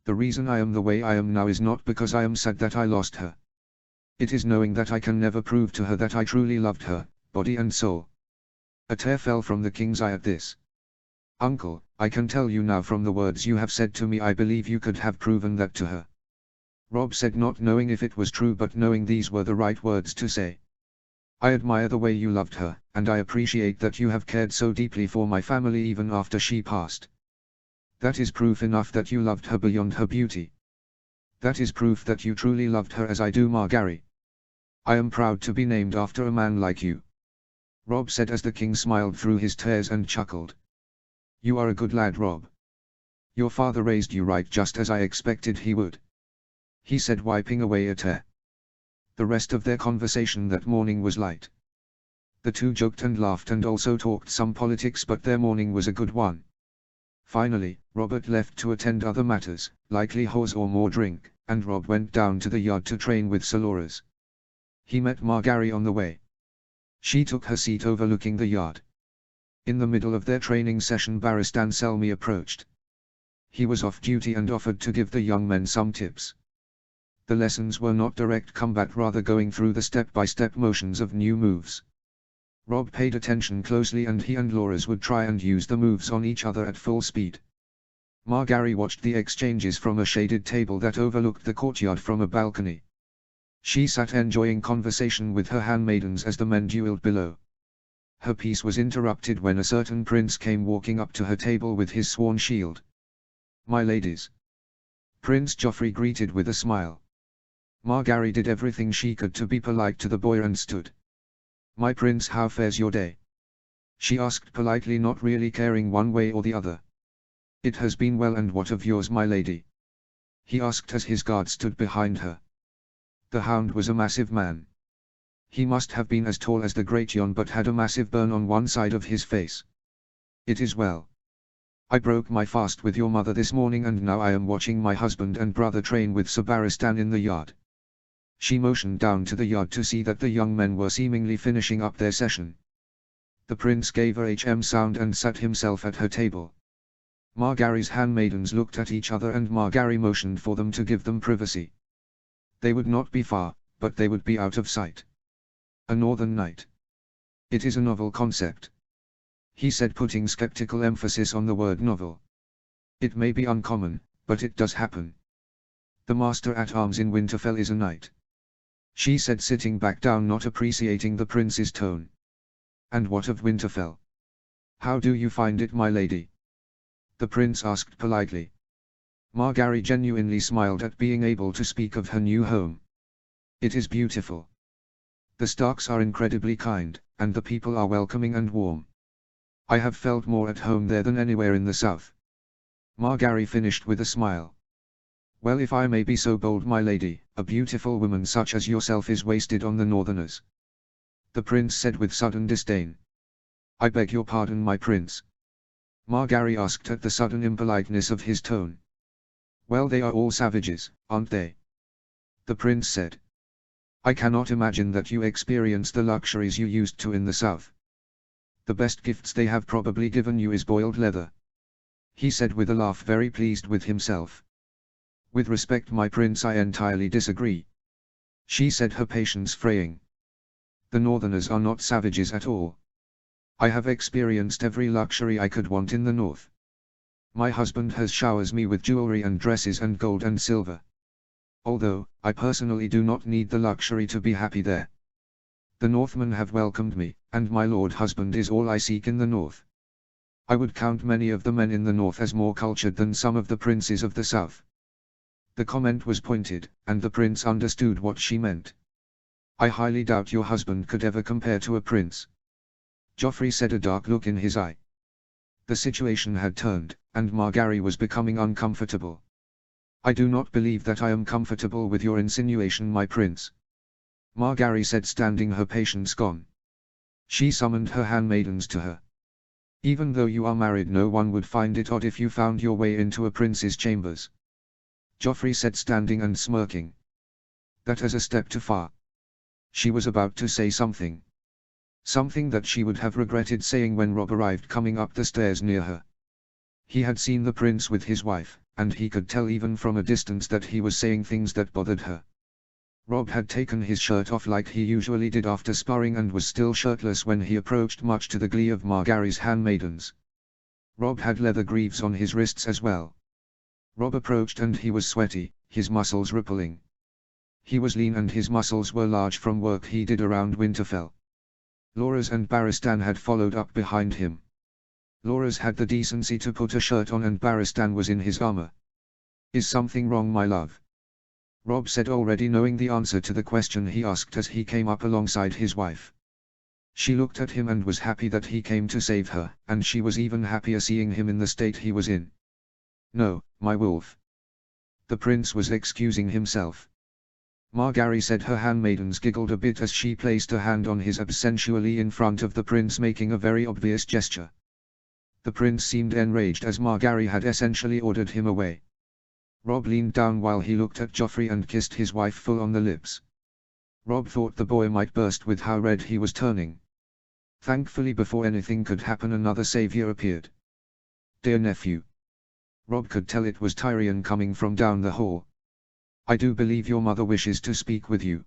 "The reason I am the way I am now is not because I am sad that I lost her. It is knowing that I can never prove to her that I truly loved her, body and soul." A tear fell from the king's eye at this. "Uncle, I can tell you now from the words you have said to me, I believe you could have proven that to her," Robb said, not knowing if it was true but knowing these were the right words to say. "I admire the way you loved her, and I appreciate that you have cared so deeply for my family even after she passed. That is proof enough that you loved her beyond her beauty. That is proof that you truly loved her as I do Margaery. I am proud to be named after a man like you," Robb said as the king smiled through his tears and chuckled. "You are a good lad, Robb. Your father raised you right, just as I expected he would," he said, wiping away a tear. The rest of their conversation that morning was light. The two joked and laughed and also talked some politics, but their morning was a good one. Finally, Robert left to attend other matters, likely horse or more drink, and Robb went down to the yard to train with Sir Loras. He met Margaery on the way. She took her seat overlooking the yard. In the middle of their training session, Barristan Selmy approached. He was off duty and offered to give the young men some tips. The lessons were not direct combat, rather going through the step-by-step motions of new moves. Robb paid attention closely, and he and Loras would try and use the moves on each other at full speed. Margaery watched the exchanges from a shaded table that overlooked the courtyard from a balcony. She sat enjoying conversation with her handmaidens as the men duelled below. Her peace was interrupted when a certain prince came walking up to her table with his sworn shield. "My ladies," Prince Joffrey greeted with a smile. Margaery did everything she could to be polite to the boy and stood. "My prince, how fares your day?" she asked politely, not really caring one way or the other. "It has been well, and what of yours, my lady?" he asked as his guard stood behind her. The hound was a massive man. He must have been as tall as the Great Jon, but had a massive burn on one side of his face. "It is well. I broke my fast with your mother this morning, and now I am watching my husband and brother train with Sir Barristan in the yard." She motioned down to the yard to see that the young men were seemingly finishing up their session. The prince gave a sound and sat himself at her table. Margaery's handmaidens looked at each other, and Margaery motioned for them to give them privacy. They would not be far, but they would be out of sight. A northern night. It is a novel concept, he said, putting skeptical emphasis on the word novel. It may be uncommon, but it does happen. The Master-at-Arms in Winterfell is a knight, she said, sitting back down, not appreciating the prince's tone. And what of Winterfell? How do you find it, my lady? The prince asked politely. Margaery genuinely smiled at being able to speak of her new home. It is beautiful. The Starks are incredibly kind, and the people are welcoming and warm. I have felt more at home there than anywhere in the south. Margaery finished with a smile. Well, if I may be so bold, my lady, a beautiful woman such as yourself is wasted on the northerners, the prince said with sudden disdain. I beg your pardon, my prince? Margaery asked at the sudden impoliteness of his tone. Well, they are all savages, aren't they? The prince said. I cannot imagine that you experience the luxuries you used to in the south. The best gifts they have probably given you is boiled leather, he said with a laugh, very pleased with himself. With respect, my prince, I entirely disagree, she said, her patience fraying. The northerners are not savages at all. I have experienced every luxury I could want in the north. My husband has showers me with jewelry and dresses and gold and silver. Although, I personally do not need the luxury to be happy there. The Northmen have welcomed me, and my lord husband is all I seek in the north. I would count many of the men in the north as more cultured than some of the princes of the south. The comment was pointed, and the prince understood what she meant. I highly doubt your husband could ever compare to a prince, Joffrey said, a dark look in his eye. The situation had turned, and Margaery was becoming uncomfortable. I do not believe that I am comfortable with your insinuation, my prince, Margaery said, standing, her patience gone. She summoned her handmaidens to her. Even though you are married, no one would find it odd if you found your way into a prince's chambers, Joffrey said, standing and smirking. That is a step too far. She was about to say something. Something that she would have regretted saying when Robb arrived coming up the stairs near her. He had seen the prince with his wife, and he could tell even from a distance that he was saying things that bothered her. Robb had taken his shirt off like he usually did after sparring and was still shirtless when he approached, much to the glee of Margaery's handmaidens. Robb had leather greaves on his wrists as well. Robb approached and he was sweaty, his muscles rippling. He was lean and his muscles were large from work he did around Winterfell. Loras and Barristan had followed up behind him. Loras had the decency to put a shirt on and Barristan was in his armor. Is something wrong, my love? Robb said, already knowing the answer to the question he asked as he came up alongside his wife. She looked at him and was happy that he came to save her, and she was even happier seeing him in the state he was in. No, my wolf. The prince was excusing himself. Margaery said. Her handmaidens giggled a bit as she placed a hand on his abs sensually in front of the prince, making a very obvious gesture. The prince seemed enraged as Margaery had essentially ordered him away. Robb leaned down while he looked at Joffrey and kissed his wife full on the lips. Robb thought the boy might burst with how red he was turning. Thankfully, before anything could happen, another savior appeared. Dear nephew. Robb could tell it was Tyrion coming from down the hall. I do believe your mother wishes to speak with you,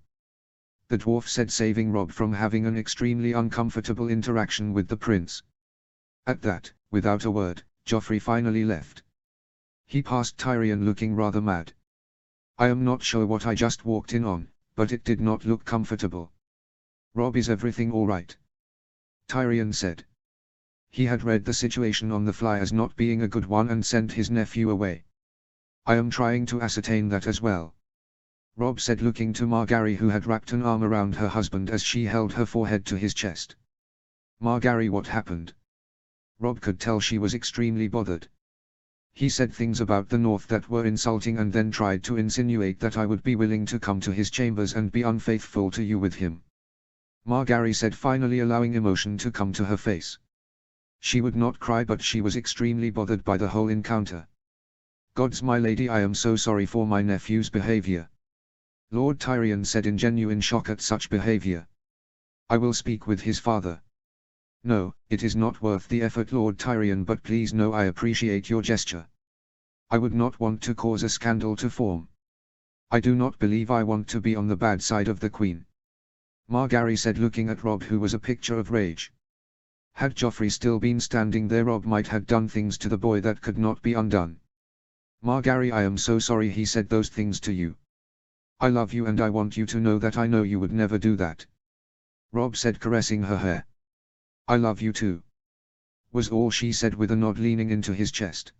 the dwarf said, saving Robb from having an extremely uncomfortable interaction with the prince. At that, without a word, Joffrey finally left. He passed Tyrion looking rather mad. I am not sure what I just walked in on, but it did not look comfortable. Robb, is everything all right? Tyrion said. He had read the situation on the fly as not being a good one and sent his nephew away. I am trying to ascertain that as well, Robb said, looking to Margaery, who had wrapped an arm around her husband as she held her forehead to his chest. Margaery, what happened? Robb could tell she was extremely bothered. He said things about the north that were insulting and then tried to insinuate that I would be willing to come to his chambers and be unfaithful to you with him, Margaery said, finally allowing emotion to come to her face. She would not cry, but she was extremely bothered by the whole encounter. Gods, my lady, I am so sorry for my nephew's behavior, Lord Tyrion said in genuine shock at such behavior. I will speak with his father. No, it is not worth the effort, Lord Tyrion, but please know I appreciate your gesture. I would not want to cause a scandal to form. I do not believe I want to be on the bad side of the Queen, Margaery said, looking at Robb, who was a picture of rage. Had Joffrey still been standing there, Robb might have done things to the boy that could not be undone. Margaery, I am so sorry he said those things to you. I love you and I want you to know that I know you would never do that, Robb said, caressing her hair. I love you too, was all she said with a nod, leaning into his chest.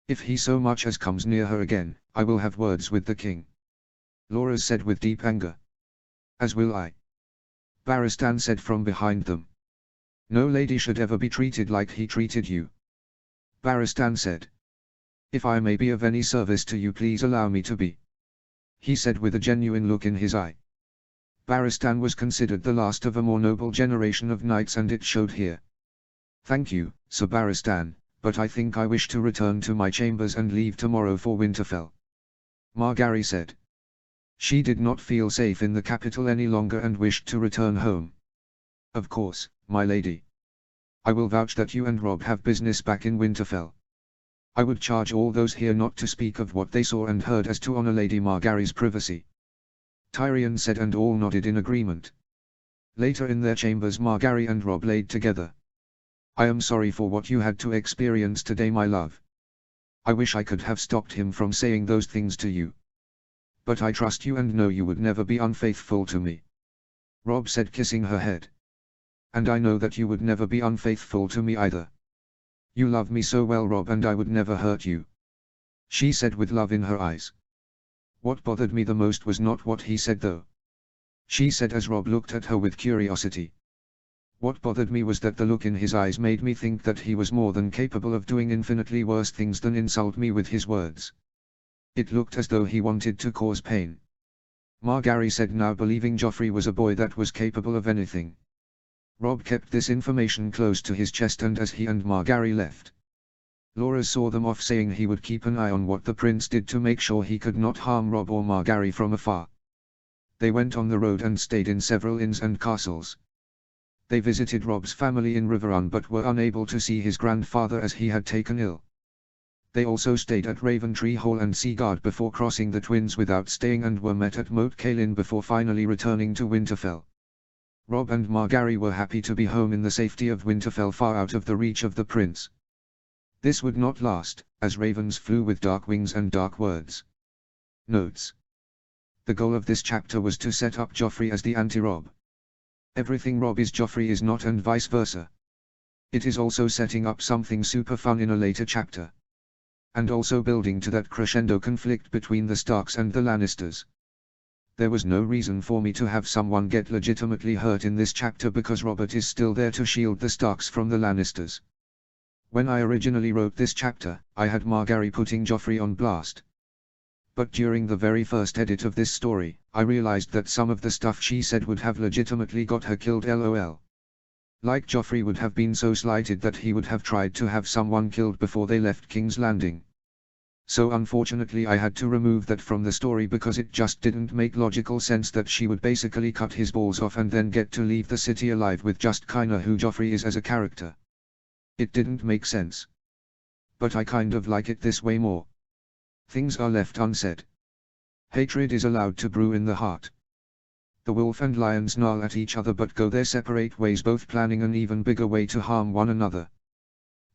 If he so much as comes near her again, I will have words with the king, Loras said with deep anger. As will I, Barristan said from behind them. No lady should ever be treated like he treated you, Barristan said. If I may be of any service to you, please allow me to be, he said with a genuine look in his eye. Barristan was considered the last of a more noble generation of knights, and it showed here. Thank you, Sir Barristan, but I think I wish to return to my chambers and leave tomorrow for Winterfell, Margaery said. She did not feel safe in the capital any longer and wished to return home. Of course, my lady. I will vouch that you and Robb have business back in Winterfell. I would charge all those here not to speak of what they saw and heard, as to honor Lady Margaery's privacy, Tyrion said, and all nodded in agreement. Later in their chambers, Margaery and Robb laid together. I am sorry for what you had to experience today, my love. I wish I could have stopped him from saying those things to you. But I trust you and know you would never be unfaithful to me, Robb said, kissing her head. And I know that you would never be unfaithful to me either. You love me so well, Robb, and I would never hurt you, she said with love in her eyes. What bothered me the most was not what he said though, she said as Robb looked at her with curiosity. What bothered me was that the look in his eyes made me think that he was more than capable of doing infinitely worse things than insult me with his words. It looked as though he wanted to cause pain, Margaery said, now believing Joffrey was a boy that was capable of anything. Robb kept this information close to his chest, and as he and Margaery left, Loras saw them off, saying he would keep an eye on what the prince did to make sure he could not harm Robb or Margaery from afar. They went on the road and stayed in several inns and castles. They visited Robb's family in Riverrun but were unable to see his grandfather as he had taken ill. They also stayed at Raventree Hall and Seaguard before crossing the Twins without staying, and were met at Moat Cailin before finally returning to Winterfell. Robb and Margaery were happy to be home in the safety of Winterfell, far out of the reach of the prince. This would not last, as ravens flew with dark wings and dark words. Notes. The goal of this chapter was to set up Joffrey as the anti-Robb. Everything Robb is, Joffrey is not, and vice versa. It is also setting up something super fun in a later chapter. And also building to that crescendo conflict between the Starks and the Lannisters. There was no reason for me to have someone get legitimately hurt in this chapter, because Robert is still there to shield the Starks from the Lannisters. When I originally wrote this chapter, I had Margaery putting Joffrey on blast. But during the very first edit of this story, I realized that some of the stuff she said would have legitimately got her killed, lol. Like Joffrey would have been so slighted that he would have tried to have someone killed before they left King's Landing. So unfortunately I had to remove that from the story, because it just didn't make logical sense that she would basically cut his balls off and then get to leave the city alive with just kinda who Joffrey is as a character. It didn't make sense. But I kind of like it this way more. Things are left unsaid. Hatred is allowed to brew in the heart. The wolf and lion snarl at each other but go their separate ways, both planning an even bigger way to harm one another.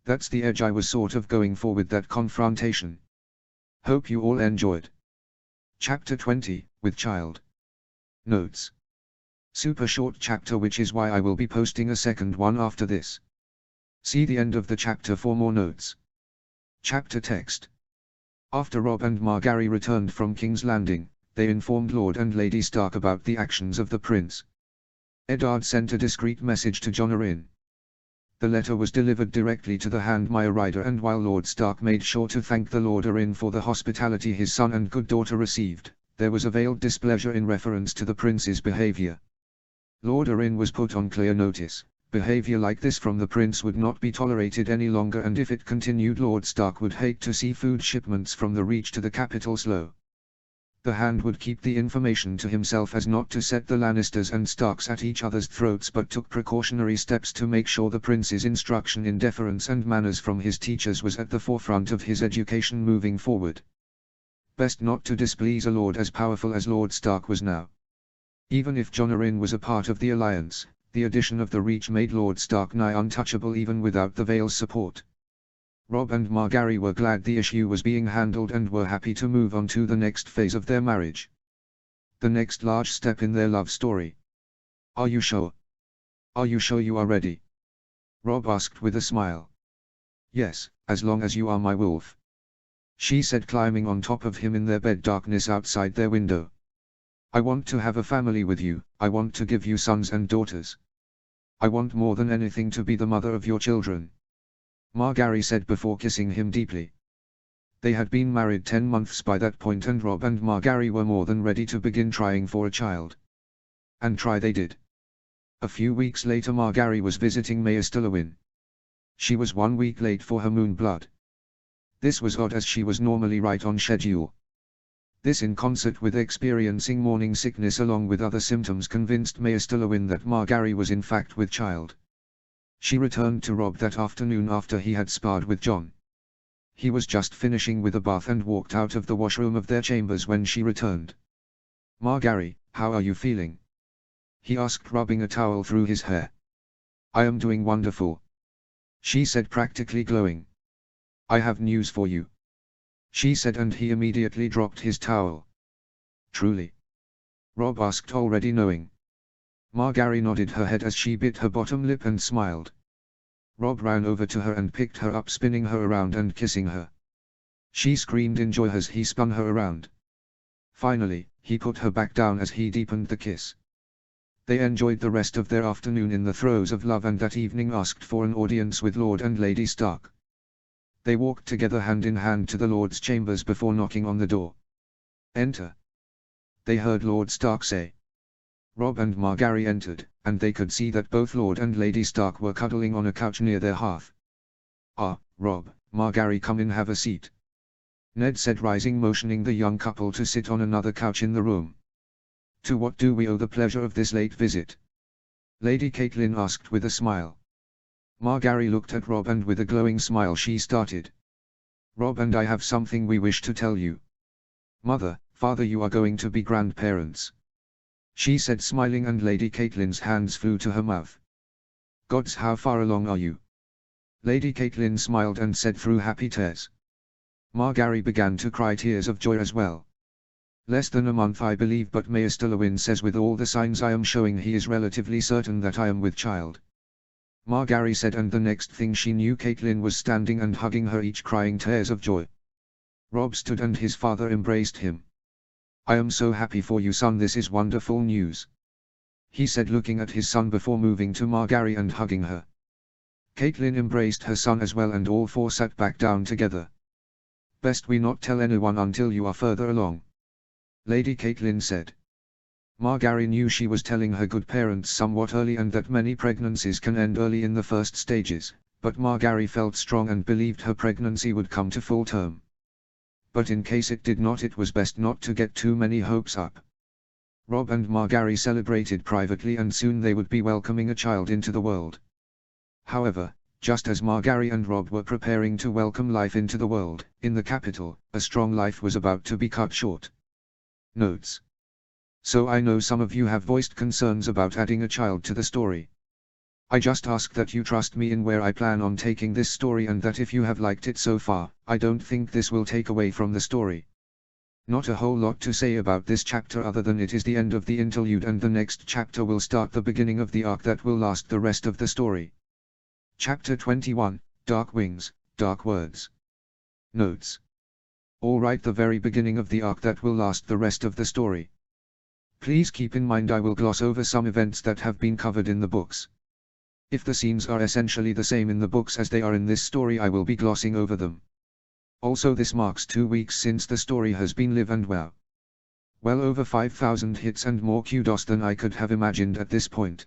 That's the edge I was sort of going for with that confrontation. Hope you all enjoyed. Chapter 20, with child. Notes. Super short chapter, which is why I will be posting a second one after this. See the end of the chapter for more notes. Chapter text. After Robb and Margaery returned from King's Landing, they informed Lord and Lady Stark about the actions of the prince. Eddard sent a discreet message to Jon Arryn. The letter was delivered directly to the hand Maya Ryder, and while Lord Stark made sure to thank the Lord Arryn for the hospitality his son and good daughter received, there was a veiled displeasure in reference to the prince's behavior. Lord Arryn was put on clear notice. Behavior like this from the prince would not be tolerated any longer, and if it continued, Lord Stark would hate to see food shipments from the Reach to the capital slow. The Hand would keep the information to himself as not to set the Lannisters and Starks at each other's throats, but took precautionary steps to make sure the prince's instruction in deference and manners from his teachers was at the forefront of his education moving forward. Best not to displease a lord as powerful as Lord Stark was now. Even if Jon Arryn was a part of the alliance, the addition of the Reach made Lord Stark nigh untouchable even without the Vale's support. Robb and Margaery were glad the issue was being handled and were happy to move on to the next phase of their marriage. The next large step in their love story. Are you sure? Are you sure you are ready? Robb asked with a smile. Yes, as long as you are my wolf. She said, climbing on top of him in their bed darkness outside their window. I want to have a family with you, I want to give you sons and daughters. I want more than anything to be the mother of your children. Margaery said before kissing him deeply. They had been married 10 months by that point and Robb and Margaery were more than ready to begin trying for a child. And try they did. A few weeks later Margaery was visiting Maester Luwin. She was 1 week late for her moon blood. This was odd as she was normally right on schedule. This in concert with experiencing morning sickness along with other symptoms convinced Maester Luwin that Margaery was in fact with child. She returned to Robb that afternoon after he had sparred with Jon. He was just finishing with a bath and walked out of the washroom of their chambers when she returned. Margaery, how are you feeling? He asked, rubbing a towel through his hair. I am doing wonderful. She said, practically glowing. I have news for you. She said, and he immediately dropped his towel. Truly? Robb asked, already knowing. Margaery nodded her head as she bit her bottom lip and smiled. Robb ran over to her and picked her up, spinning her around and kissing her. She screamed in joy as he spun her around. Finally, he put her back down as he deepened the kiss. They enjoyed the rest of their afternoon in the throes of love and that evening asked for an audience with Lord and Lady Stark. They walked together hand in hand to the Lord's chambers before knocking on the door. Enter. They heard Lord Stark say. Robb and Margaery entered, and they could see that both Lord and Lady Stark were cuddling on a couch near their hearth. Ah, Robb, Margaery, come in, have a seat. Ned said, rising, motioning the young couple to sit on another couch in the room. To what do we owe the pleasure of this late visit? Lady Catelyn asked with a smile. Margaery looked at Robb and with a glowing smile she started. Robb and I have something we wish to tell you. Mother, father, you are going to be grandparents. She said, smiling, and Lady Catelyn's hands flew to her mouth. Gods, how far along are you? Lady Catelyn smiled and said through happy tears. Margaery began to cry tears of joy as well. Less than a month, I believe, but Maester Luwin says with all the signs I am showing he is relatively certain that I am with child. Margaery said, and the next thing she knew Catelyn was standing and hugging her, each crying tears of joy. Robb stood and his father embraced him. I am so happy for you, son, this is wonderful news. He said, looking at his son before moving to Margaery and hugging her. Catelyn embraced her son as well and all four sat back down together. Best we not tell anyone until you are further along. Lady Catelyn said. Margaery knew she was telling her good parents somewhat early and that many pregnancies can end early in the first stages, but Margaery felt strong and believed her pregnancy would come to full term. But in case it did not, it was best not to get too many hopes up. Robb and Margaery celebrated privately and soon they would be welcoming a child into the world. However, just as Margaery and Robb were preparing to welcome life into the world, in the capital, a strong life was about to be cut short. Notes. So I know some of you have voiced concerns about adding a child to the story. I just ask that you trust me in where I plan on taking this story, and that if you have liked it so far, I don't think this will take away from the story. Not a whole lot to say about this chapter other than it is the end of the interlude and the next chapter will start the beginning of the arc that will last the rest of the story. Chapter 21, Dark Wings, Dark Words. Notes. Alright, the very beginning of the arc that will last the rest of the story. Please keep in mind I will gloss over some events that have been covered in the books. If the scenes are essentially the same in the books as they are in this story, I will be glossing over them. Also, this marks 2 weeks since the story has been live, and wow. Well over 5,000 hits and more kudos than I could have imagined at this point.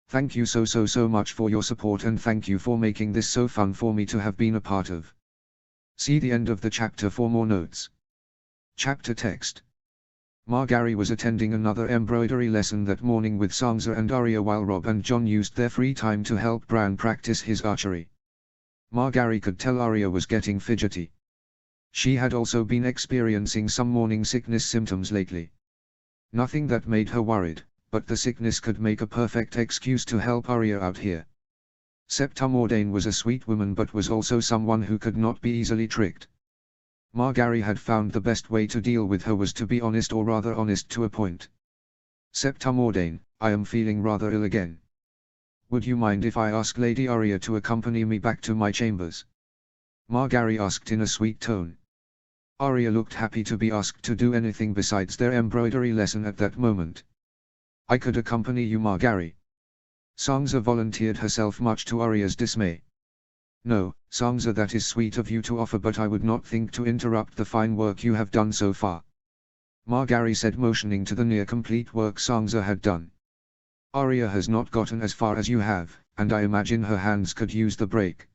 Thank you so much for your support, and thank you for making this so fun for me to have been a part of. See the end of the chapter for more notes. Chapter text. Margaery was attending another embroidery lesson that morning with Sansa and Arya while Robb and Jon used their free time to help Bran practice his archery. Margaery could tell Arya was getting fidgety. She had also been experiencing some morning sickness symptoms lately. Nothing that made her worried, but the sickness could make a perfect excuse to help Arya out here. Septa Mordane was a sweet woman but was also someone who could not be easily tricked. Margaery had found the best way to deal with her was to be honest, or rather honest to a point. Septa Mordane, I am feeling rather ill again. Would you mind if I ask Lady Arya to accompany me back to my chambers? Margaery asked in a sweet tone. Arya looked happy to be asked to do anything besides their embroidery lesson at that moment. I could accompany you, Margaery. Sansa volunteered herself, much to Arya's dismay. No, Sansa, that is sweet of you to offer, but I would not think to interrupt the fine work you have done so far, Margaery said, motioning to the near-complete work Sansa had done. Arya has not gotten as far as you have, and I imagine her hands could use the break,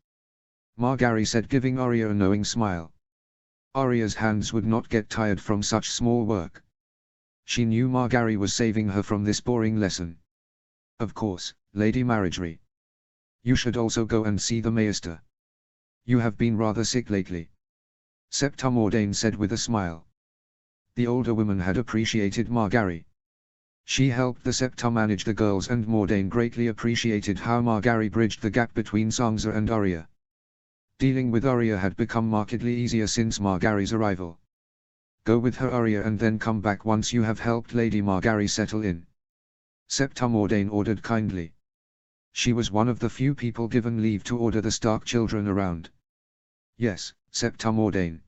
Margaery said, giving Arya a knowing smile. Arya's hands would not get tired from such small work. She knew Margaery was saving her from this boring lesson. Of course, Lady Margaery. You should also go and see the Maester. You have been rather sick lately, Septa Mordane said with a smile. The older woman had appreciated Margaery. She helped the Septa manage the girls, and Mordane greatly appreciated how Margaery bridged the gap between Sansa and Arya. Dealing with Arya had become markedly easier since Margaery's arrival. Go with her, Arya, and then come back once you have helped Lady Margaery settle in, Septa Mordane ordered kindly. She was one of the few people given leave to order the Stark children around. Yes, Septa Mordane,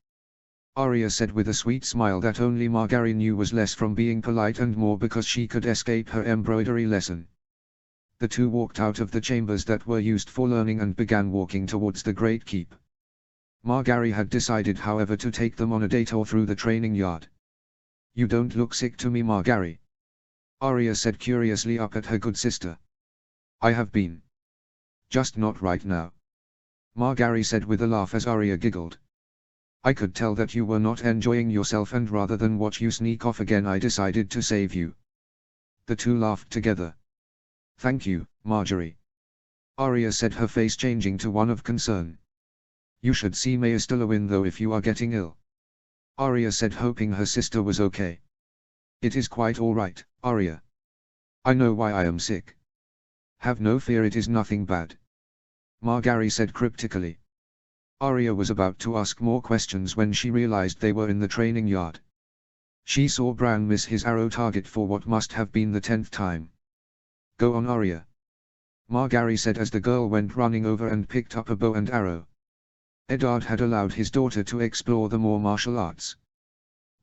Arya said with a sweet smile that only Margaery knew was less from being polite and more because she could escape her embroidery lesson. The two walked out of the chambers that were used for learning and began walking towards the Great Keep. Margaery had decided, however, to take them on a detour through the training yard. You don't look sick to me, Margaery, Arya said curiously up at her good sister. I have been. Just not right now, Margaery said with a laugh as Arya giggled. I could tell that you were not enjoying yourself, and rather than watch you sneak off again, I decided to save you. The two laughed together. Thank you, Margaery, Arya said, her face changing to one of concern. You should see Maester Lewin though if you are getting ill, Arya said, hoping her sister was okay. It is quite all right, Arya. I know why I am sick. Have no fear, it is nothing bad, Margaery said cryptically. Arya was about to ask more questions when she realized they were in the training yard. She saw Bran miss his arrow target for what must have been the 10th time. Go on, Arya, Margaery said as the girl went running over and picked up a bow and arrow. Eddard had allowed his daughter to explore the more martial arts.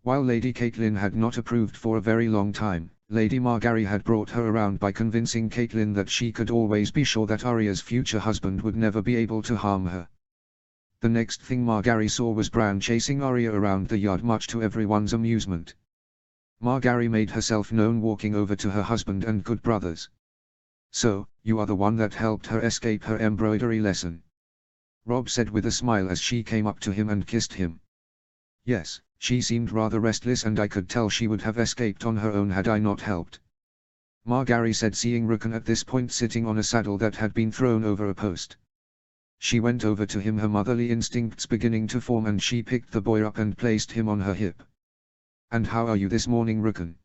While Lady Catelyn had not approved for a very long time, Lady Margaery had brought her around by convincing Catelyn that she could always be sure that Arya's future husband would never be able to harm her. The next thing Margaery saw was Bran chasing Arya around the yard, much to everyone's amusement. Margaery made herself known, walking over to her husband and good brothers. So, you are the one that helped her escape her embroidery lesson, Robb said with a smile as she came up to him and kissed him. Yes, she seemed rather restless and I could tell she would have escaped on her own had I not helped, Margaery said, seeing Rickon at this point sitting on a saddle that had been thrown over a post. She went over to him, her motherly instincts beginning to form, and she picked the boy up and placed him on her hip. And how are you this morning, Rickon?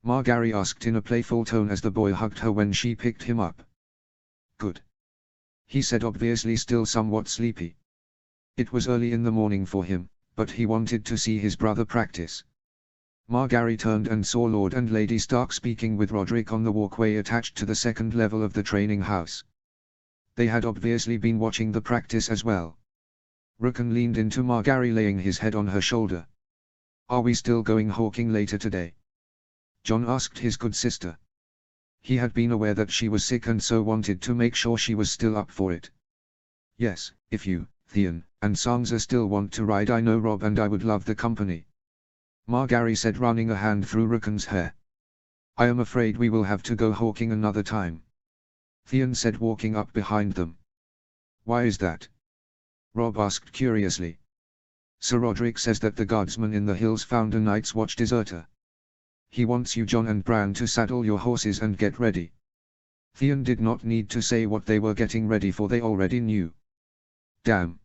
Margaery asked in a playful tone as the boy hugged her when she picked him up. Good, he said, obviously still somewhat sleepy. It was early in the morning for him, but he wanted to see his brother practice. Margaery turned and saw Lord and Lady Stark speaking with Roderick on the walkway attached to the second level of the training house. They had obviously been watching the practice as well. Rickon leaned into Margaery, laying his head on her shoulder. Are we still going hawking later today? Jon asked his good sister. He had been aware that she was sick and so wanted to make sure she was still up for it. Yes, if you, Theon, and Sansa still want to ride. I know Robb and I would love the company, Margaery said, running a hand through Rickon's hair. I am afraid we will have to go hawking another time, Theon said, walking up behind them. Why is that? Robb asked curiously. Sir Roderick says that the guardsman in the hills found a Night's Watch deserter. He wants you, Jon and Bran, to saddle your horses and get ready. Theon did not need to say what they were getting ready for, they already knew. Damn.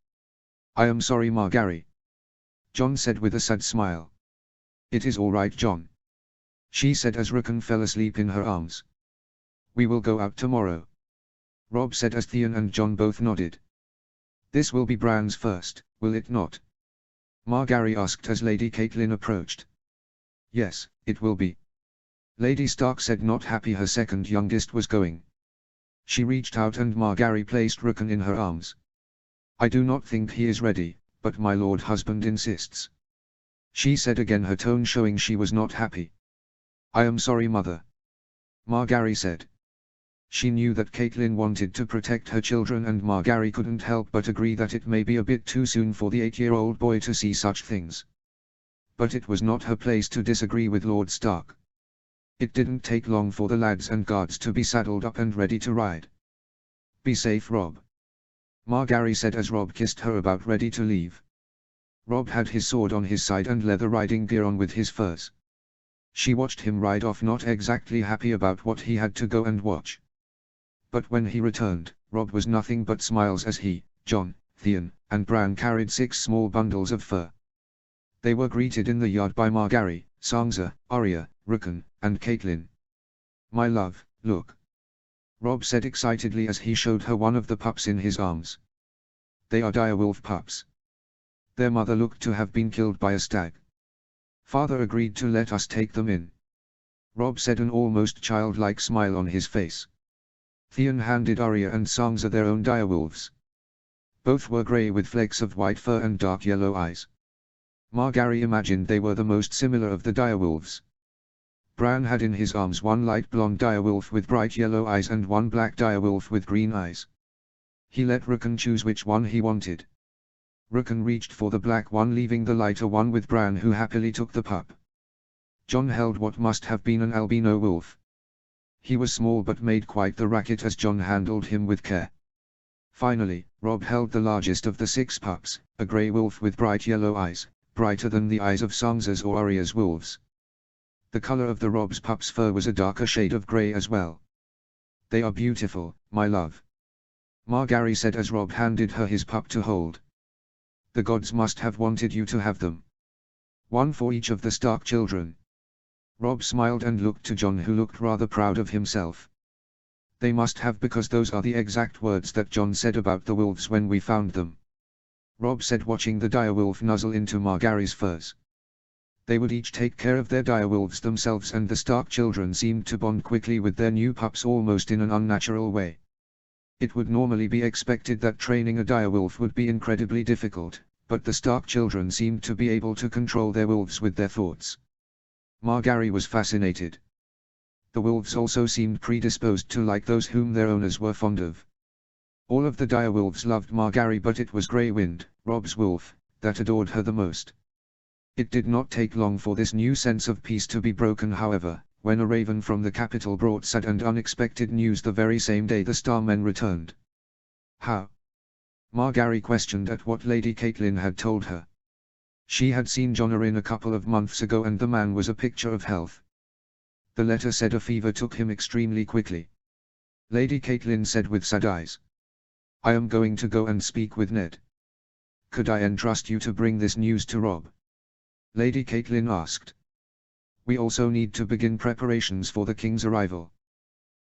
I am sorry, Margaery, Jon said with a sad smile. It is all right, Jon, she said as Rickon fell asleep in her arms. We will go out tomorrow, Robb said as Theon and Jon both nodded. This will be Bran's first, will it not? Margaery asked as Lady Catelyn approached. Yes, it will be, Lady Stark said, not happy her second youngest was going. She reached out and Margaery placed Rickon in her arms. I do not think he is ready, but my lord husband insists, she said again, her tone showing she was not happy. I am sorry, mother, Margaery said. She knew that Catelyn wanted to protect her children and Margaery couldn't help but agree that it may be a bit too soon for the 8-year-old boy to see such things. But it was not her place to disagree with Lord Stark. It didn't take long for the lads and guards to be saddled up and ready to ride. Be safe, Robb, Margaery said as Robb kissed her, about ready to leave. Robb had his sword on his side and leather riding gear on with his furs. She watched him ride off, not exactly happy about what he had to go and watch. But when he returned, Robb was nothing but smiles as he, Jon, Theon, and Bran carried 6 small bundles of fur. They were greeted in the yard by Margaery, Sansa, Arya, Rickon, and Catelyn. My love, look, Robb said excitedly as he showed her one of the pups in his arms. They are direwolf pups. Their mother looked to have been killed by a stag. Father agreed to let us take them in, Robb said, an almost childlike smile on his face. Theon handed Arya and Sansa their own direwolves. Both were grey with flecks of white fur and dark yellow eyes. Margaery imagined they were the most similar of the direwolves. Bran had in his arms one light blonde direwolf with bright yellow eyes and one black direwolf with green eyes. He let Rickon choose which one he wanted. Rickon reached for the black one, leaving the lighter one with Bran, who happily took the pup. Jon held what must have been an albino wolf. He was small but made quite the racket as Jon handled him with care. Finally, Robb held the largest of the 6 pups, a grey wolf with bright yellow eyes, brighter than the eyes of Sansa's or Arya's wolves. The color of the Robb's pup's fur was a darker shade of grey as well. They are beautiful, my love, Margaery said as Robb handed her his pup to hold. The gods must have wanted you to have them. One for each of the Stark children. Robb smiled and looked to Jon, who looked rather proud of himself. They must have, because those are the exact words that Jon said about the wolves when we found them, Robb said, watching the direwolf nuzzle into Margaery's furs. They would each take care of their direwolves themselves, and the Stark children seemed to bond quickly with their new pups almost in an unnatural way. It would normally be expected that training a direwolf would be incredibly difficult, but the Stark children seemed to be able to control their wolves with their thoughts. Margaery was fascinated. The wolves also seemed predisposed to like those whom their owners were fond of. All of the direwolves loved Margaery, but it was Grey Wind, Robb's wolf, that adored her the most. It did not take long for this new sense of peace to be broken, however, when a raven from the capital brought sad and unexpected news the very same day the Starmen returned. How? Margaery questioned at what Lady Catelyn had told her. She had seen Jon Arryn a couple of months ago and the man was a picture of health. The letter said a fever took him extremely quickly, Lady Catelyn said with sad eyes. I am going to go and speak with Ned. Could I entrust you to bring this news to Robb? Lady Catelyn asked. We also need to begin preparations for the king's arrival.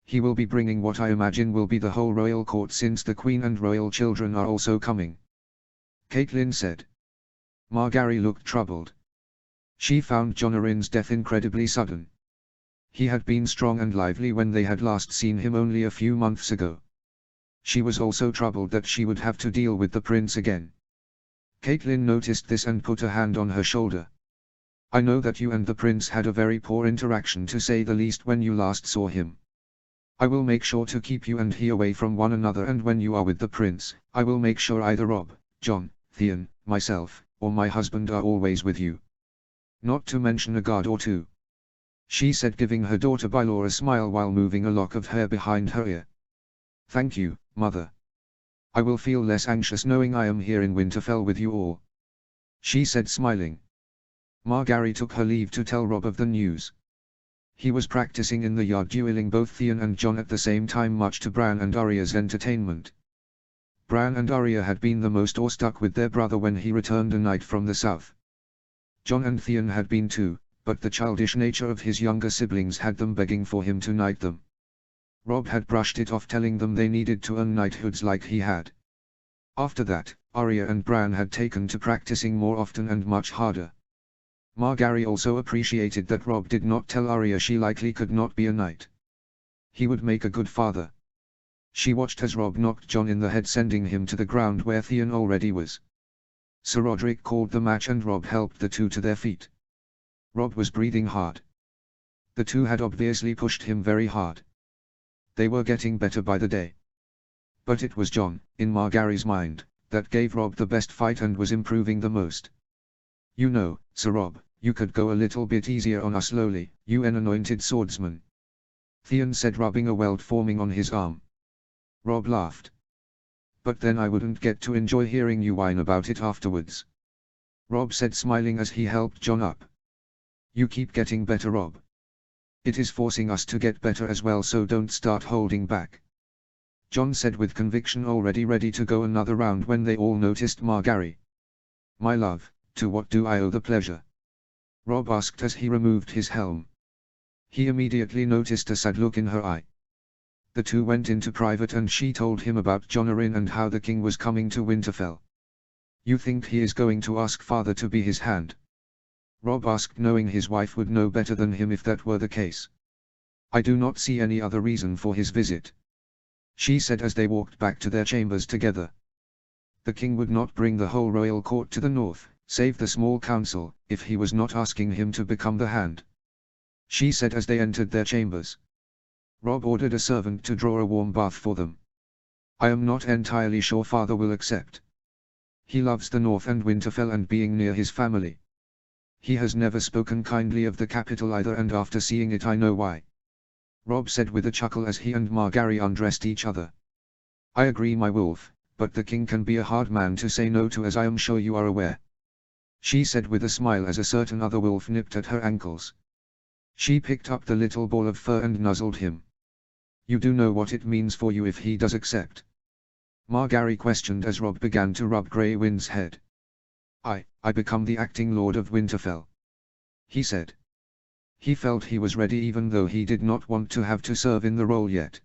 He will be bringing what I imagine will be the whole royal court, since the queen and royal children are also coming, Catelyn said. Margaery looked troubled. She found Jon Arryn's death incredibly sudden. He had been strong and lively when they had last seen him only a few months ago. She was also troubled that she would have to deal with the prince again. Catelyn noticed this and put a hand on her shoulder. I know that you and the prince had a very poor interaction, to say the least, when you last saw him. I will make sure to keep you and he away from one another, and when you are with the prince, I will make sure either Robb, Jon, Theon, myself, or my husband are always with you. Not to mention a guard or 2. She said, giving her daughter Baelor a smile while moving a lock of hair behind her ear. Thank you, mother. I will feel less anxious knowing I am here in Winterfell with you all, she said, smiling. Margaery took her leave to tell Robb of the news. He was practicing in the yard, dueling both Theon and Jon at the same time, much to Bran and Arya's entertainment. Bran and Arya had been the most awestruck with their brother when he returned a knight from the south. Jon and Theon had been too, but the childish nature of his younger siblings had them begging for him to knight them. Robb had brushed it off, telling them they needed to earn knighthoods like he had. After that, Arya and Bran had taken to practicing more often and much harder. Margaery also appreciated that Robb did not tell Arya she likely could not be a knight. He would make a good father. She watched as Robb knocked Jon in the head, sending him to the ground where Theon already was. Sir Roderick called the match and Robb helped the two to their feet. Robb was breathing hard. The two had obviously pushed him very hard. They were getting better by the day. But it was Jon, in Margaery's mind, that gave Robb the best fight and was improving the most. "You know, Sir Robb, you could go a little bit easier on us slowly, you an anointed swordsman," Theon said, rubbing a welt forming on his arm. Robb laughed. "But then I wouldn't get to enjoy hearing you whine about it afterwards," Robb said, smiling as he helped Jon up. "You keep getting better, Robb. It is forcing us to get better as well, so don't start holding back," Jon said with conviction, already ready to go another round when they all noticed Margaery. "My love, to what do I owe the pleasure?" Robb asked as he removed his helm. He immediately noticed a sad look in her eye. The two went into private and she told him about Jon Arryn and how the king was coming to Winterfell. "You think he is going to ask father to be his hand?" Robb asked, knowing his wife would know better than him if that were the case. "I do not see any other reason for his visit," she said as they walked back to their chambers together. "The king would not bring the whole royal court to the north, save the small council, if he was not asking him to become the hand," she said as they entered their chambers. Robb ordered a servant to draw a warm bath for them. "I am not entirely sure father will accept. He loves the north and Winterfell and being near his family. He has never spoken kindly of the capital either, and after seeing it I know why," Robb said with a chuckle as he and Margaery undressed each other. "I agree, my wolf, but the king can be a hard man to say no to, as I am sure you are aware," she said with a smile as a certain other wolf nipped at her ankles. She picked up the little ball of fur and nuzzled him. "You do know what it means for you if he does accept?" Margaery questioned as Robb began to rub Grey Wind's head. I become the acting Lord of Winterfell," he said. He felt he was ready even though he did not want to have to serve in the role yet.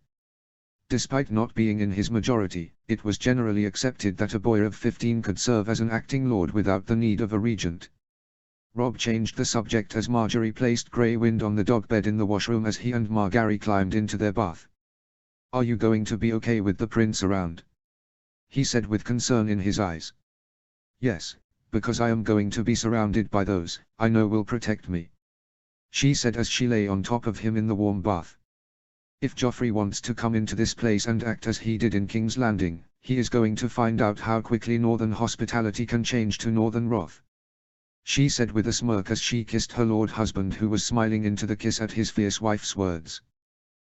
Despite not being in his majority, it was generally accepted that a boy of 15 could serve as an acting lord without the need of a regent. Robb changed the subject as Margaery placed Grey Wind on the dog bed in the washroom as he and Margaery climbed into their bath. "Are you going to be okay with the prince around?" he said with concern in his eyes. "Yes, because I am going to be surrounded by those I know will protect me," she said as she lay on top of him in the warm bath. "If Joffrey wants to come into this place and act as he did in King's Landing, he is going to find out how quickly northern hospitality can change to northern wrath," she said with a smirk as she kissed her lord husband, who was smiling into the kiss at his fierce wife's words.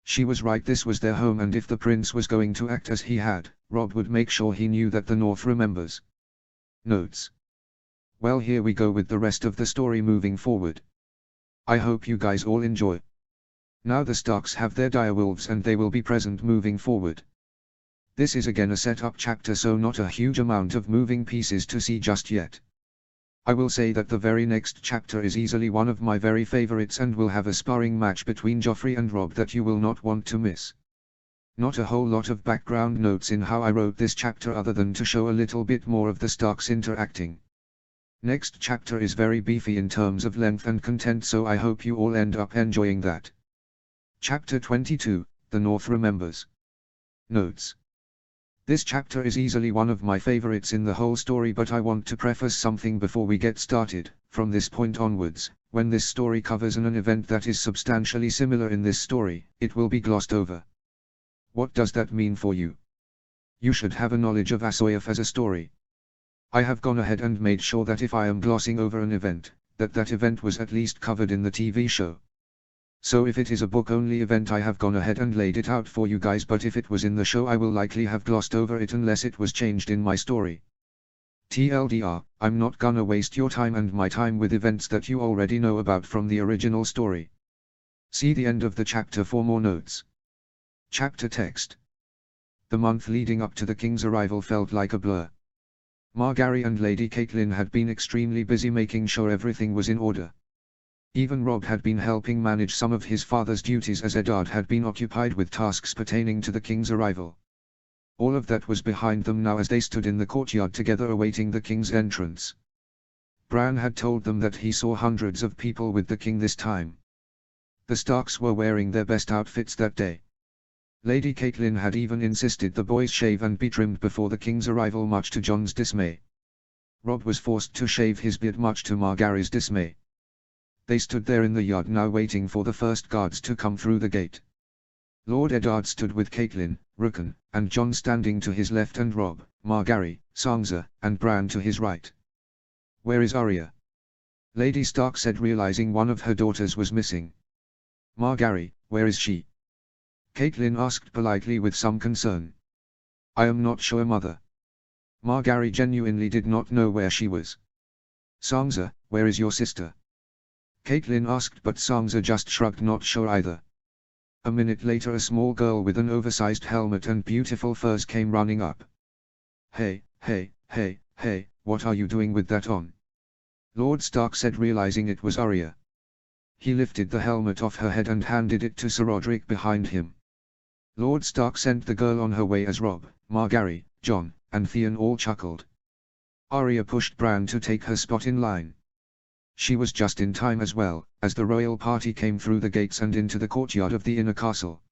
She was right, this was their home, and if the prince was going to act as he had, Robb would make sure he knew that the North remembers. Notes. Well, here we go with the rest of the story moving forward. I hope you guys all enjoy. Now the Starks have their direwolves and they will be present moving forward. This is again a setup chapter, so not a huge amount of moving pieces to see just yet. I will say that the very next chapter is easily one of my very favorites and will have a sparring match between Joffrey and Robb that you will not want to miss. Not a whole lot of background notes in how I wrote this chapter other than to show a little bit more of the Starks interacting. Next chapter is very beefy in terms of length and content, so I hope you all end up enjoying that. Chapter 22, The North Remembers. Notes. This chapter is easily one of my favorites in the whole story, but I want to preface something before we get started. From this point onwards, when this story covers an event that is substantially similar in this story, it will be glossed over. What does that mean for you? You should have a knowledge of Asoyaf as a story. I have gone ahead and made sure that if I am glossing over an event, that event was at least covered in the TV show. So if it is a book-only event, I have gone ahead and laid it out for you guys, but if it was in the show I will likely have glossed over it unless it was changed in my story. TLDR, I'm not gonna waste your time and my time with events that you already know about from the original story. See the end of the chapter for more notes. Chapter text. The month leading up to the king's arrival felt like a blur. Margaery and Lady Catelyn had been extremely busy making sure everything was in order. Even Robb had been helping manage some of his father's duties as Eddard had been occupied with tasks pertaining to the king's arrival. All of that was behind them now as they stood in the courtyard together awaiting the king's entrance. Bran had told them that he saw hundreds of people with the king this time. The Starks were wearing their best outfits that day. Lady Catelyn had even insisted the boys shave and be trimmed before the king's arrival, much to Jon's dismay. Robb was forced to shave his beard, much to Margaery's dismay. They stood there in the yard now waiting for the first guards to come through the gate. Lord Eddard stood with Catelyn, Rickon, and Jon standing to his left and Robb, Margaery, Sansa, and Bran to his right. "Where is Arya?" Lady Stark said, realizing one of her daughters was missing. "Margaery, where is she?" Catelyn asked politely with some concern. "I am not sure, mother." Margaery genuinely did not know where she was. "Sansa, where is your sister?" Catelyn asked, but Sansa just shrugged, not sure either. A minute later a small girl with an oversized helmet and beautiful furs came running up. Hey, what are you doing with that on?" Lord Stark said, realizing it was Arya. He lifted the helmet off her head and handed it to Sir Roderick behind him. Lord Stark sent the girl on her way as Robb, Margaery, Jon, and Theon all chuckled. Arya pushed Bran to take her spot in line. She was just in time as well, as the royal party came through the gates and into the courtyard of the inner castle.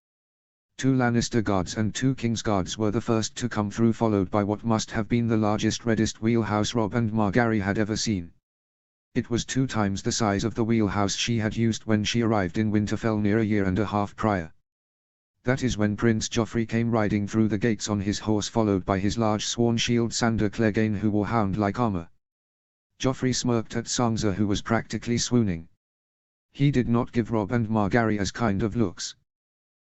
2 Lannister guards and 2 King's guards were the first to come through, followed by what must have been the largest, reddest wheelhouse Robb and Margaery had ever seen. It was 2 times the size of the wheelhouse she had used when she arrived in Winterfell near a year and a half prior. That is when Prince Joffrey came riding through the gates on his horse, followed by his large sworn shield Sandor Clegane, who wore hound-like armor. Joffrey smirked at Sansa, who was practically swooning. He did not give Robb and Margaery as kind of looks.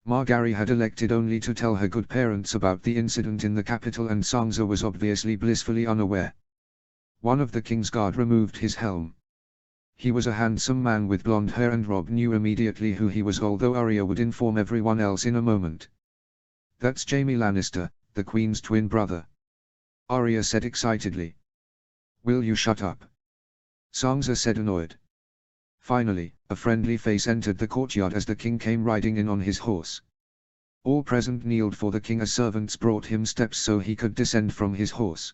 Margaery had elected only to tell her good parents about the incident in the capital, and Sansa was obviously blissfully unaware. One of the King's Guard removed his helm. He was a handsome man with blonde hair, and Robb knew immediately who he was, although Arya would inform everyone else in a moment. "That's Jaime Lannister, the Queen's twin brother," Arya said excitedly. "Will you shut up?" Sansa said, annoyed. Finally, a friendly face entered the courtyard as the king came riding in on his horse. All present kneeled for the king as servants brought him steps so he could descend from his horse.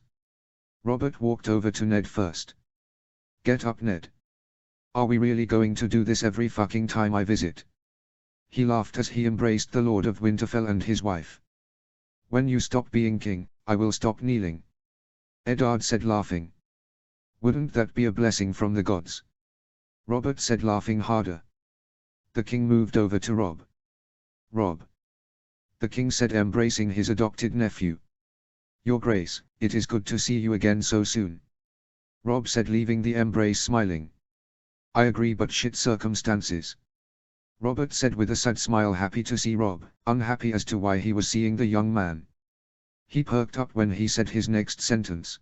Robert walked over to Ned first. "Get up, Ned. Are we really going to do this every fucking time I visit?" He laughed as he embraced the Lord of Winterfell and his wife. "When you stop being king, I will stop kneeling," Eddard said, laughing. "Wouldn't that be a blessing from the gods?" Robert said, laughing harder. The king moved over to Robb. "Robb," the king said, embracing his adopted nephew. "Your Grace, it is good to see you again so soon," Robb said, leaving the embrace smiling. "I agree, but shit circumstances," Robert said with a sad smile, happy to see Robb, unhappy as to why he was seeing the young man. He perked up when he said his next sentence.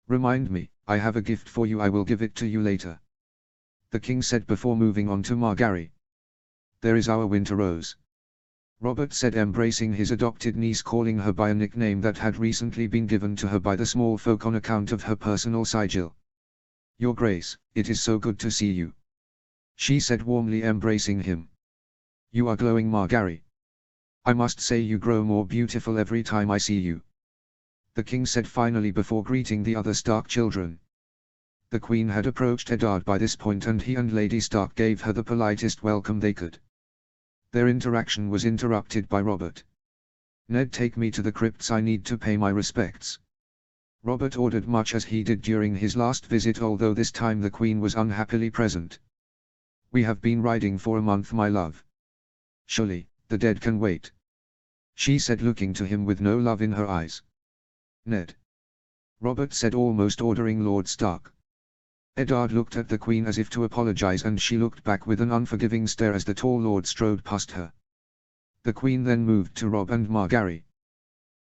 "Remind me, I have a gift for you. I will give it to you later," the king said before moving on to Margaery. "There is our Winter Rose," Robert said, embracing his adopted niece, calling her by a nickname that had recently been given to her by the small folk on account of her personal sigil. "Your Grace, it is so good to see you," she said, warmly embracing him. "You are glowing, Margaery. I must say you grow more beautiful every time I see you," the king said finally before greeting the other Stark children. The Queen had approached Eddard by this point, and he and Lady Stark gave her the politest welcome they could. Their interaction was interrupted by Robert. "Ned, take me to the crypts. I need to pay my respects," Robert ordered, much as he did during his last visit, although this time the Queen was unhappily present. "We have been riding for a month, my love. Surely, the dead can wait," she said, looking to him with no love in her eyes. "Ned," Robert said, almost ordering Lord Stark. Eddard looked at the Queen as if to apologize, and she looked back with an unforgiving stare as the tall lord strode past her. The Queen then moved to Robb and Margaery.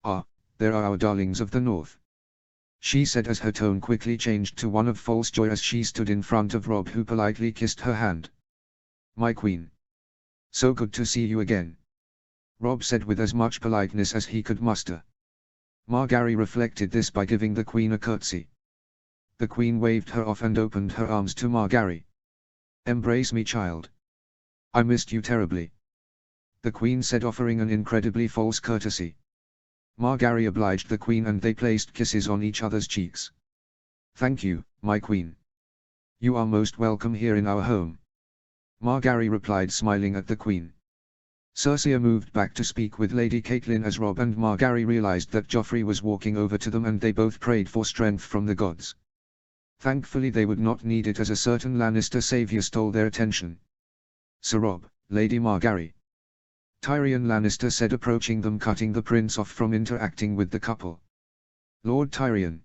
"Ah, there are our darlings of the north," she said as her tone quickly changed to one of false joy as she stood in front of Robb, who politely kissed her hand. "My Queen. So good to see you again," Robb said with as much politeness as he could muster. Margaery reflected this by giving the queen a curtsy. The queen waved her off and opened her arms to Margaery. "Embrace me, child. I missed you terribly," the queen said, offering an incredibly false courtesy. Margaery obliged the queen and they placed kisses on each other's cheeks. "Thank you, my queen. You are most welcome here in our home," Margaery replied, smiling at the queen. Cersei moved back to speak with Lady Catelyn as Robb and Margaery realized that Joffrey was walking over to them, and they both prayed for strength from the gods. Thankfully they would not need it, as a certain Lannister savior stole their attention. "Sir Robb, Lady Margaery," Tyrion Lannister said, approaching them, cutting the prince off from interacting with the couple. "Lord Tyrion,"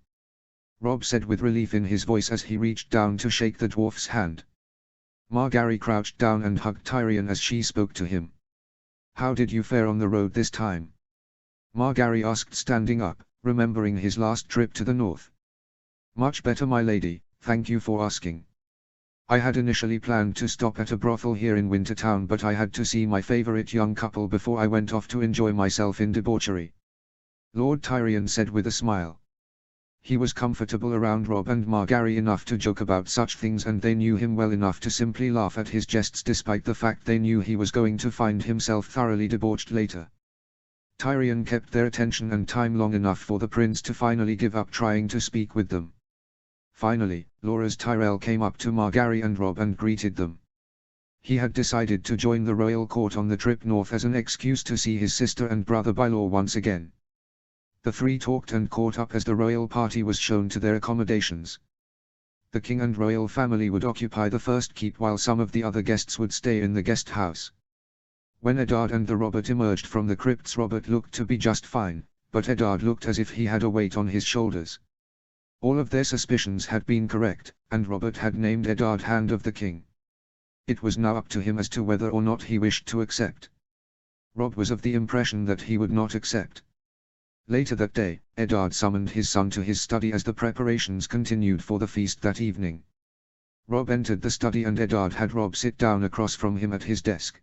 Robb said with relief in his voice as he reached down to shake the dwarf's hand. Margaery crouched down and hugged Tyrion as she spoke to him. "How did you fare on the road this time?" Margaery asked, standing up, remembering his last trip to the north. "Much better, my lady, thank you for asking. I had initially planned to stop at a brothel here in Wintertown, but I had to see my favorite young couple before I went off to enjoy myself in debauchery," Lord Tyrion said with a smile. He was comfortable around Robb and Margaery enough to joke about such things, and they knew him well enough to simply laugh at his jests, despite the fact they knew he was going to find himself thoroughly debauched later. Tyrion kept their attention and time long enough for the prince to finally give up trying to speak with them. Finally, Loras Tyrell came up to Margaery and Robb and greeted them. He had decided to join the royal court on the trip north as an excuse to see his sister and brother-by-law once again. The three talked and caught up as the royal party was shown to their accommodations. The king and royal family would occupy the first keep, while some of the other guests would stay in the guest house. When Eddard and the Robert emerged from the crypts, Robert looked to be just fine, but Eddard looked as if he had a weight on his shoulders. All of their suspicions had been correct, and Robert had named Eddard Hand of the King. It was now up to him as to whether or not he wished to accept. Robb was of the impression that he would not accept. Later that day, Eddard summoned his son to his study as the preparations continued for the feast that evening. Robb entered the study and Eddard had Robb sit down across from him at his desk.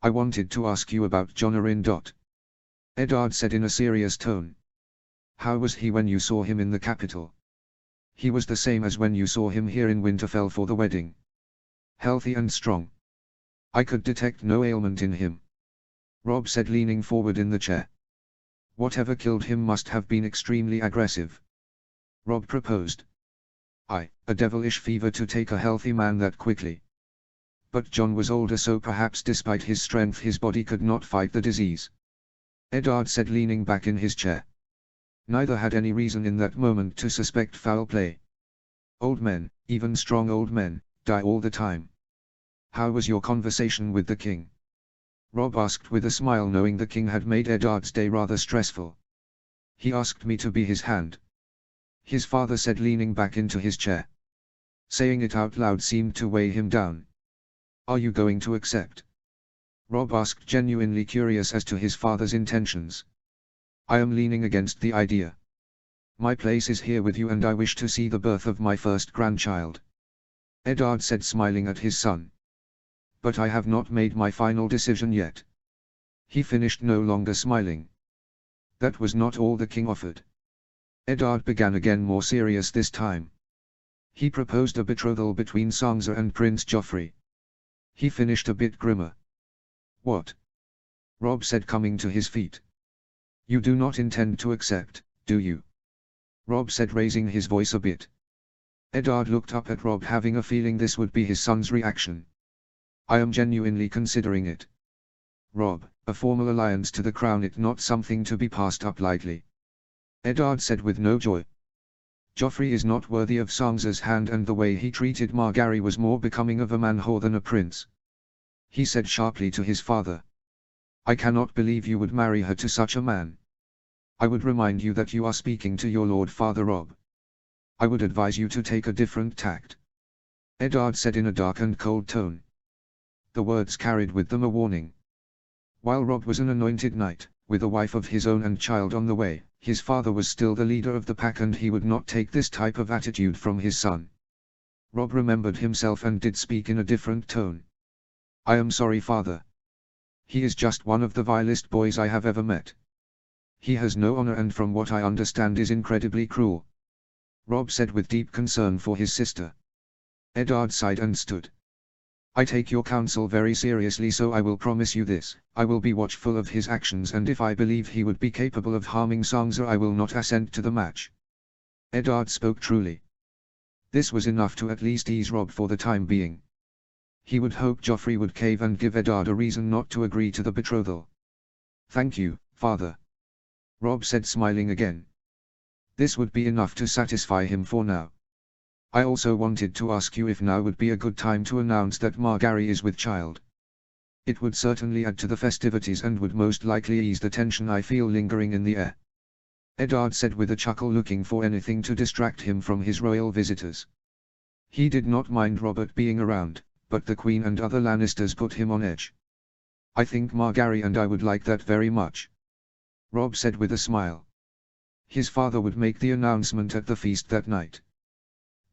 "I wanted to ask you about Jon Arryn. Eddard said in a serious tone. "How was he when you saw him in the capital?" "He was the same as when you saw him here in Winterfell for the wedding. Healthy and strong. I could detect no ailment in him," Robb said, leaning forward in the chair. "Whatever killed him must have been extremely aggressive," Robb proposed. "A devilish fever to take a healthy man that quickly. But Jon was older, so perhaps despite his strength his body could not fight the disease," Eddard said, leaning back in his chair. Neither had any reason in that moment to suspect foul play. "Old men, even strong old men, die all the time." "How was your conversation with the king?" Robb asked with a smile, knowing the king had made Eddard's day rather stressful. "He asked me to be his hand," his father said, leaning back into his chair. Saying it out loud seemed to weigh him down. "Are you going to accept?" Robb asked, genuinely curious as to his father's intentions. "I am leaning against the idea. My place is here with you and I wish to see the birth of my first grandchild," Eddard said, smiling at his son. "But I have not made my final decision yet," he finished, no longer smiling. That was not all the king offered. Eddard began again, more serious this time. He proposed a betrothal between Sansa and Prince Joffrey. He finished a bit grimmer. "What?" Robb said, coming to his feet. "You do not intend to accept, do you?" Robb said, raising his voice a bit. Eddard looked up at Robb, having a feeling this would be his son's reaction. "I am genuinely considering it. Robb, a formal alliance to the crown, it not something to be passed up lightly," Eddard said with no joy. "Joffrey is not worthy of Sansa's hand, and the way he treated Margaery was more becoming of a man-whore than a prince," he said sharply to his father. "I cannot believe you would marry her to such a man. I would remind you that you are speaking to your lord father, Robb. I would advise you to take a different tact," Eddard said in a dark and cold tone. The words carried with them a warning. While Robb was an anointed knight, with a wife of his own and child on the way, his father was still the leader of the pack, and he would not take this type of attitude from his son. Robb remembered himself and did speak in a different tone. "I am sorry, father. He is just one of the vilest boys I have ever met. He has no honor and from what I understand is incredibly cruel. Rob said with deep concern for his sister. Eddard sighed and stood. I take your counsel very seriously, so I will promise you this: I will be watchful of his actions, and if I believe he would be capable of harming Sansa, I will not assent to the match. Eddard spoke truly. This was enough to at least ease Rob for the time being. He would hope Joffrey would cave and give Eddard a reason not to agree to the betrothal. Thank you, father. Rob said, smiling again. This would be enough to satisfy him for now. I also wanted to ask you if now would be a good time to announce that Margaery is with child. It would certainly add to the festivities and would most likely ease the tension I feel lingering in the air. Eddard said with a chuckle, looking for anything to distract him from his royal visitors. He did not mind Robert being around, but the Queen and other Lannisters put him on edge. I think Margaery and I would like that very much. Rob said with a smile. His father would make the announcement at the feast that night.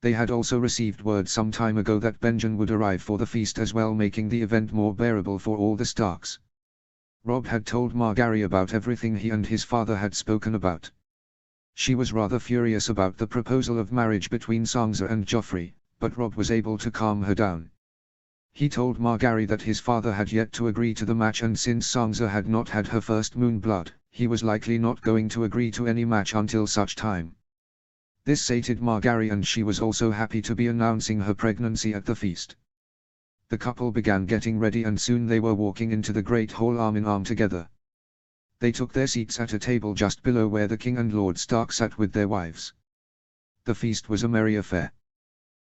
They had also received word some time ago that Benjen would arrive for the feast as well, making the event more bearable for all the Starks. Rob had told Margaery about everything he and his father had spoken about. She was rather furious about the proposal of marriage between Sansa and Joffrey, but Rob was able to calm her down. He told Margaery that his father had yet to agree to the match, and since Sansa had not had her first moon blood, he was likely not going to agree to any match until such time. This sated Margaery, and she was also happy to be announcing her pregnancy at the feast. The couple began getting ready and soon they were walking into the great hall arm in arm together. They took their seats at a table just below where the King and Lord Stark sat with their wives. The feast was a merry affair.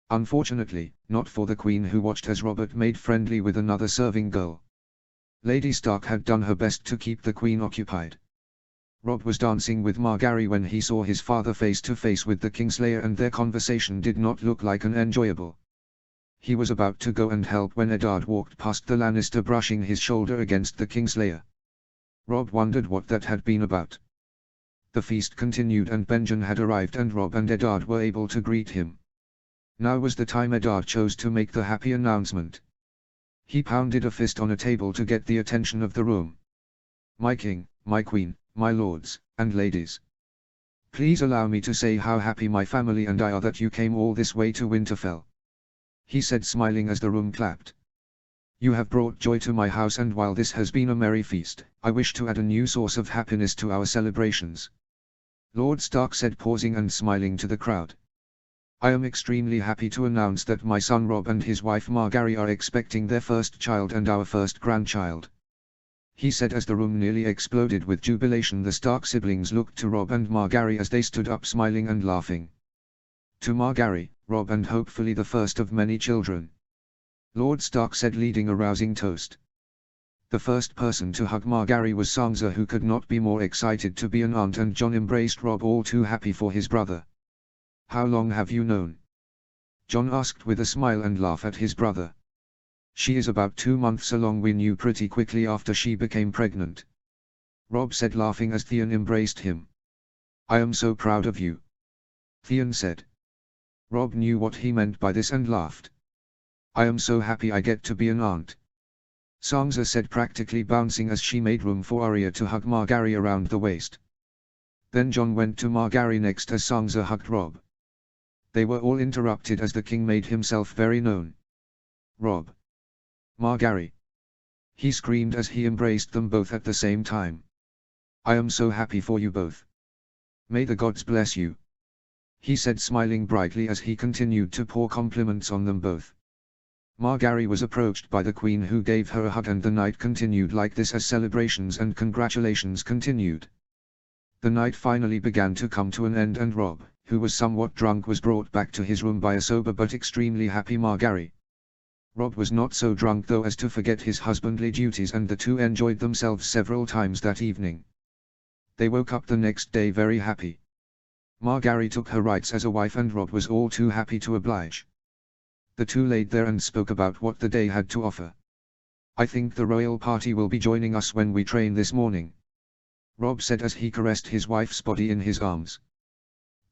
Unfortunately, not for the Queen, who watched as Robert made friendly with another serving girl. Lady Stark had done her best to keep the Queen occupied. Rob was dancing with Margaery when he saw his father face to face with the Kingslayer, and their conversation did not look like an enjoyable. He was about to go and help when Eddard walked past the Lannister, brushing his shoulder against the Kingslayer. Rob wondered what that had been about. The feast continued and Benjen had arrived, and Rob and Eddard were able to greet him. Now was the time Eddard chose to make the happy announcement. He pounded a fist on a table to get the attention of the room. My king, my queen, my lords, and ladies. Please allow me to say how happy my family and I are that you came all this way to Winterfell. He said, smiling as the room clapped. You have brought joy to my house, and while this has been a merry feast, I wish to add a new source of happiness to our celebrations. Lord Stark said, pausing and smiling to the crowd. I am extremely happy to announce that my son Rob and his wife Margaery are expecting their first child and our first grandchild. He said as the room nearly exploded with jubilation. The Stark siblings looked to Rob and Margaery as they stood up, smiling and laughing. To Margaery, Rob, and hopefully the first of many children. Lord Stark said, leading a rousing toast. The first person to hug Margaery was Sansa, who could not be more excited to be an aunt, and Jon embraced Rob, all too happy for his brother. How long have you known? Jon asked with a smile and laugh at his brother. She is about 2 months along. We knew pretty quickly after she became pregnant. Rob said, laughing as Theon embraced him. I am so proud of you. Theon said. Rob knew what he meant by this and laughed. I am so happy I get to be an aunt. Sansa said, practically bouncing as she made room for Arya to hug Margaery around the waist. Then Jon went to Margaery next as Sansa hugged Rob. They were all interrupted as the king made himself very known. Rob. Margaery. He screamed as he embraced them both at the same time. I am so happy for you both. May the gods bless you. He said, smiling brightly as he continued to pour compliments on them both. Margaery was approached by the Queen, who gave her a hug, and the night continued like this as celebrations and congratulations continued. The night finally began to come to an end, and Rob, who was somewhat drunk, was brought back to his room by a sober but extremely happy Margaery. Rob was not so drunk though as to forget his husbandly duties, and the two enjoyed themselves several times that evening. They woke up the next day very happy. Margaery took her rights as a wife, and Rob was all too happy to oblige. The two laid there and spoke about what the day had to offer. I think the royal party will be joining us when we train this morning, Rob said as he caressed his wife's body in his arms.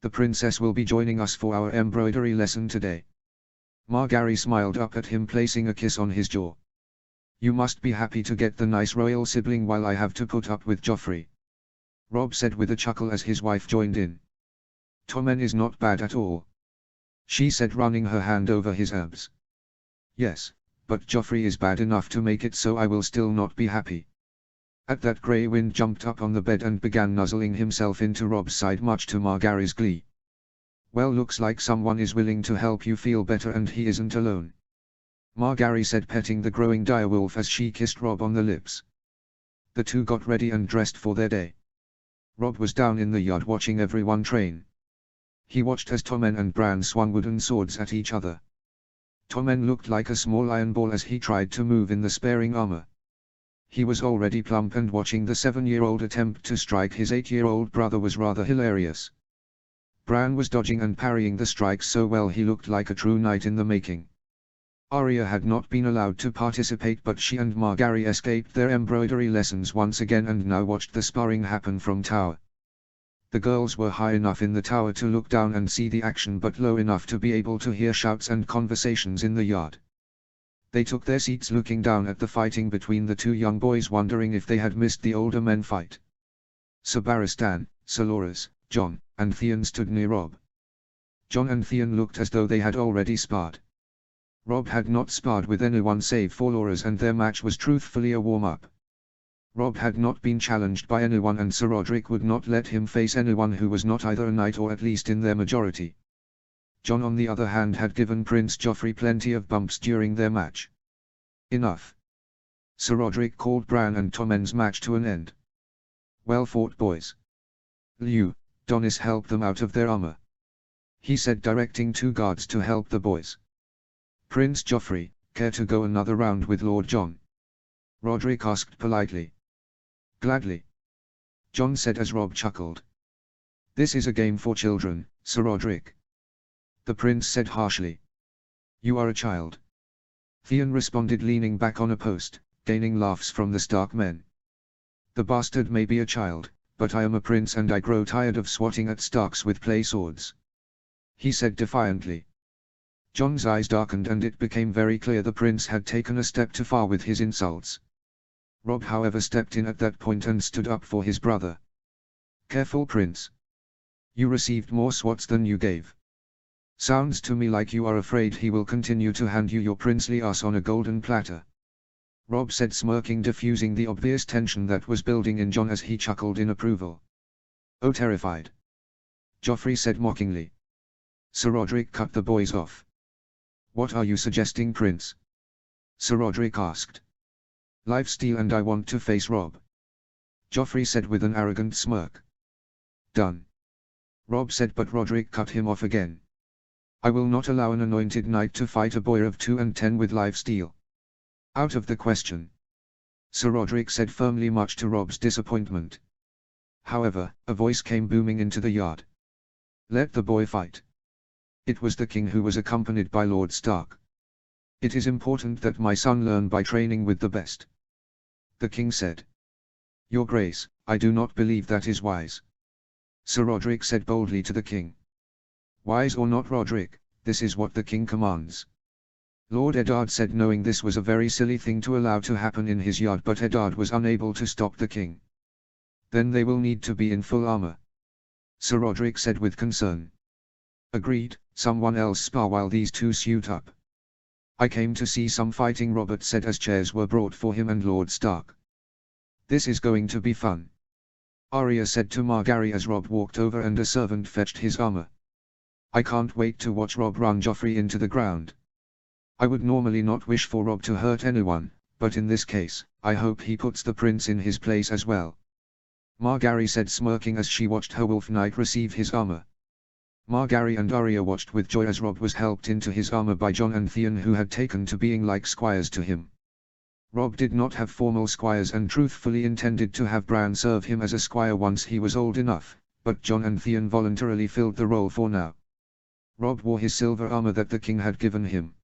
The princess will be joining us for our embroidery lesson today. Margaery smiled up at him, placing a kiss on his jaw. You must be happy to get the nice royal sibling while I have to put up with Joffrey. Robb said with a chuckle as his wife joined in. Tommen is not bad at all, she said, running her hand over his abs. Yes, but Joffrey is bad enough to make it so I will still not be happy. At that Grey Wind jumped up on the bed and began nuzzling himself into Robb's side, much to Margaery's glee. Well, looks like someone is willing to help you feel better and he isn't alone, Margaery said, petting the growing direwolf as she kissed Robb on the lips. The two got ready and dressed for their day. Robb was down in the yard watching everyone train. He watched as Tommen and Bran swung wooden swords at each other. Tommen looked like a small iron ball as he tried to move in the sparing armor. He was already plump, and watching the 7-year-old attempt to strike his 8-year-old brother was rather hilarious. Bran was dodging and parrying the strikes so well he looked like a true knight in the making. Arya had not been allowed to participate, but she and Margaery escaped their embroidery lessons once again and now watched the sparring happen from tower. The girls were high enough in the tower to look down and see the action, but low enough to be able to hear shouts and conversations in the yard. They took their seats looking down at the fighting between the two young boys, wondering if they had missed the older men fight. Sir Barristan, Sir Loras, Jon, and Theon stood near Robb. Jon and Theon looked as though they had already sparred. Robb had not sparred with anyone save for Loras, and their match was truthfully a warm-up. Robb had not been challenged by anyone, and Sir Rodrik would not let him face anyone who was not either a knight or at least in their majority. Jon on the other hand had given Prince Joffrey plenty of bumps during their match. Enough. Sir Rodrik called Bran and Tommen's match to an end. Well fought, boys. Lew, Donis, help them out of their armor, he said, directing 2 guards to help the boys. Prince Joffrey, care to go another round with Lord Jon? Rodrik asked politely. Gladly, Jon said as Robb chuckled. This is a game for children, Sir Rodrik, the prince said harshly. You are a child, Theon responded, leaning back on a post, gaining laughs from the Stark men. The bastard may be a child, but I am a prince and I grow tired of swatting at Starks with play swords, he said defiantly. Jon's eyes darkened and it became very clear the prince had taken a step too far with his insults. Robb, however, stepped in at that point and stood up for his brother. Careful, prince. You received more swats than you gave. Sounds to me like you are afraid he will continue to hand you your princely ass on a golden platter, Robb said, smirking, diffusing the obvious tension that was building in Jon as he chuckled in approval. Oh, terrified, Joffrey said mockingly. Sir Rodrik cut the boys off. What are you suggesting, prince? Sir Rodrik asked. Lifesteal, and I want to face Robb, Joffrey said with an arrogant smirk. Done, Robb said, but Rodrik cut him off again. I will not allow an anointed knight to fight a boy of 2 and 10 with lifesteal. Out of the question, Sir Rodrik said firmly, much to Robb's disappointment. However, a voice came booming into the yard. Let the boy fight. It was the king, who was accompanied by Lord Stark. It is important that my son learn by training with the best, the king said. Your Grace, I do not believe that is wise, Sir Rodrik said boldly to the king. Wise or not, Rodrik, this is what the king commands, Lord Eddard said, knowing this was a very silly thing to allow to happen in his yard, but Eddard was unable to stop the king. Then they will need to be in full armor, Sir Rodrik said with concern. Agreed, someone else spar while these two suit up. I came to see some fighting, Robert said as chairs were brought for him and Lord Stark. This is going to be fun, Arya said to Margaery as Robb walked over and a servant fetched his armor. I can't wait to watch Robb run Joffrey into the ground. I would normally not wish for Robb to hurt anyone, but in this case, I hope he puts the prince in his place as well, Margaery said, smirking as she watched her wolf knight receive his armor. Margaery and Arya watched with joy as Robb was helped into his armor by Jon and Theon, who had taken to being like squires to him. Robb did not have formal squires and truthfully intended to have Bran serve him as a squire once he was old enough, but Jon and Theon voluntarily filled the role for now. Robb wore his silver armor that the king had given him.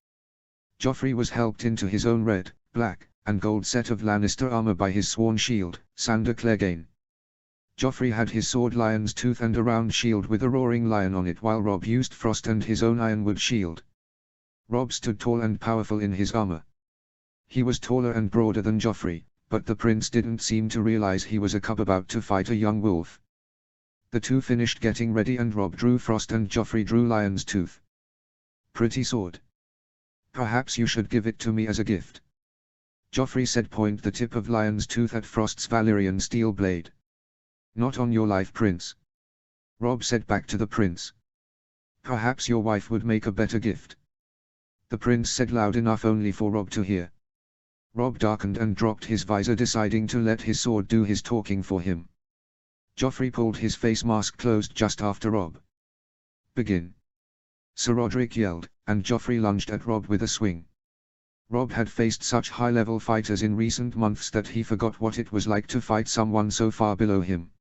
Joffrey was helped into his own red, black, and gold set of Lannister armor by his sworn shield, Sandor Clegane. Joffrey had his sword Lion's Tooth and a round shield with a roaring lion on it, while Robb used Frost and his own ironwood shield. Robb stood tall and powerful in his armor. He was taller and broader than Joffrey, but the prince didn't seem to realize he was a cub about to fight a young wolf. The two finished getting ready and Robb drew Frost and Joffrey drew Lion's Tooth. "Pretty sword. Perhaps you should give it to me as a gift." Joffrey said, point the tip of Lion's Tooth at Frost's Valyrian steel blade. "Not on your life, Prince." Robb said back to the prince. "Perhaps your wife would make a better gift." The prince said loud enough only for Robb to hear. Robb darkened and dropped his visor, deciding to let his sword do his talking for him. Joffrey pulled his face mask closed just after Robb. "Begin." Sir Roderick yelled, and Joffrey lunged at Robb with a swing. Robb had faced such high-level fighters in recent months that he forgot what it was like to fight someone so far below him.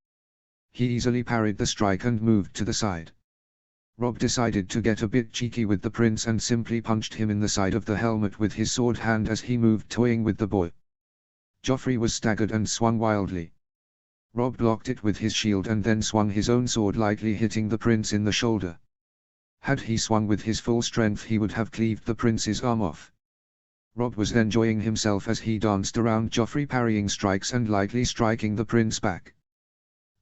He easily parried the strike and moved to the side. Robb decided to get a bit cheeky with the prince and simply punched him in the side of the helmet with his sword hand as he moved toying with the boy. Joffrey was staggered and swung wildly. Robb blocked it with his shield and then swung his own sword, lightly hitting the prince in the shoulder. Had he swung with his full strength, he would have cleaved the prince's arm off. Robb was enjoying himself as he danced around Joffrey, parrying strikes and lightly striking the prince back.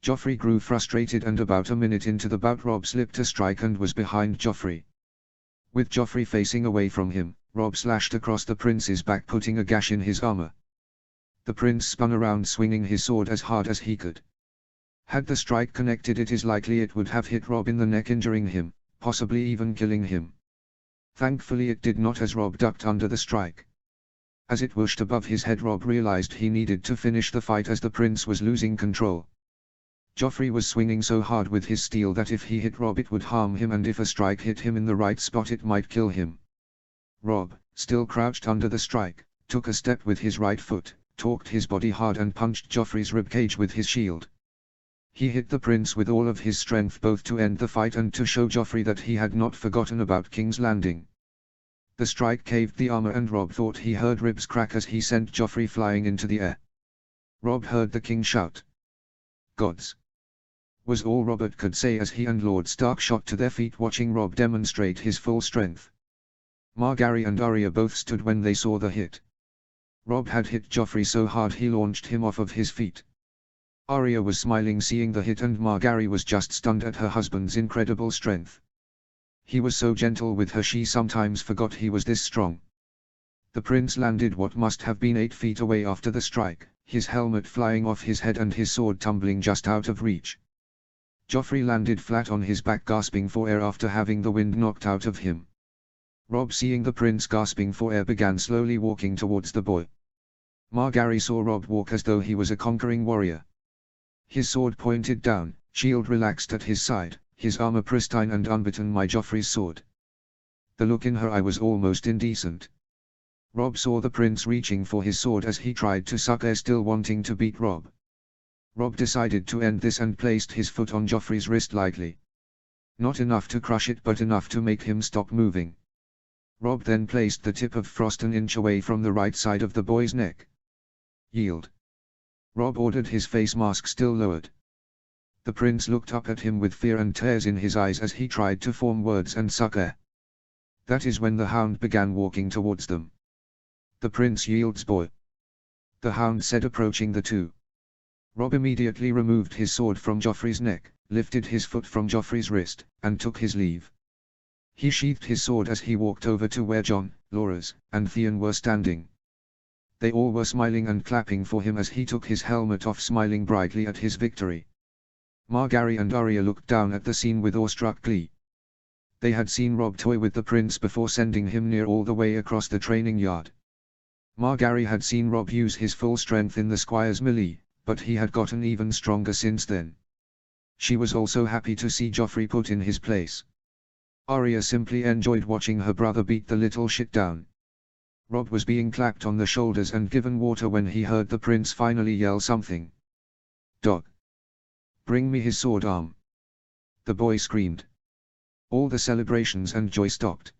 Joffrey grew frustrated, and about a minute into the bout Robb slipped a strike and was behind Joffrey. With Joffrey facing away from him, Robb slashed across the prince's back, putting a gash in his armor. The prince spun around, swinging his sword as hard as he could. Had the strike connected, it is likely it would have hit Robb in the neck, injuring him, possibly even killing him. Thankfully it did not, as Robb ducked under the strike. As it whooshed above his head, Robb realized he needed to finish the fight as the prince was losing control. Joffrey was swinging so hard with his steel that if he hit Robb it would harm him, and if a strike hit him in the right spot it might kill him. Robb, still crouched under the strike, took a step with his right foot, torqued his body hard and punched Joffrey's ribcage with his shield. He hit the prince with all of his strength, both to end the fight and to show Joffrey that he had not forgotten about King's Landing. The strike caved the armor and Robb thought he heard ribs crack as he sent Joffrey flying into the air. Robb heard the king shout, "Gods!" was all Robert could say as he and Lord Stark shot to their feet, watching Robb demonstrate his full strength. Margaery and Arya both stood when they saw the hit. Robb had hit Joffrey so hard he launched him off of his feet. Arya was smiling seeing the hit, and Margaery was just stunned at her husband's incredible strength. He was so gentle with her, she sometimes forgot he was this strong. The prince landed what must have been 8 feet away after the strike, his helmet flying off his head and his sword tumbling just out of reach. Joffrey landed flat on his back, gasping for air after having the wind knocked out of him. Robb, seeing the prince gasping for air, began slowly walking towards the boy. Margaery saw Robb walk as though he was a conquering warrior. His sword pointed down, shield relaxed at his side, his armor pristine and unbitten. "My Joffrey's sword." The look in her eye was almost indecent. Robb saw the prince reaching for his sword as he tried to suck air, still wanting to beat Robb. Robb decided to end this and placed his foot on Joffrey's wrist lightly. Not enough to crush it, but enough to make him stop moving. Robb then placed the tip of Frost an inch away from the right side of the boy's neck. "Yield!" Robb ordered, his face mask still lowered. The prince looked up at him with fear and tears in his eyes as he tried to form words and suck air. That is when the hound began walking towards them. "The prince yields, boy," the hound said, approaching the two. Robb immediately removed his sword from Joffrey's neck, lifted his foot from Joffrey's wrist, and took his leave. He sheathed his sword as he walked over to where Jon, Loras, and Theon were standing. They all were smiling and clapping for him as he took his helmet off, smiling brightly at his victory. Margaery and Arya looked down at the scene with awestruck glee. They had seen Robb toy with the prince before sending him near all the way across the training yard. Margaery had seen Robb use his full strength in the squire's melee, but he had gotten even stronger since then. She was also happy to see Joffrey put in his place. Arya simply enjoyed watching her brother beat the little shit down. Robb was being clapped on the shoulders and given water when he heard the prince finally yell something. "Dog! Bring me his sword arm!" the boy screamed. All the celebrations and joy stopped.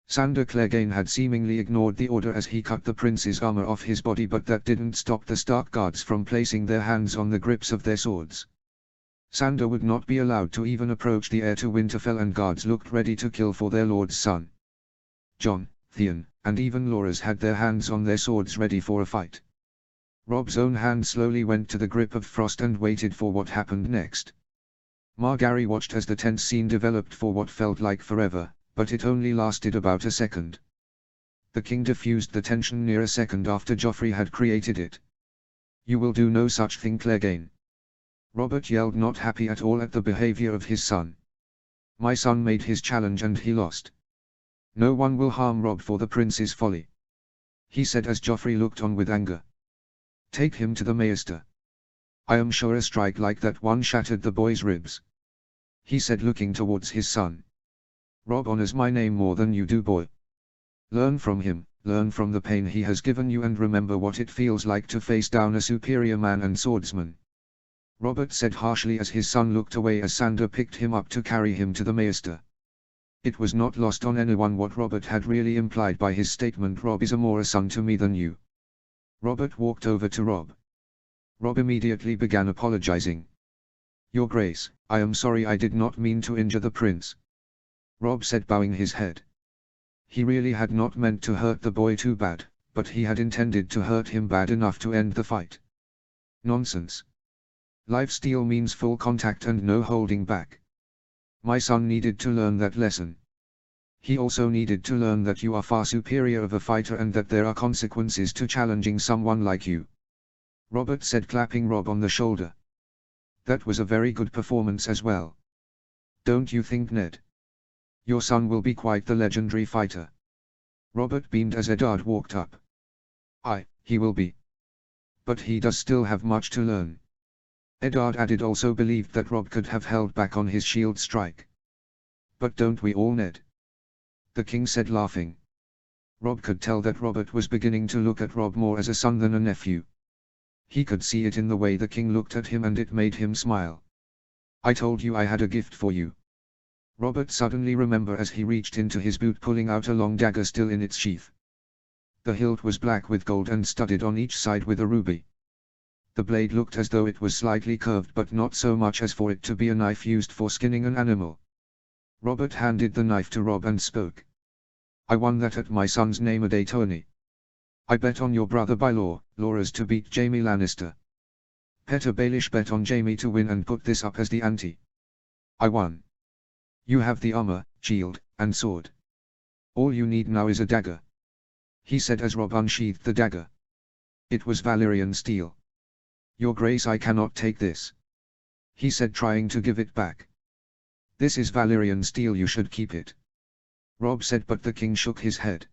Sandor Clegane had seemingly ignored the order as he cut the prince's armor off his body, but that didn't stop the Stark guards from placing their hands on the grips of their swords. Sandor would not be allowed to even approach the heir to Winterfell, and guards looked ready to kill for their lord's son. Jon, Theon, and even Loras had their hands on their swords ready for a fight. Rob's own hand slowly went to the grip of frost and waited for what happened next. Margaery watched as the tense scene developed for what felt like forever, but it only lasted about a second. The king diffused the tension near a second after Joffrey had created it. "You will do no such thing, Clegane." Robert yelled, not happy at all at the behavior of his son. "My son made his challenge and he lost. No one will harm Rob for the prince's folly," he said as Joffrey looked on with anger. "Take him to the Maester. I am sure a strike like that one shattered the boy's ribs," he said looking towards his son. "Rob honors my name more than you do, boy. Learn from him, learn from the pain he has given you and remember what it feels like to face down a superior man and swordsman," Robert said harshly as his son looked away as Sandor picked him up to carry him to the Maester. It was not lost on anyone what Robert had really implied by his statement, "Rob is a more a son to me than you." Robert walked over to Rob. Rob immediately began apologizing. "Your Grace, I am sorry, I did not mean to injure the prince," Rob said, bowing his head. He really had not meant to hurt the boy too bad, but he had intended to hurt him bad enough to end the fight. "Nonsense. Lifesteal means full contact and no holding back. My son needed to learn that lesson. He also needed to learn that you are far superior of a fighter and that there are consequences to challenging someone like you," Robert said, clapping Rob on the shoulder. "That was a very good performance as well. Don't you think, Ned? Your son will be quite the legendary fighter." Robert beamed as Eddard walked up. He will be. But he does still have much to learn." Eddard added, also believed that Rob could have held back on his shield strike. "But don't we all, Ned?" the king said, laughing. Rob could tell that Robert was beginning to look at Rob more as a son than a nephew. He could see it in the way the king looked at him and it made him smile. "I told you I had a gift for you," Robert suddenly remembered as he reached into his boot, pulling out a long dagger still in its sheath. The hilt was black with gold and studded on each side with a ruby. The blade looked as though it was slightly curved, but not so much as for it to be a knife used for skinning an animal. Robert handed the knife to Rob and spoke. "I won that at my son's name-a-day tourney. I bet on your brother by law, Loras, to beat Jaime Lannister. Petyr Baelish bet on Jaime to win and put this up as the ante. I won. You have the armor, shield, and sword. All you need now is a dagger," he said as Rob unsheathed the dagger. It was Valyrian steel. "Your Grace, I cannot take this," he said, trying to give it back. "This is Valyrian steel, you should keep it," Rob said, but the king shook his head.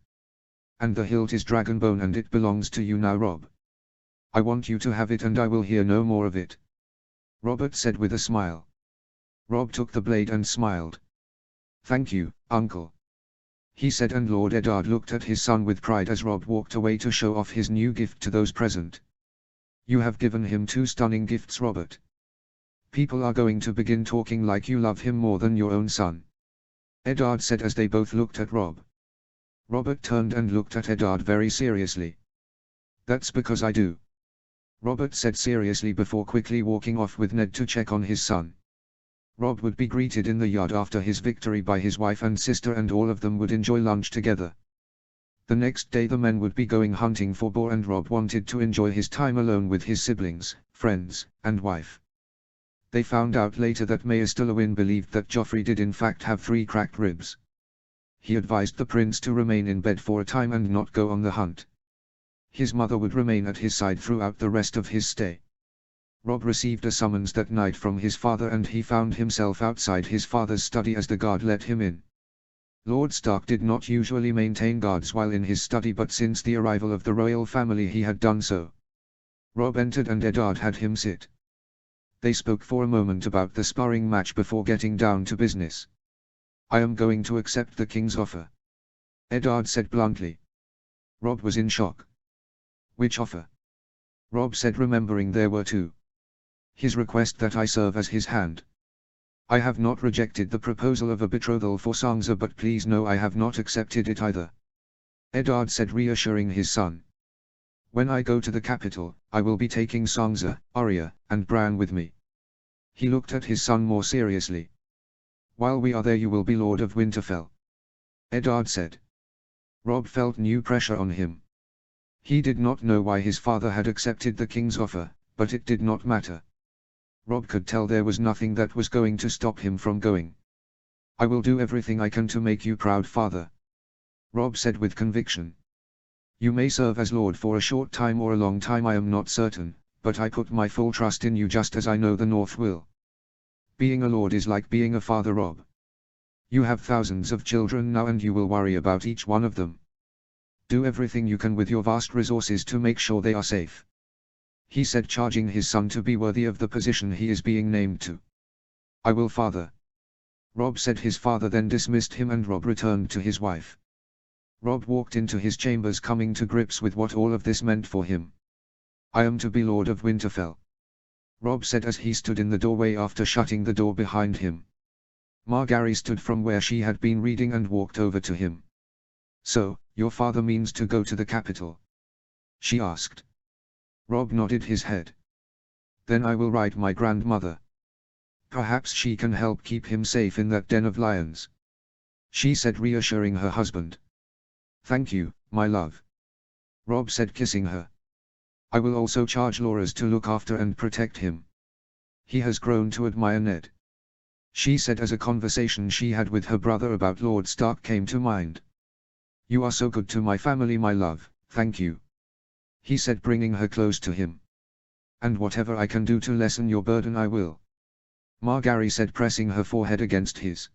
"And the hilt is dragonbone and it belongs to you now, Rob. I want you to have it and I will hear no more of it," Robert said with a smile. Rob took the blade and smiled. "Thank you, uncle," he said, and Lord Eddard looked at his son with pride as Rob walked away to show off his new gift to those present. "You have given him two stunning gifts, Robert. People are going to begin talking like you love him more than your own son," Eddard said as they both looked at Rob. Robert turned and looked at Eddard very seriously. "That's because I do," Robert said seriously before quickly walking off with Ned to check on his son. Rob would be greeted in the yard after his victory by his wife and sister, and all of them would enjoy lunch together. The next day the men would be going hunting for boar, and Rob wanted to enjoy his time alone with his siblings, friends, and wife. They found out later that Maester Lewin believed that Joffrey did in fact have 3 cracked ribs. He advised the prince to remain in bed for a time and not go on the hunt. His mother would remain at his side throughout the rest of his stay. Rob received a summons that night from his father and he found himself outside his father's study as the guard let him in. Lord Stark did not usually maintain guards while in his study, but since the arrival of the royal family he had done so. Rob entered and Eddard had him sit. They spoke for a moment about the sparring match before getting down to business. "I am going to accept the king's offer," Eddard said bluntly. Rob was in shock. "Which offer?" Rob said, remembering there were 2. "His request that I serve as his hand. I have not rejected the proposal of a betrothal for Sansa, but please know I have not accepted it either," Eddard said, reassuring his son. "When I go to the capital, I will be taking Sansa, Arya, and Bran with me." He looked at his son more seriously. "While we are there you will be Lord of Winterfell," Eddard said. Rob felt new pressure on him. He did not know why his father had accepted the king's offer, but it did not matter. Rob could tell there was nothing that was going to stop him from going. "I will do everything I can to make you proud, father," Rob said with conviction. "You may serve as Lord for a short time or a long time, I am not certain, but I put my full trust in you, just as I know the North will. Being a Lord is like being a father, Rob. You have thousands of children now and you will worry about each one of them. Do everything you can with your vast resources to make sure they are safe," he said, charging his son to be worthy of the position he is being named to. "I will, father," Rob said. His father then dismissed him and Rob returned to his wife. Rob walked into his chambers, coming to grips with what all of this meant for him. "I am to be Lord of Winterfell," Rob said as he stood in the doorway after shutting the door behind him. Margaery stood from where she had been reading and walked over to him. "So, your father means to go to the capital?" she asked. Rob nodded his head. "Then I will write my grandmother. Perhaps she can help keep him safe in that den of lions," she said, reassuring her husband. "Thank you, my love," Rob said, kissing her. "I will also charge Loras to look after and protect him. He has grown to admire Ned," she said as a conversation she had with her brother about Lord Stark came to mind. "You are so good to my family, my love, thank you," he said, bringing her close to him. "And whatever I can do to lessen your burden I will," Margaery said, pressing her forehead against his.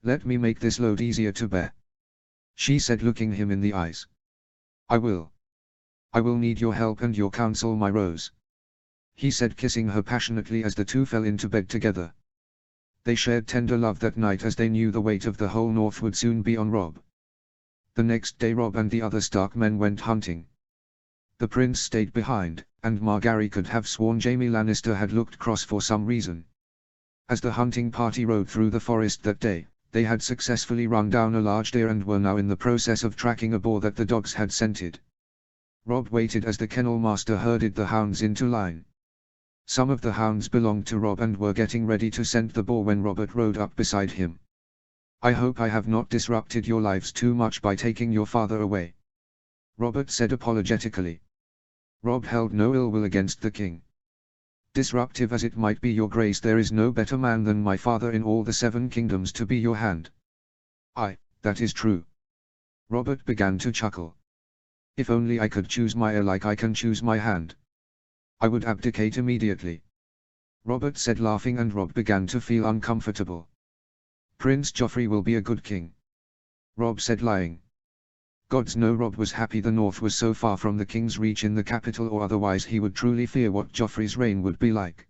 "Let me make this load easier to bear," she said, looking him in the eyes. "I will. I will need your help and your counsel, my Rose," he said, kissing her passionately as the two fell into bed together. They shared tender love that night as they knew the weight of the whole North would soon be on Rob. The next day Rob and the other Stark men went hunting. The prince stayed behind, and Margaery could have sworn Jaime Lannister had looked cross for some reason. As the hunting party rode through the forest that day, they had successfully run down a large deer and were now in the process of tracking a boar that the dogs had scented. Rob waited as the kennel master herded the hounds into line. Some of the hounds belonged to Rob and were getting ready to scent the boar when Robert rode up beside him. "I hope I have not disrupted your lives too much by taking your father away," Robert said apologetically. Rob held no ill will against the king. "Disruptive as it might be, your grace, there is no better man than my father in all the 7 kingdoms to be your hand." "Aye, that is true." Robert began to chuckle. "If only I could choose my heir like I can choose my hand. I would abdicate immediately," Robert said, laughing, and Rob began to feel uncomfortable. "Prince Joffrey will be a good king," Rob said, lying. Gods know Rob was happy the North was so far from the king's reach in the capital, or otherwise he would truly fear what Joffrey's reign would be like.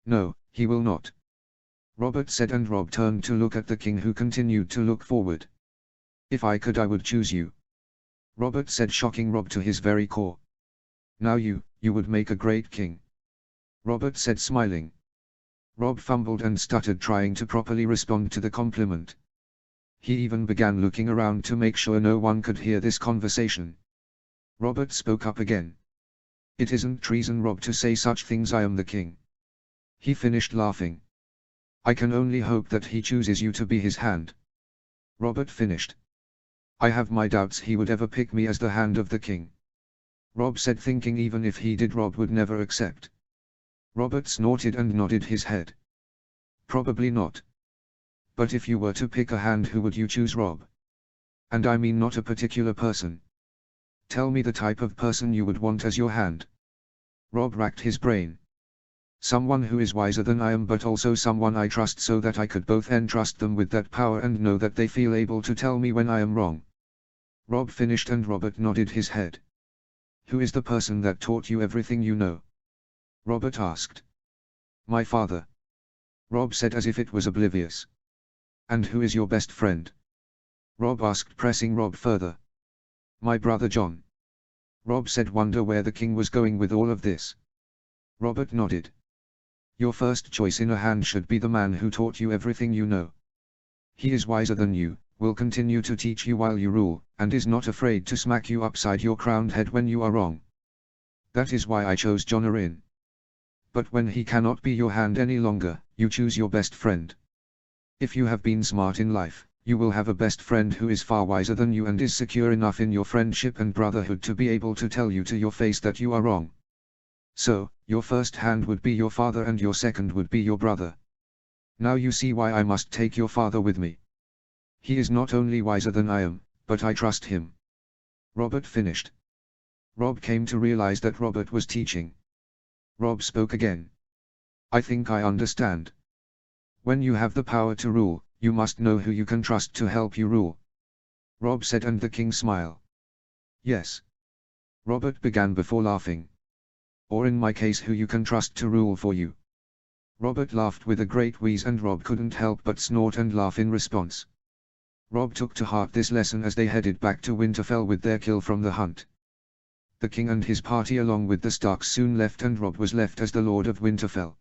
"No, he will not," Robert said, and Rob turned to look at the king, who continued to look forward. "If I could I would choose you," Robert said, shocking Rob to his very core. "Now you would make a great king," Robert said, smiling. Rob fumbled and stuttered, trying to properly respond to the compliment. He even began looking around to make sure no one could hear this conversation. Robert spoke up again. "It isn't treason, Rob, to say such things. I am the king." He finished laughing. "I can only hope that he chooses you to be his hand," Robert finished. "I have my doubts he would ever pick me as the hand of the king," Rob said, thinking even if he did Rob would never accept. Robert snorted and nodded his head. "Probably not. But if you were to pick a hand, who would you choose, Rob? And I mean not a particular person. Tell me the type of person you would want as your hand." Rob racked his brain. "Someone who is wiser than I am, but also someone I trust, so that I could both entrust them with that power and know that they feel able to tell me when I am wrong," Rob finished, and Robert nodded his head. "Who is the person that taught you everything you know?" Robert asked. "My father," Rob said, as if it was oblivious. "And who is your best friend?" Rob asked, pressing Rob further. "My brother Jon," Rob said, wonder where the king was going with all of this. Robert nodded. "Your first choice in a hand should be the man who taught you everything you know. He is wiser than you, will continue to teach you while you rule, and is not afraid to smack you upside your crowned head when you are wrong. That is why I chose Jon Arryn. But when he cannot be your hand any longer, you choose your best friend. If you have been smart in life, You will have a best friend who is far wiser than you and is secure enough in your friendship and brotherhood to be able to tell you to your face that you are wrong. So, your first hand would be your father and your second would be your brother. Now you see why I must take your father with me. He is not only wiser than I am, but I trust him. Robert finished. Rob came to realize that Robert was teaching. Rob spoke again. I think I understand. When you have the power to rule, you must know who you can trust to help you rule. Rob said, and the king smiled. Yes. Robert began before laughing. Or in my case, who you can trust to rule for you. Robert laughed with a great wheeze and Rob couldn't help but snort and laugh in response. Rob took to heart this lesson as they headed back to Winterfell with their kill from the hunt. The king and his party along with the Starks soon left and Rob was left as the Lord of Winterfell.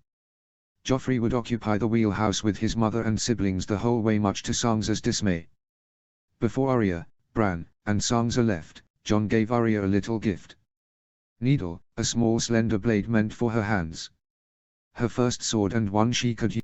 Joffrey would occupy the wheelhouse with his mother and siblings the whole way, much to Sansa's dismay. Before Arya, Bran, and Sansa left, Jon gave Arya a little gift. Needle, a small slender blade meant for her hands. Her first sword and one she could use.